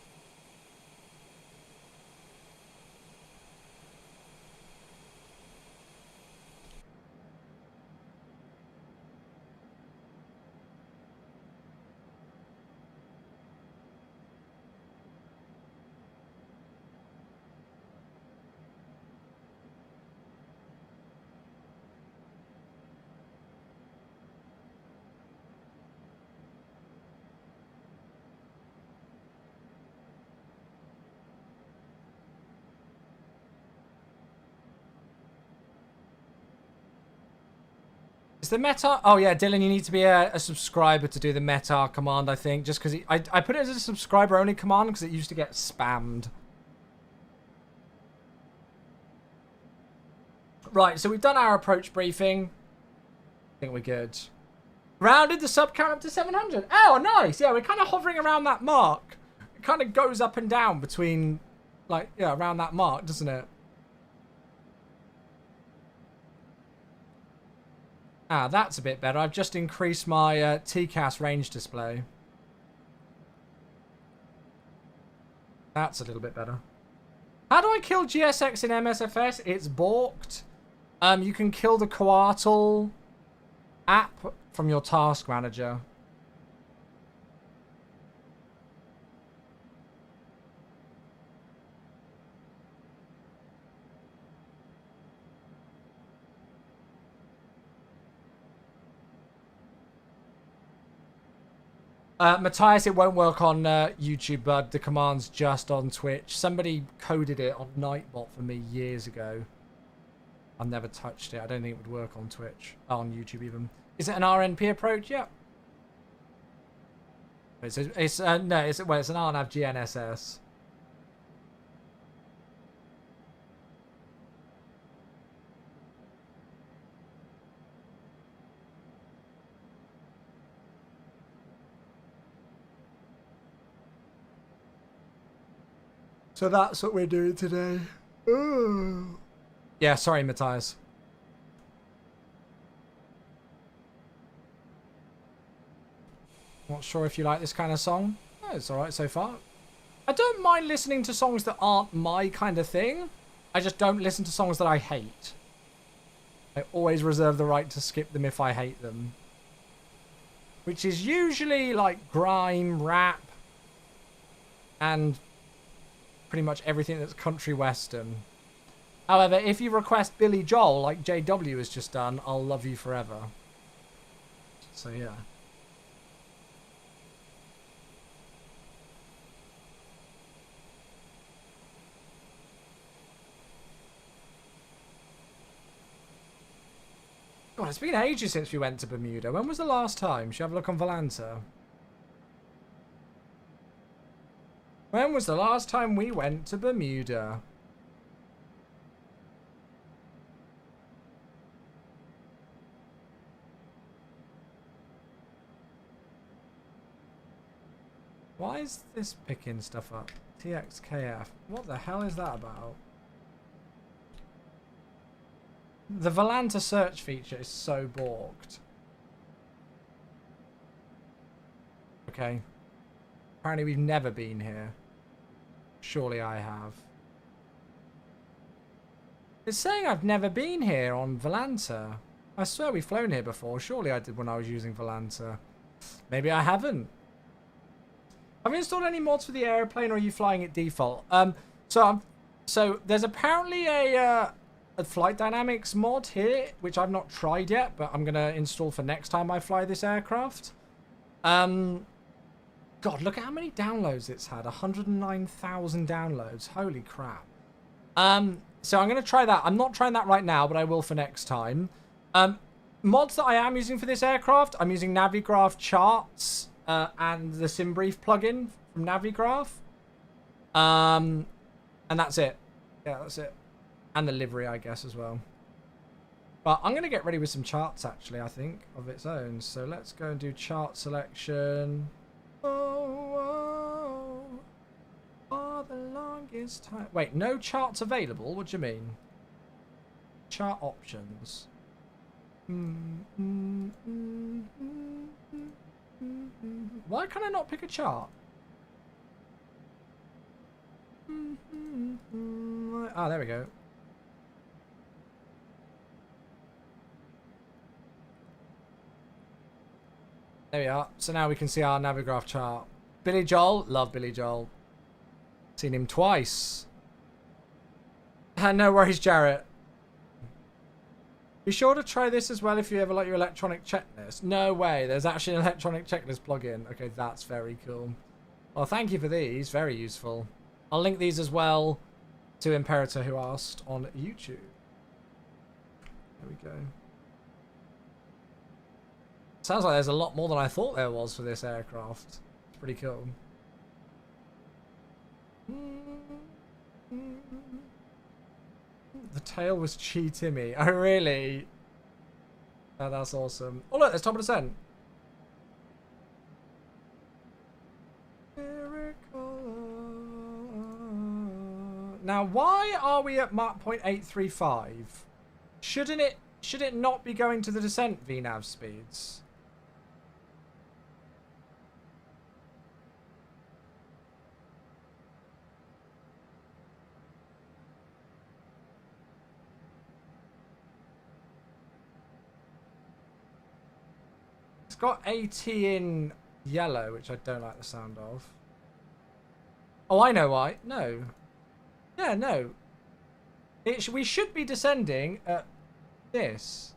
[SPEAKER 1] The meta, oh yeah, Dylan, you need to be a subscriber to do the meta command, I think, just because I put it as a subscriber only command because it used to get spammed. Right, so we've done our approach briefing. I think we're good. Rounded the sub count up to 700. Oh, nice. Yeah, we're kind of hovering around that mark. It kind of goes up and down between, like, yeah, around that mark, doesn't it? Ah, that's a bit better. I've just increased my TCAS range display. That's a little bit better. How do I kill GSX in MSFS? It's balked. You can kill the Coatl app from your task manager. Matthias, it won't work on YouTube, bud. The command's just on Twitch. Somebody coded it on Nightbot for me years ago. I've never touched it. I don't think it would work on Twitch. On YouTube, even. Is it an RNP approach? Yeah. No, it's an RNAV GNSS. So that's what we're doing today. Ooh. Yeah, sorry, Matthias. Not sure if you like this kind of song. Oh, it's alright so far. I don't mind listening to songs that aren't my kind of thing. I just don't listen to songs that I hate. I always reserve the right to skip them if I hate them. Which is usually like grime, rap, and pretty much everything that's country western. However, if you request Billy Joel, like JW has just done, I'll love you forever. So yeah. God, it's been ages since we went to Bermuda. When was the last time? Should I have a look on Volanta? When was the last time we went to Bermuda? Why is this picking stuff up? TXKF. What the hell is that about? The Volanta search feature is so balked. Okay. Apparently we've never been here. Surely I have. It's saying I've never been here on Volanta. I swear we've flown here before. Surely I did when I was using Volanta. Maybe I haven't. Have you installed any mods for the airplane, or are you flying at default? So there's apparently a flight dynamics mod here, which I've not tried yet, but I'm gonna install for next time I fly this aircraft. God, look at how many downloads it's had. 109,000 downloads. Holy crap. So I'm going to try that. I'm not trying that right now, but I will for next time. Mods that I am using for this aircraft, I'm using Navigraph charts and the SimBrief plugin from Navigraph. And that's it. Yeah, that's it. And the livery, I guess, as well. But I'm going to get ready with some charts, actually, I think, of its own. So let's go and do chart selection. Oh, for the longest time. Wait, no charts available? What do you mean? Chart options. Why can I not pick a chart? Ah, there we go. There we are. So now we can see our Navigraph chart. Billy Joel. Love Billy Joel. Seen him twice. No worries, Jarrett. Be sure to try this as well if you ever like your electronic checklist. No way. There's actually an electronic checklist plugin. Okay, that's very cool. Well, thank you for these. Very useful. I'll link these as well to Imperator who asked on YouTube. There we go. Sounds like there's a lot more than I thought there was for this aircraft. It's pretty cool. The tail was Chi Timmy. Oh, really? Oh, that's awesome. Oh, look, there's top of descent. Now, why are we at Mach 0.835? Should it not be going to the descent VNAV speeds? It's got AT in yellow, which I don't like the sound of. Oh, I know why. No. Yeah, no. We should be descending at this.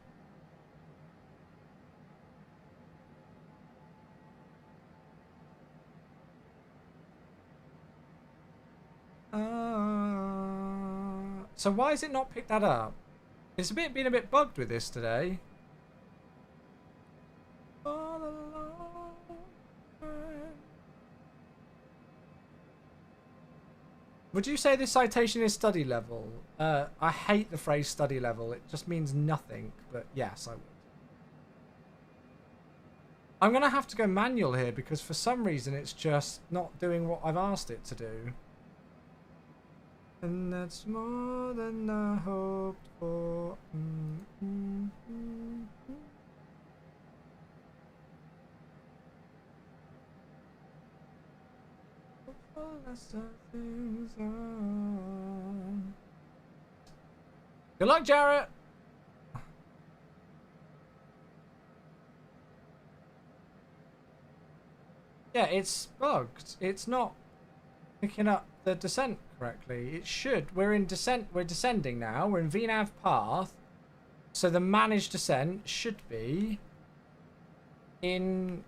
[SPEAKER 1] So why has it not picked that up? It's been a bit bugged with this today. Would you say this citation is study level? I hate the phrase study level. It just means nothing. But yes, I would. I'm going to have to go manual here because for some reason it's just not doing what I've asked it to do. And that's more than I hoped for. Good luck, Jarrett. Yeah, it's bugged. It's not picking up the descent correctly. It should. We're in descent. We're descending now. We're in VNAV path. So the managed descent should be in...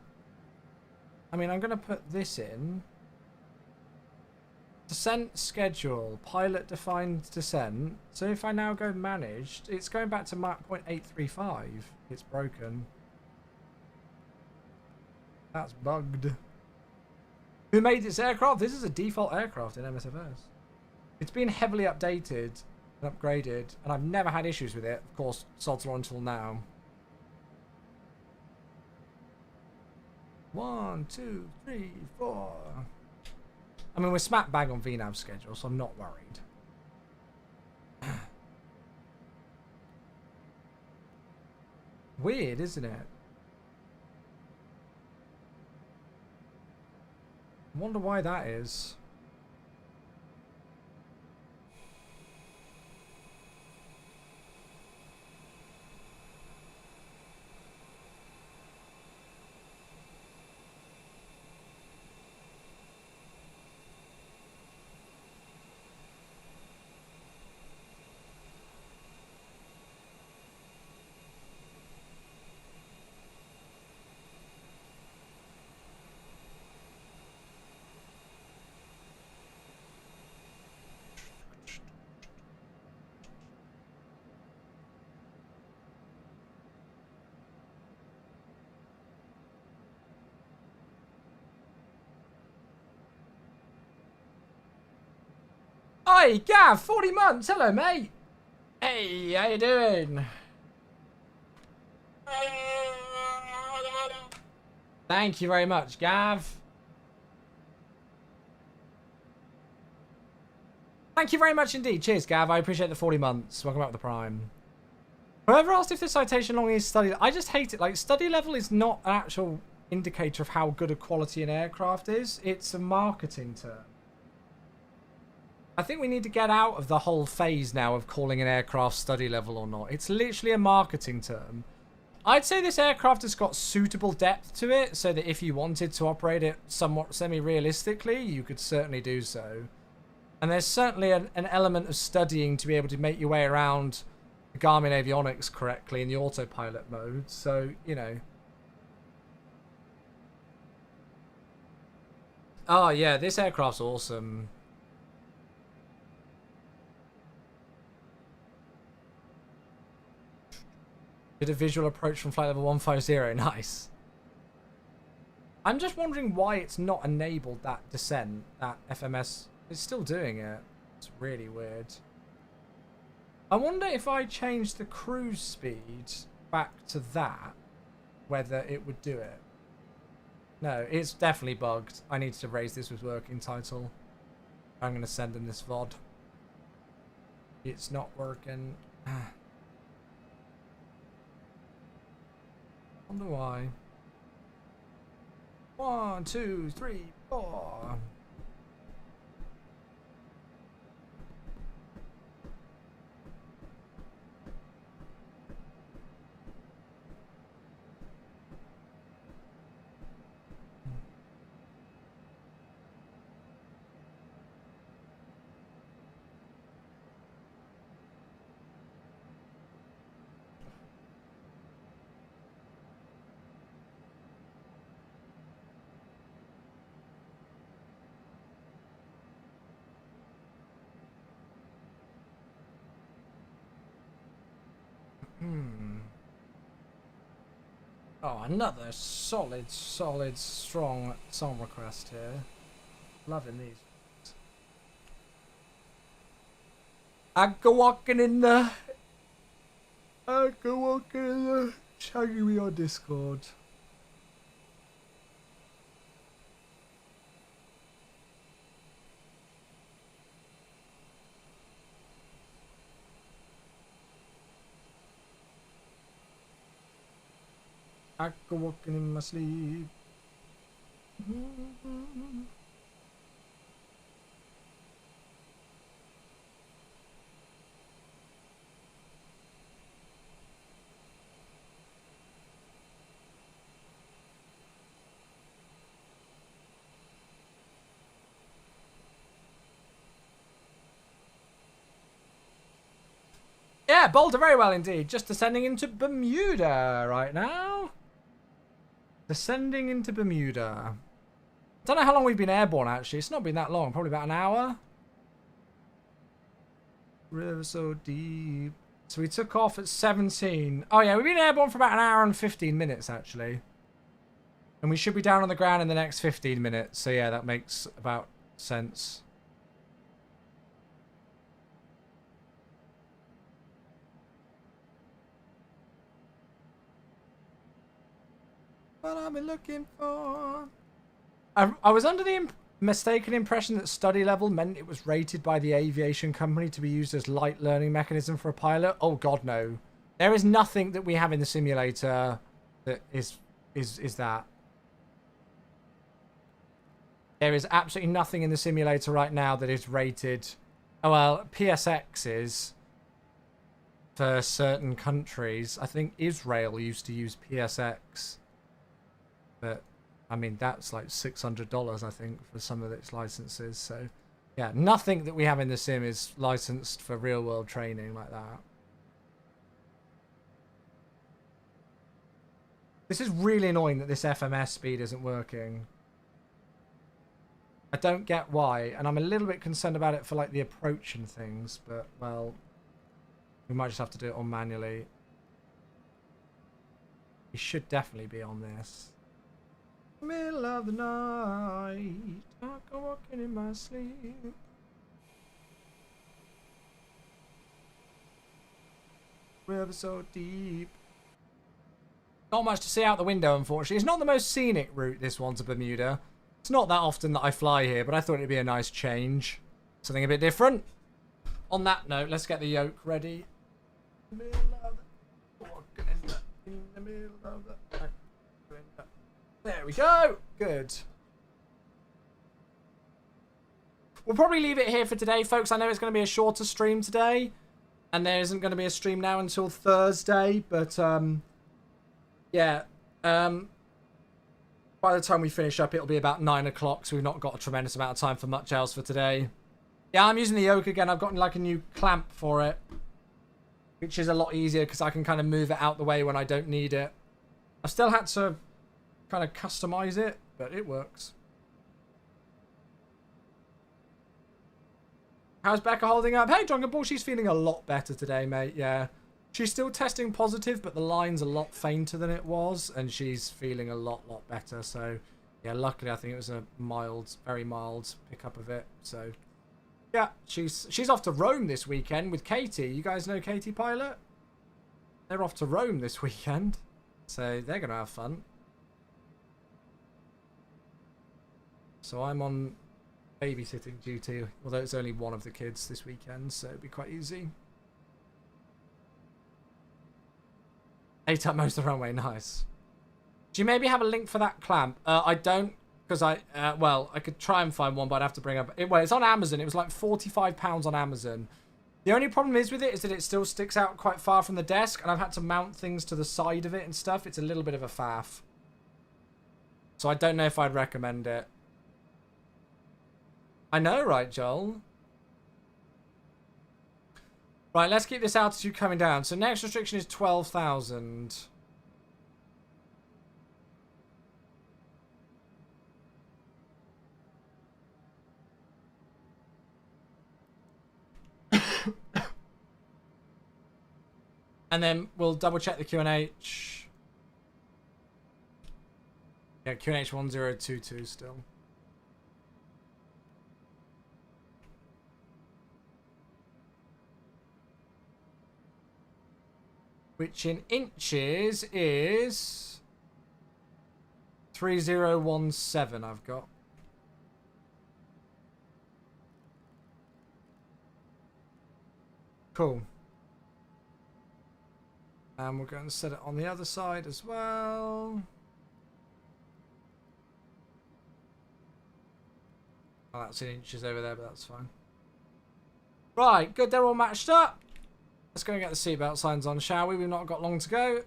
[SPEAKER 1] I mean, I'm going to put this in. Descent schedule. Pilot defined descent. So if I now go managed, it's going back to Mach 0.835. It's broken. That's bugged. Who made this aircraft? This is a default aircraft in MSFS. It's been heavily updated and upgraded, and I've never had issues with it. Of course, sods are until now. 1, 2, 3, 4. I mean, we're smack bang on VNAV schedule, so I'm not worried. Weird, isn't it? I wonder why that is. Hi, Gav, 40 months. Hello, mate. Hey, how you doing? Thank you very much, Gav. Thank you very much indeed. Cheers, Gav. I appreciate the 40 months. Welcome back with the Prime. Whoever asked if this citation long is study, I just hate it. Like, study level is not an actual indicator of how good a quality an aircraft is. It's a marketing term. I think we need to get out of the whole phase now of calling an aircraft study level or not. It's literally a marketing term. I'd say this aircraft has got suitable depth to it, so that if you wanted to operate it somewhat semi-realistically, you could certainly do so. And there's certainly an element of studying to be able to make your way around the Garmin avionics correctly in the autopilot mode. So, you know. Oh, yeah, this aircraft's awesome. Did a visual approach from flight level 150. Nice. I'm just wondering why it's not enabled that descent, that FMS. It's still doing it. It's really weird. I wonder if I change the cruise speed back to that, whether it would do it. No, it's definitely bugged. I need to raise this with working title. I'm going to send him this VOD. It's not working. Wonder why. 1, 2, 3, 4. Oh, another solid, strong song request here. Loving these. I go walking in the shagging me on Discord. I go walking in my sleep. Yeah, Boulder very well indeed. Just descending into Bermuda right now. Descending into Bermuda. Don't know how long we've been airborne, actually. It's not been that long. Probably about an hour. River so deep. So we took off at 17. Oh, yeah. We've been airborne for about an hour and 15 minutes, actually. And we should be down on the ground in the next 15 minutes. So, yeah, that makes about sense. What I've been looking for. I was under the mistaken impression that study level meant it was rated by the aviation company to be used as light learning mechanism for a pilot. Oh God, no! There is nothing that we have in the simulator that is that. There is absolutely nothing in the simulator right now that is rated. Oh well, PSX is for certain countries. I think Israel used to use PSX. But, I mean, that's like $600, I think, for some of its licenses. So, yeah, nothing that we have in the sim is licensed for real-world training like that. This is really annoying that this FMS speed isn't working. I don't get why, and I'm a little bit concerned about it for, like, the approach and things. But, well, we might just have to do it all manually. We should definitely be on this. Middle of the night, I go walking in my sleep. River so deep. Not much to see out the window, unfortunately. It's not the most scenic route, this one, to Bermuda. It's not that often that I fly here, but I thought it'd be a nice change. Something a bit different. On that note, let's get the yoke ready. Middle of the, walking in the middle of the... There we go. Good. We'll probably leave it here for today, folks. I know it's going to be a shorter stream today. And there isn't going to be a stream now until Thursday. But, yeah. By the time we finish up, it'll be about 9 o'clock. So we've not got a tremendous amount of time for much else for today. Yeah, I'm using the yoke again. I've gotten like a new clamp for it. Which is a lot easier because I can kind of move it out the way when I don't need it. I've still had to kind of customize it, but it works. How's Becca holding up? Hey, Drunken Bull, she's feeling a lot better today, mate. Yeah. She's still testing positive, but the line's a lot fainter than it was, and she's feeling a lot better. So, yeah, luckily I think it was a mild, very mild pickup of it. So, yeah, she's off to Rome this weekend with Katie. You guys know Katie Pilot? They're off to Rome this weekend, so they're going to have fun. So I'm on babysitting duty, although it's only one of the kids this weekend, so it'll be quite easy. Ate up most of the runway, nice. Do you maybe have a link for that clamp? I don't, because well, I could try and find one, but I'd have to bring up... Well, it's on Amazon. It was like £45 on Amazon. The only problem is with it is that it still sticks out quite far from the desk, and I've had to mount things to the side of it and stuff. It's a little bit of a faff. So I don't know if I'd recommend it. I know, right, Joel? Right, let's keep this altitude coming down. So next restriction is 12,000. And then we'll double check the QNH. Yeah, QNH 1022 still. Which in inches is 3017 I've got. Cool. And we're going to set it on the other side as well. Oh, that's in inches over there, but that's fine. Right, good, they're all matched up. Let's go and get the seatbelt signs on, shall we? We've not got long to go.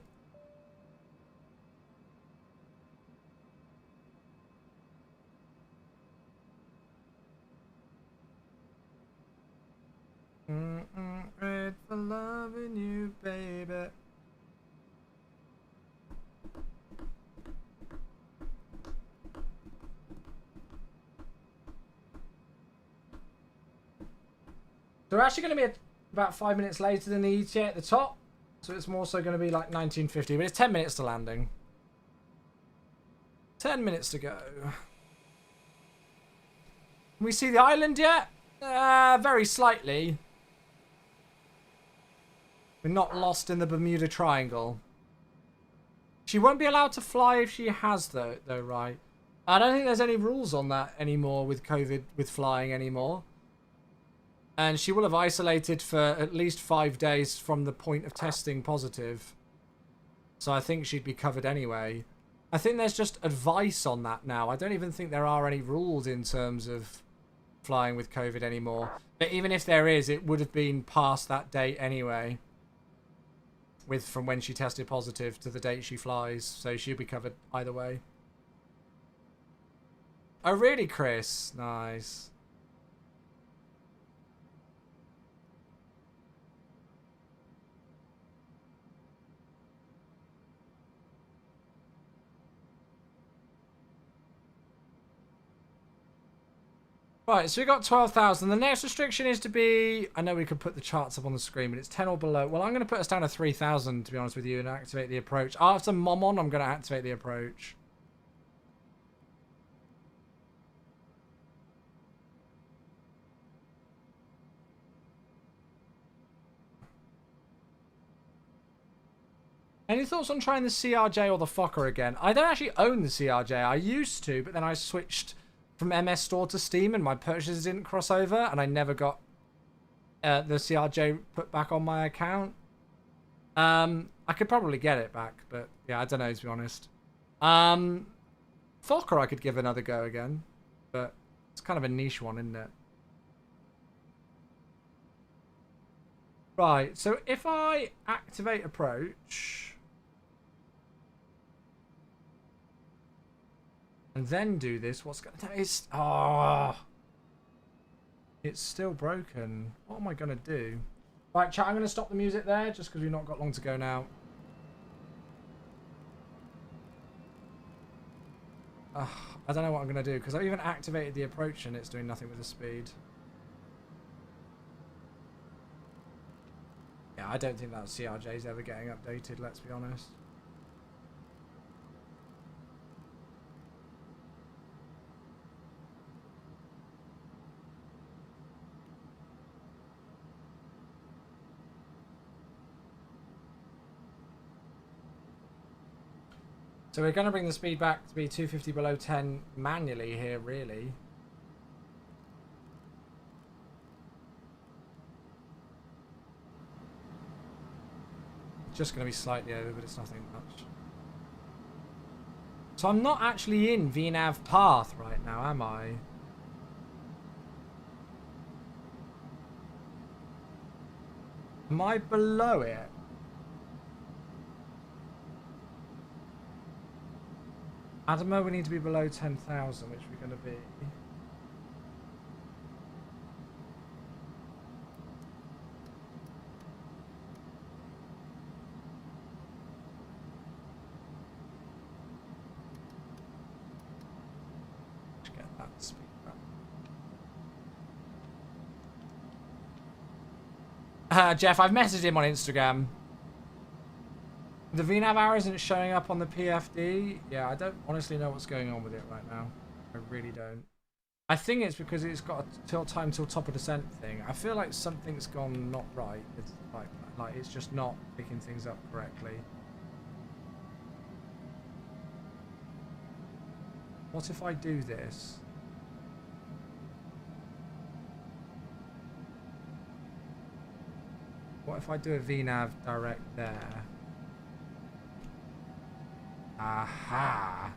[SPEAKER 1] Great for loving you, baby. So we're actually going to be about 5 minutes later than the ETA at the top. So it's more so going to be like 1950. But it's 10 minutes to landing. 10 minutes to go. Can we see the island yet? Very slightly. We're not lost in the Bermuda Triangle. She won't be allowed to fly if she has, though, right? I don't think there's any rules on that anymore with COVID, with flying anymore. And she will have isolated for at least 5 days from the point of testing positive. So I think she'd be covered anyway. I think there's just advice on that now. I don't even think there are any rules in terms of flying with COVID anymore. But even if there is, it would have been past that date anyway. From when she tested positive to the date she flies. So she'll be covered either way. Oh, really, Chris? Nice. Right, so we got 12,000. The next restriction is to be... I know we could put the charts up on the screen, but it's 10 or below. Well, I'm going to put us down to 3,000, to be honest with you, and activate the approach. After Mom on, I'm going to activate the approach. Any thoughts on trying the CRJ or the Fokker again? I don't actually own the CRJ. I used to, but then I switched from MS Store to Steam and my purchases didn't cross over and I never got the CRJ put back on my account. I could probably get it back, but yeah, I don't know, to be honest. Fokker I could give another go again, but it's kind of a niche one, isn't it? Right, so if I activate approach and then do this, what's going to... It's... Oh, it's still broken. What am I going to do? Right, chat, I'm going to stop the music there just because we've not got long to go now. I don't know what I'm going to do because I've even activated the approach and it's doing nothing with the speed. Yeah, I don't think that CRJ is ever getting updated, let's be honest. So we're going to bring the speed back to be 250 below 10 manually here, really. Just going to be slightly over, but it's nothing much. So I'm not actually in VNAV path right now, am I? Am I below it? Adamo, we need to be below 10,000, which we're going to be. Jeff, I've messaged him on Instagram. The VNAV hour isn't showing up on the PFD. Yeah, I don't honestly know what's going on with it right now. I really don't. I think it's because it's got a time till top of descent thing. I feel like something's gone not right. It's like it's just not picking things up correctly. What if I do this? What if I do a VNAV direct there? Aha!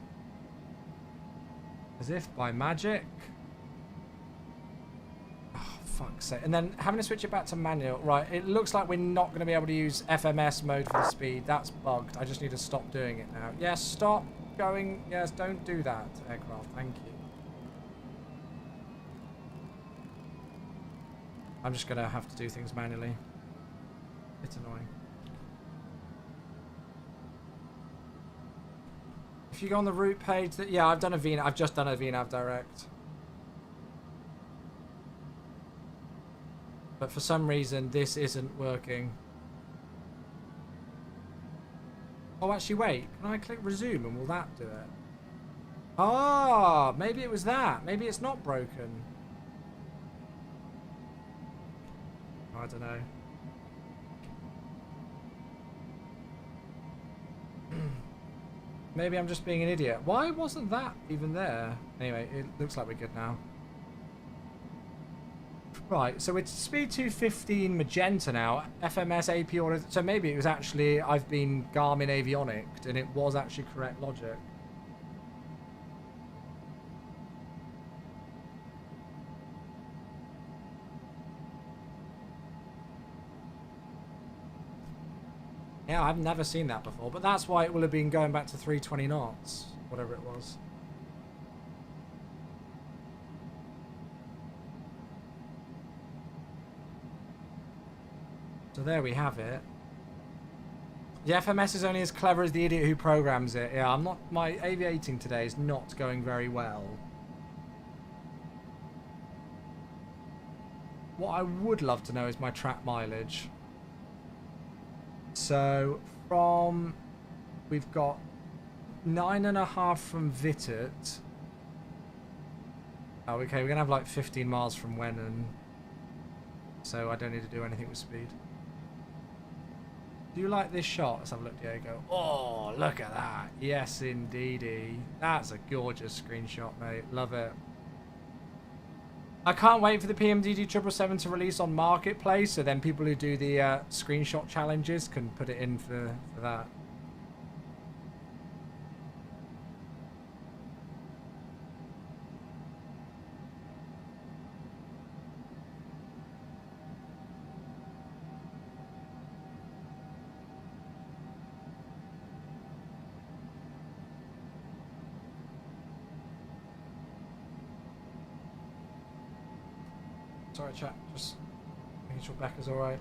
[SPEAKER 1] As if by magic. Oh, fuck's sake. And then having to switch it back to manual. Right, it looks like we're not going to be able to use FMS mode for the speed. That's bugged. I just need to stop doing it now. Yes, stop going. Yes, don't do that, aircraft. Thank you. I'm just going to have to do things manually. It's annoying. If you go on the route page, yeah, I've done a VNAV. I've just done a VNAV direct. But for some reason, this isn't working. Oh, actually, wait. Can I click resume and will that do it? Ah, maybe it was that. Maybe it's not broken. I don't know. Maybe I'm just being an idiot. Why wasn't that even there? Anyway, it looks like we're good now. Right, so it's speed 215 magenta now. FMS AP order. So maybe it was actually, I've been Garmin avionicked and it was actually correct logic. Yeah, I've never seen that before, but that's why it will have been going back to 320 knots, whatever it was. So there we have it. The FMS is only as clever as the idiot who programs it. Yeah, I'm not. My aviating today is not going very well. What I would love to know is my track mileage. So from, we've got 9.5 from Vittet. Oh, okay, we're gonna have like 15 miles from Wennon. So I don't need to do anything with speed. Do you like this shot? Let's have a look, Diego. Oh, look at that. Yes, indeedy. That's a gorgeous screenshot, mate. Love it. I can't wait for the PMDD 777 to release on Marketplace, so then people who do the screenshot challenges can put it in for that. Sorry, chat. Just making sure Becca's alright.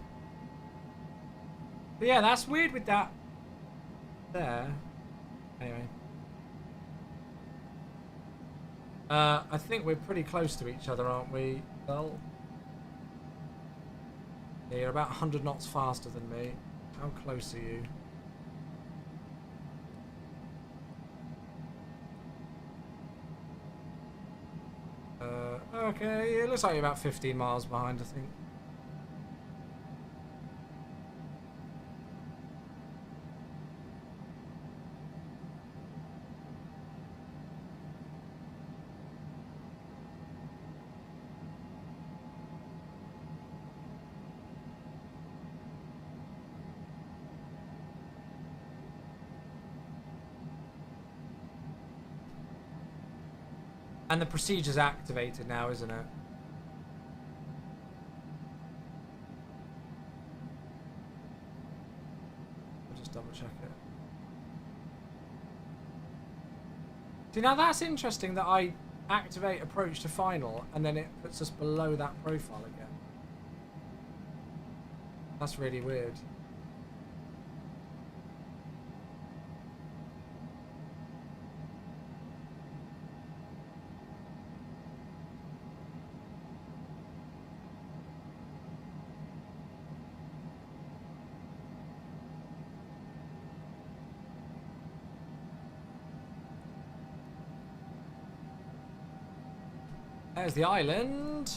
[SPEAKER 1] But yeah, that's weird with that there. Anyway. I think we're pretty close to each other, aren't we? Well, yeah, you're about 100 knots faster than me. How close are you? Okay, it looks like you're about 15 miles behind, I think. And the procedure's activated now, isn't it? I'll just double check it. See, now that's interesting that I activate approach to final and then it puts us below that profile again. That's really weird. There's the island.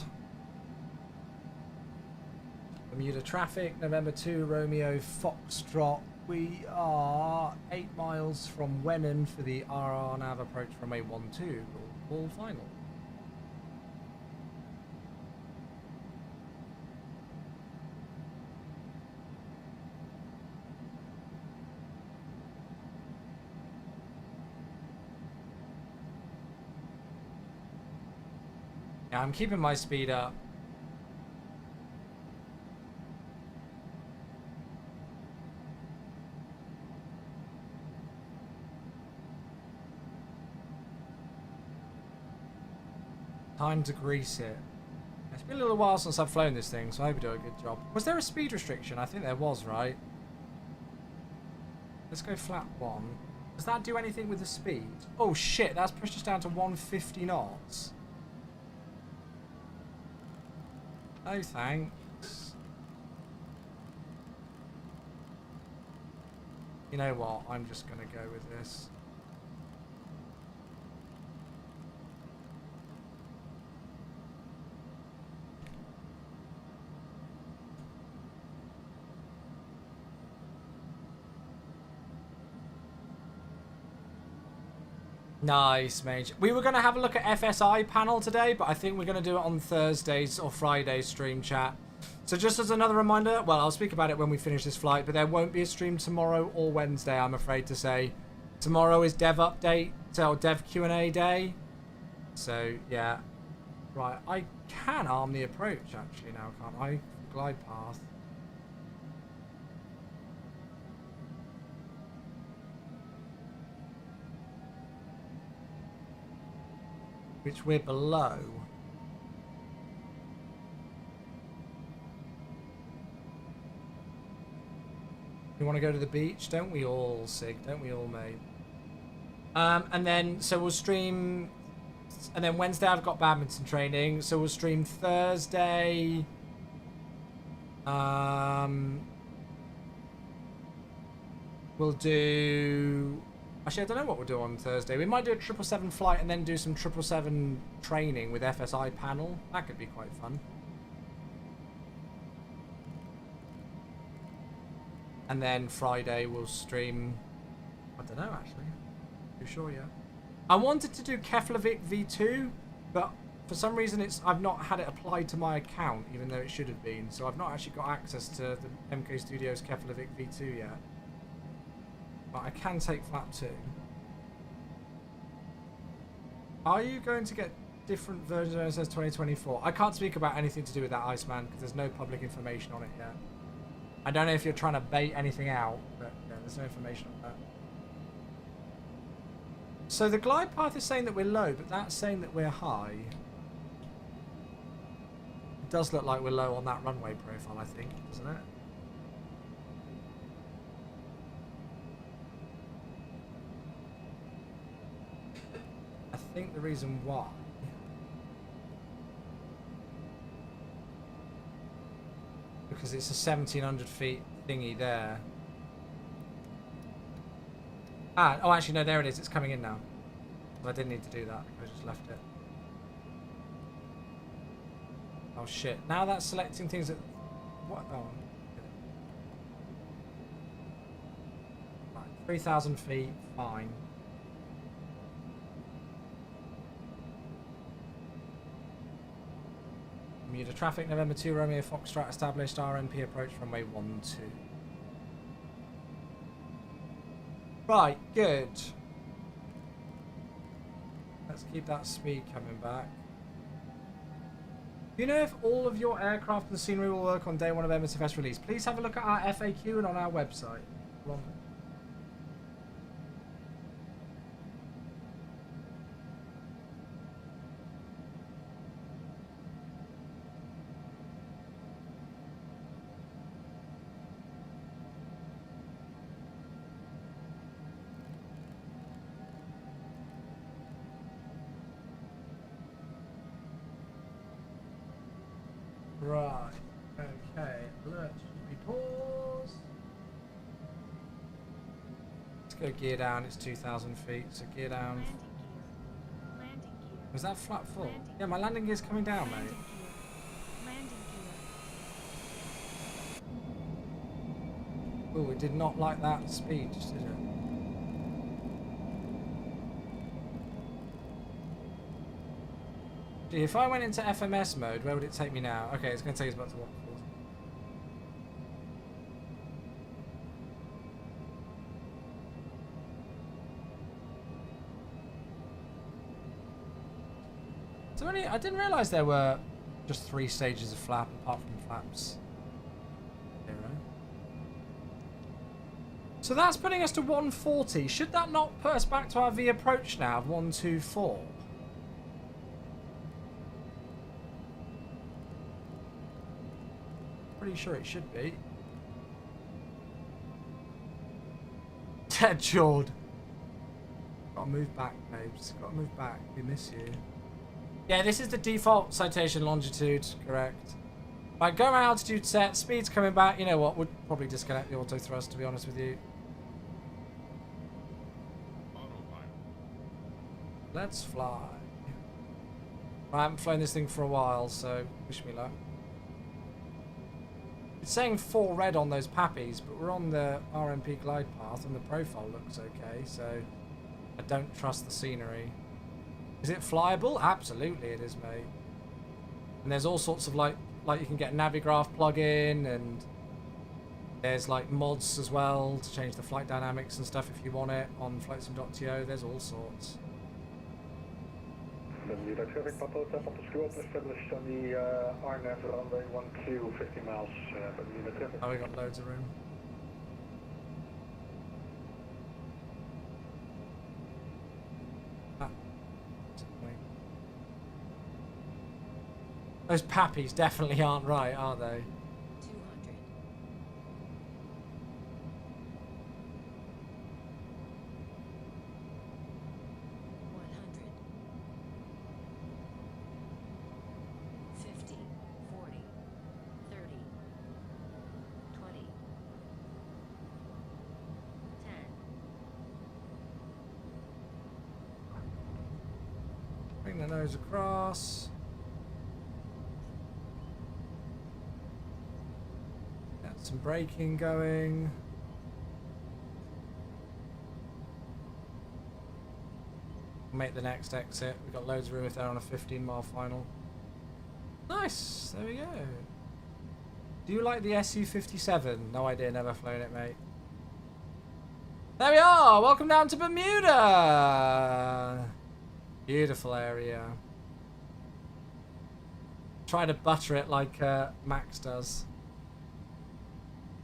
[SPEAKER 1] Bermuda traffic, November 2, Romeo Foxtrot. We are 8 miles from Wenham for the RR nav approach from A12. All final. Yeah, I'm keeping my speed up. Time to grease it. It's been a little while since I've flown this thing, so I hope you do a good job. Was there a speed restriction? I think there was, right? Let's go flat 1. Does that do anything with the speed? Oh shit, that's pushed us down to 150 knots. Oh, thanks. You know what? I'm just going to go with this. Nice, mate. We were going to have a look at FSI panel today, but I think we're going to do it on Thursday's or Friday's stream chat. So just as another reminder, well, I'll speak about it when we finish this flight, but there won't be a stream tomorrow or Wednesday, I'm afraid to say. Tomorrow is dev update, so dev Q&A day. So, yeah. Right, I can arm the approach, actually, now, can't I? Glide path. Which we're below. We want to go to the beach, don't we all, Sig? Don't we all, mate? And then, so we'll stream... And then Wednesday I've got badminton training, so we'll stream Thursday. We'll do... Actually, I don't know what we'll do on Thursday. We might do a 777 flight and then do some 777 training with FSI panel. That could be quite fun. And then Friday we'll stream... I don't know, actually. Not too sure yet. I wanted to do Keflavik V2, but for some reason I've not had it applied to my account, even though it should have been. So I've not actually got access to the MK Studios Keflavik V2 yet. But I can take flap 2. Are you going to get different versions of NSS 2024? I can't speak about anything to do with that, Iceman, because there's no public information on it yet. I don't know if you're trying to bait anything out, but yeah, there's no information on that. So the glide path is saying that we're low, but that's saying that we're high. does look like we're low on that runway profile, I think, doesn't it? I think the reason why because it's a 1700 feet thingy there. Ah, oh actually no, there it is, it's coming in now. Well, I didn't need to do that, I just left it. Oh shit, now that's selecting things that... What? Oh. Right, 3,000 feet, fine. Bermuda traffic, November 2, Romeo Foxtrot established, RMP approach runway 12. Right, good. Let's keep that speed coming back. Do you know if all of your aircraft and scenery will work on day one of MSFS release? Please have a look at our FAQ and on our website. Right, okay, alert should be paused. Let's go gear down, it's 2,000 feet, so gear down.
[SPEAKER 8] Landing gear.
[SPEAKER 1] Was that flat full?
[SPEAKER 8] Landing
[SPEAKER 1] Yeah, my landing gear's coming down,
[SPEAKER 8] Landing
[SPEAKER 1] mate.
[SPEAKER 8] gear. Landing gear.
[SPEAKER 1] Oh, it did not like that speed, did it? Gee, if I went into FMS mode, where would it take me now? Okay, it's going to take us back to 140. So I didn't realise there were just 3 stages of flap apart from flaps 0. So that's putting us to 140. Should that not put us back to our V approach now of 124? Pretty sure it should be. Dead jawed. Gotta move back, babes. Gotta move back. We miss you. Yeah, this is the default citation longitude, correct. Right, go around altitude set, speed's coming back. You know what? We'll probably disconnect the auto thrust, to be honest with you. Let's fly. I haven't flown this thing for a while, so wish me luck. It's saying 4 red on those pappies, but we're on the RMP glide path and the profile looks okay, so I don't trust the scenery. Is it flyable? Absolutely it is, mate. And there's all sorts of like you can get a Navigraph plugin, and there's like mods as well to change the flight dynamics and stuff if you want it on flightsim.to. There's all sorts.
[SPEAKER 5] Bermuda traffic Papa Papa Squad established on the RNAV runway 12, 50 miles, Bermuda traffic.
[SPEAKER 1] Oh, we got loads of room. Ah. Those pappies definitely aren't right, are they?
[SPEAKER 8] 200. 100. 50. 40. 30. 20. 10.
[SPEAKER 1] Bring the nose across. Get some braking going. Make the next exit. We've got loads of room if they're on a 15-mile final. Nice. There we go. Do you like the SU-57? No idea. Never flown it, mate. There we are. Welcome down to Bermuda. Beautiful area. Try to butter it like Max does.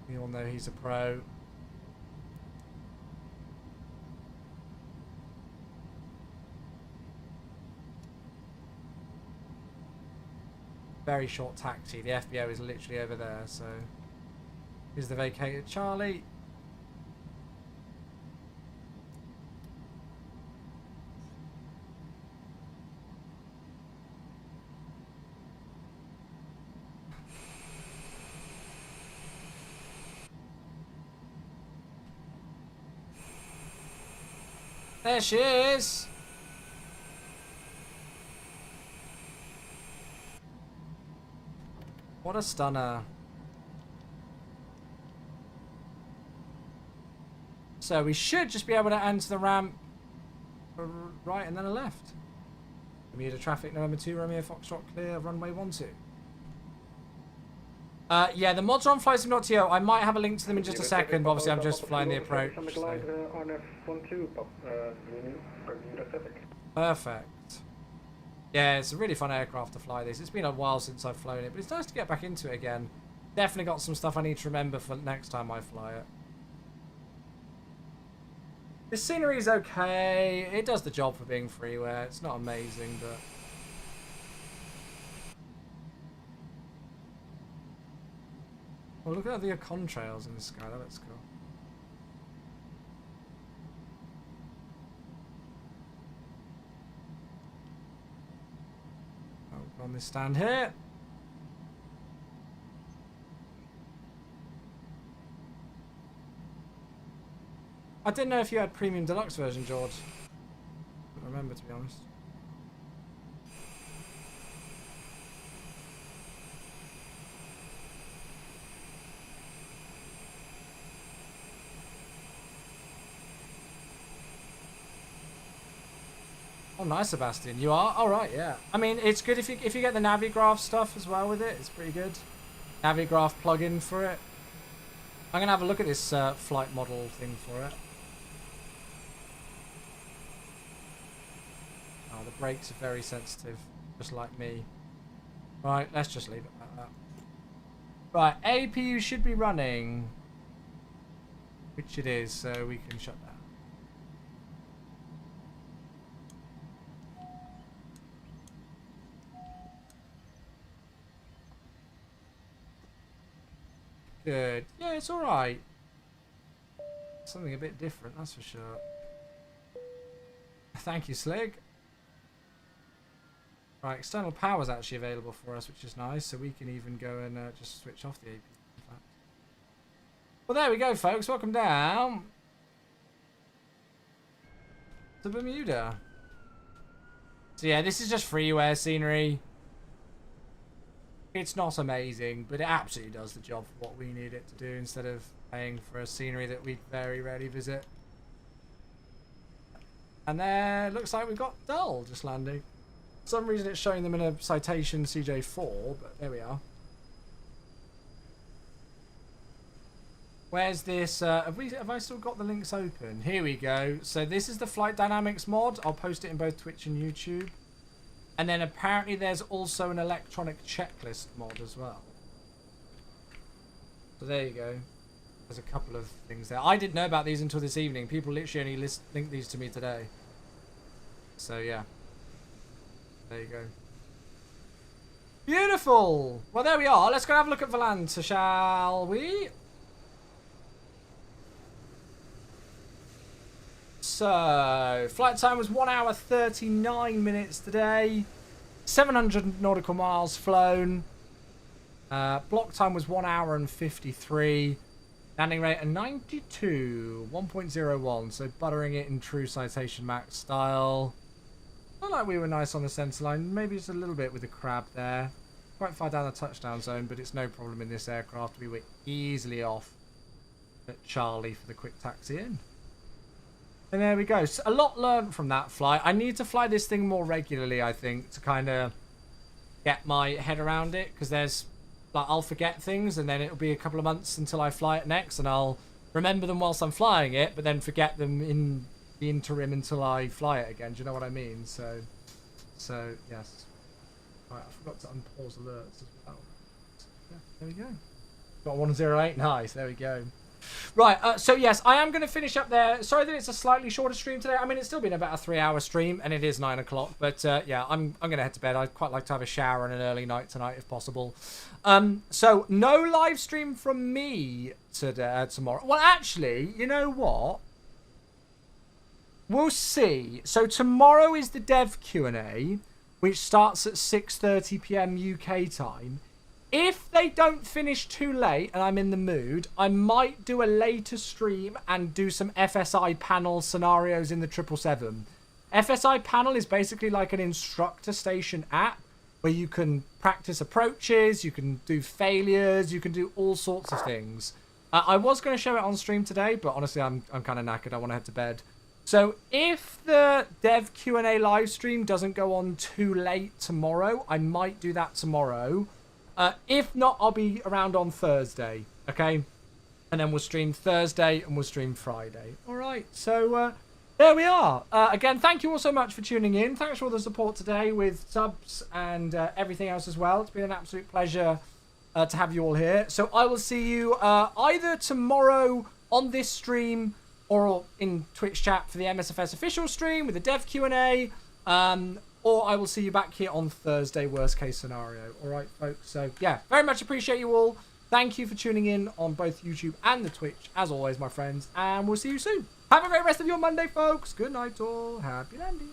[SPEAKER 1] We all know he's a pro. very short taxi. The FBO is literally over there, so here's the vacated Charlie. There she is. What a stunner. So we should just be able to enter the ramp a right and then a left. Bermuda traffic, November 2, Romeo Foxtrot clear, runway 12. Yeah, the mods are on flightsim.to. I might have a link to them in just a second, but obviously I'm just flying the approach. So. Perfect. Yeah, it's a really fun aircraft to fly this. It's been a while since I've flown it, but it's nice to get back into it again. Definitely got some stuff I need to remember for next time I fly it. The scenery is okay. It does the job for being freeware. It's not amazing, but... Oh, look at the contrails in the sky. That looks cool. Oh, on this stand here. I didn't know if you had premium deluxe version, George. I don't remember, to be honest. Oh, nice, Sebastian. You are? All right, yeah. I mean, it's good if you get the Navigraph stuff as well with it. It's pretty good. Navigraph plugin for it. I'm gonna have a look at this flight model thing for it. Oh, the brakes are very sensitive, just like me. Right, let's just leave it like that. Right, APU should be running, which it is, so we can shut that. Good. Yeah, it's alright. Something a bit different, that's for sure. Thank you, Slig. Right, external power is actually available for us, which is nice, so we can even go and just switch off the AP. In fact. Well, there we go, folks. Welcome down to Bermuda. So yeah, this is just freeware scenery. It's not amazing, but it absolutely does the job for what we need it to do instead of paying for a scenery that we very rarely visit. And there, looks like we've got Dull just landing. For some reason it's showing them in a Citation CJ4, but there we are. Where's this? Have I still got the links open? Here we go. So this is the Flight Dynamics mod. I'll post it in both Twitch and YouTube. And then apparently there's also an electronic checklist mod as well. So there you go. There's a couple of things there. I didn't know about these until this evening. People literally only linked these to me today. So yeah. There you go. Beautiful! Well, there we are. Let's go have a look at Volanta, shall we? So, flight time was 1 hour 39 minutes today. 700 nautical miles flown. Block time was 1 hour and 53. Landing rate at 92. 1.01. So, buttering it in true Citation Max style. Not like we were nice on the centre line. Maybe just a little bit with the crab there. Quite far down the touchdown zone, but it's no problem in this aircraft. We were easily off at Charlie for the quick taxi in. And there we go. So a lot learned from that flight. I need to fly this thing more regularly, I think, to kind of get my head around it. Because there's, like, I'll forget things and then it'll be a couple of months until I fly it next. And I'll remember them whilst I'm flying it, but then forget them in the interim until I fly it again. Do you know what I mean? So yes. Right, I forgot to unpause alerts as well. Yeah, there we go. Got 108. Nice. There we go. Right, so yes, I am going to finish up there. Sorry that it's a slightly shorter stream today. I mean, it's still been about a 3-hour stream, and it is 9 o'clock. But yeah, I'm going to head to bed. I'd quite like to have a shower and an early night tonight, if possible. So no live stream from me today, tomorrow. Well, actually, you know what? We'll see. So tomorrow is the dev Q&A, which starts at 6:30 p.m. UK time. If they don't finish too late and I'm in the mood, I might do a later stream and do some FSI panel scenarios in the 777. FSI panel is basically like an instructor station app where you can practice approaches, you can do failures, you can do all sorts of things. I was going to show it on stream today, but honestly, I'm kind of knackered. I want to head to bed. So if the dev Q&A live stream doesn't go on too late tomorrow, I might do that tomorrow. If not, I'll be around on Thursday, okay? And then we'll stream Thursday and we'll stream Friday. All right, so there we are. Again, thank you all so much for tuning in. Thanks for all the support today with subs and everything else as well. It's been an absolute pleasure to have you all here. So I will see you either tomorrow on this stream or in Twitch chat for the MSFS official stream with the dev Q&A. Or I will see you back here on Thursday, worst case scenario. All right, folks. So, yeah, very much appreciate you all. Thank you for tuning in on both YouTube and the Twitch, as always, my friends. And we'll see you soon. Have a great rest of your Monday, folks. Good night, all. Happy landing.